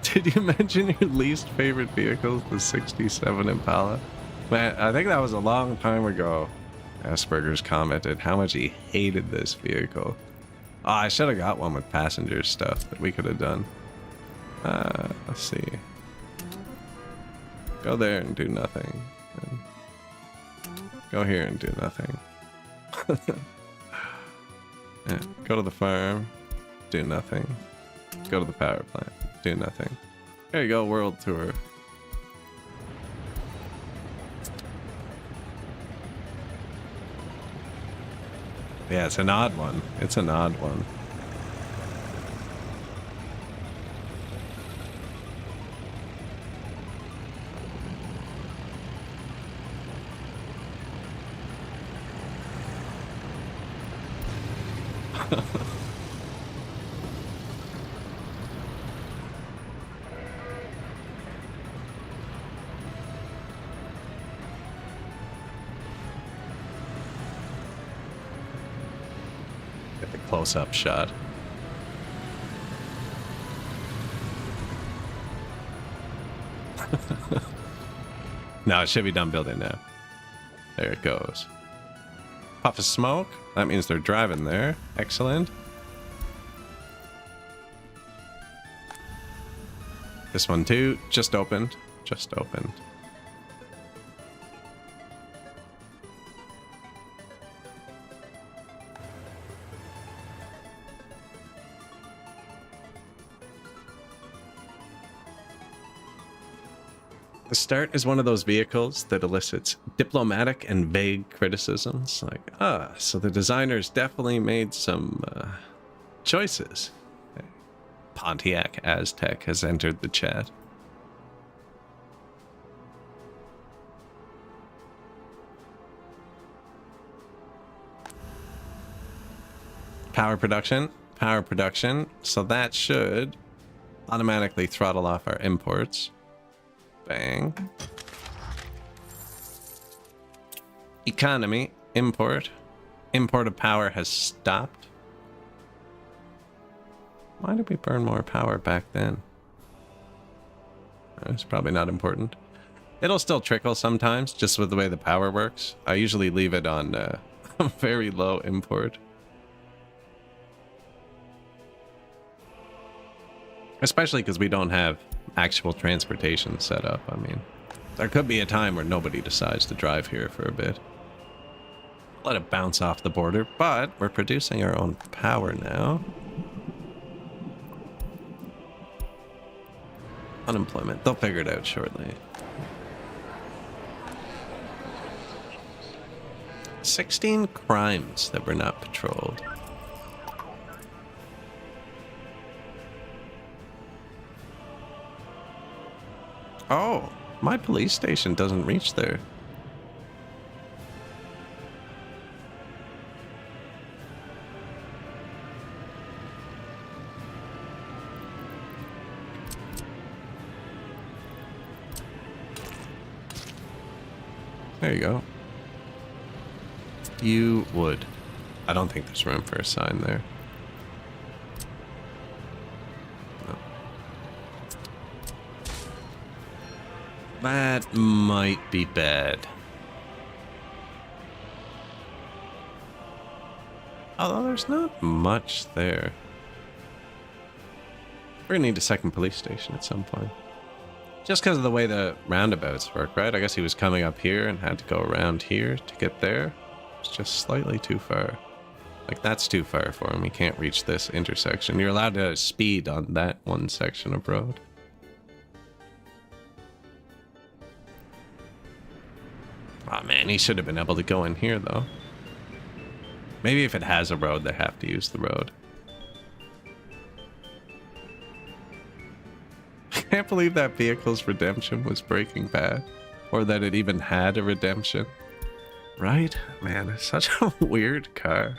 Speaker 1: Did you mention your least favorite vehicle is the 67 Impala? Man, I think that was a long time ago. Asperger's commented how much he hated this vehicle. Oh, I should have got one with passenger stuff that we could have done. Let's see. Go there and do nothing. And go here and do nothing. Yeah, go to the farm, do nothing. Go to the power plant, do nothing. There you go, world tour. Yeah, it's an odd one. It's an odd one. Get the close-up shot. No, it should be done building now. There it goes. Puff of smoke. That means they're driving there. Excellent. This one too. Just opened. Just opened. The Start is one of those vehicles that elicits diplomatic and vague criticisms. Like, so the designers definitely made some choices. Pontiac Aztec has entered the chat. Power production. Power production. So that should automatically throttle off our imports. Bang. Economy. Import. Import of power has stopped. Why did we burn more power back then? It's probably not important. It'll still trickle sometimes, just with the way the power works. I usually leave it on very low import. Especially because we don't have actual transportation set up. I mean, there could be a time where nobody decides to drive here for a bit. Let it bounce off the border, but we're producing our own power now. Unemployment. They'll figure it out shortly. 16 crimes that were not patrolled. Oh, my police station doesn't reach there. There you go. You would. I don't think there's room for a sign there. No. That might be bad. Although there's not much there. We're gonna need a second police station at some point. Just because of the way the roundabouts work, right? I guess he was coming up here and had to go around here to get there. It's just slightly too far. Like, that's too far for him. He can't reach this intersection. You're allowed to speed on that one section of road. Oh man, he should have been able to go in here though. Maybe if it has a road, they have to use the road. I can't believe that vehicle's redemption was Breaking Bad. Or that it even had a redemption. Right? Man, it's such a weird car.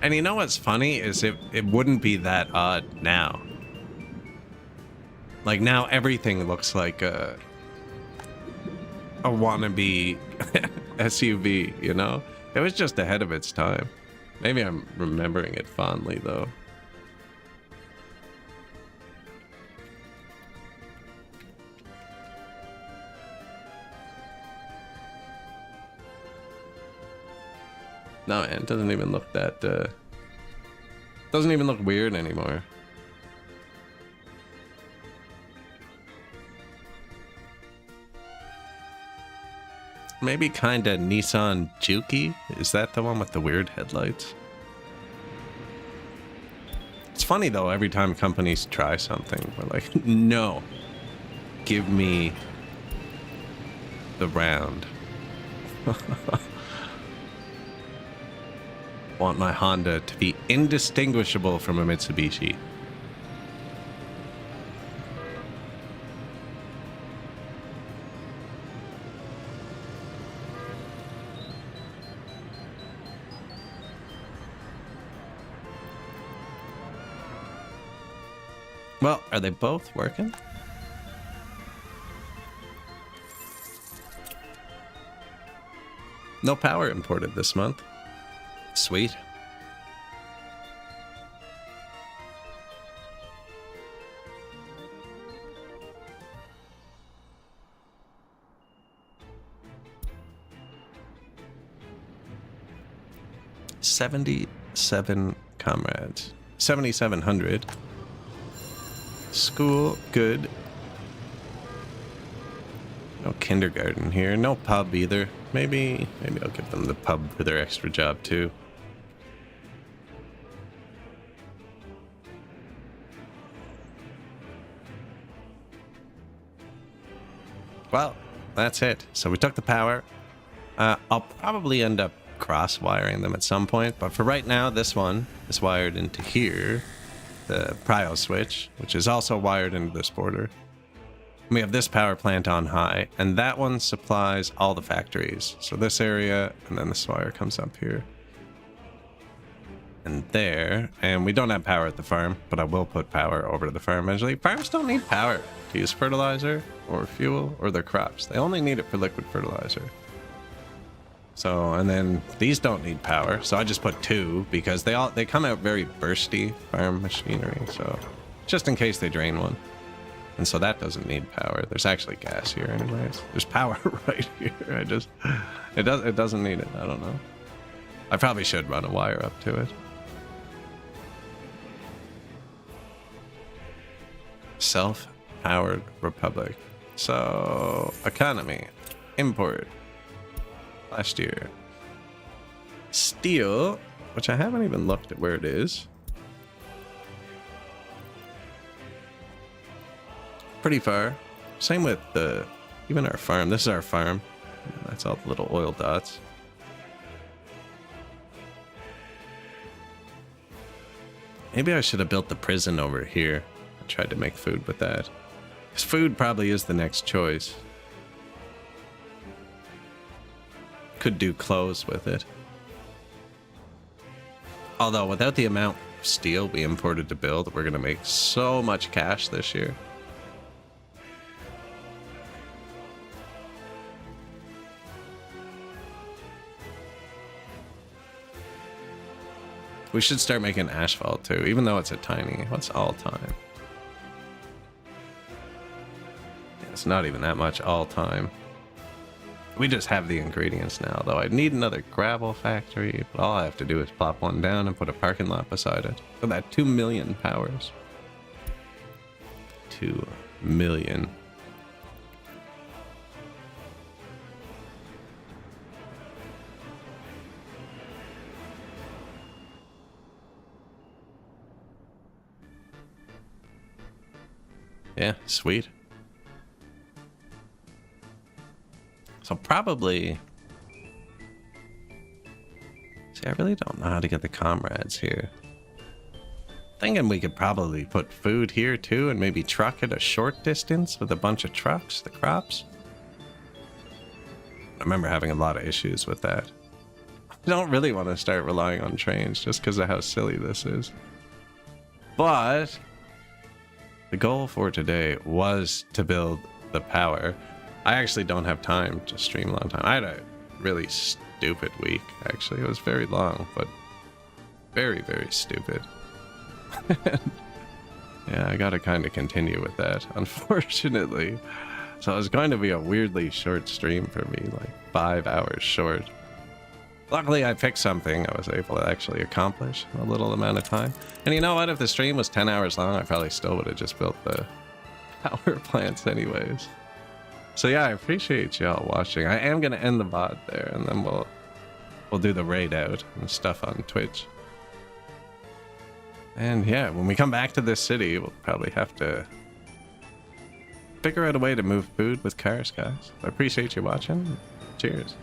Speaker 1: And you know what's funny is it wouldn't be that odd now. Like now everything looks like a wannabe SUV, you know? It was just ahead of its time. Maybe I'm remembering it fondly though. No, man, it doesn't even look that, doesn't even look weird anymore. Maybe kinda Nissan Juke? Is that the one with the weird headlights? It's funny though, every time companies try something, we're like, no, give me the round. Want my Honda to be indistinguishable from a Mitsubishi. Well, are they both working? No power imported this month. Sweet. $77 comrades. 7,700. School, good. No kindergarten here. No pub either. Maybe I'll give them the pub for their extra job too. Well, that's it. So we took the power. I'll probably end up cross-wiring them at some point, but for right now, this one is wired into here, the prio switch, which is also wired into this border. We have this power plant on high, and that one supplies all the factories. So this area, and then this wire comes up here. And there, and we don't have power at the farm, but I will put power over to the farm eventually. Farms don't need power to use fertilizer or fuel or their crops. They only need it for liquid fertilizer. So, and then these don't need power, so I just put 2 because they come out very bursty, farm machinery, so just in case they drain one. And so that doesn't need power. There's actually gas here anyways. There's power right here. It doesn't need it. I don't know. I probably should run a wire up to it. Self-powered republic. So, economy. Import. Last year. Steel, which I haven't even looked at where it is. Pretty far. Same with even our farm. This is our farm. That's all the little oil dots. Maybe I should have built the prison over here. I tried to make food with that. Because food probably is the next choice. Could do clothes with it. Although without the amount of steel we imported to build, we're going to make so much cash this year. We should start making asphalt too, even though it's a tiny. What's all time? It's not even that much all time. We just have the ingredients now, though. I need another gravel factory, but all I have to do is plop one down and put a parking lot beside it. For that 2 million powers. 2 million. Yeah, sweet. So probably... See, I really don't know how to get the comrades here. Thinking we could probably put food here too and maybe truck it a short distance with a bunch of trucks, the crops. I remember having a lot of issues with that. I don't really want to start relying on trains just because of how silly this is. But... the goal for today was to build the power. I actually don't have time to stream a long time. I had a really stupid week, actually. It was very long, but very, very stupid. Yeah, I gotta kind of continue with that, unfortunately. So it was going to be a weirdly short stream for me, like 5 hours short. Luckily, I picked something I was able to actually accomplish in a little amount of time. And you know what? If the stream was 10 hours long, I probably still would have just built the power plants anyways. So yeah, I appreciate y'all watching. I am going to end the VOD there, and then we'll do the raid out and stuff on Twitch. And yeah, when we come back to this city, we'll probably have to figure out a way to move food with cars, guys. I appreciate you watching. Cheers.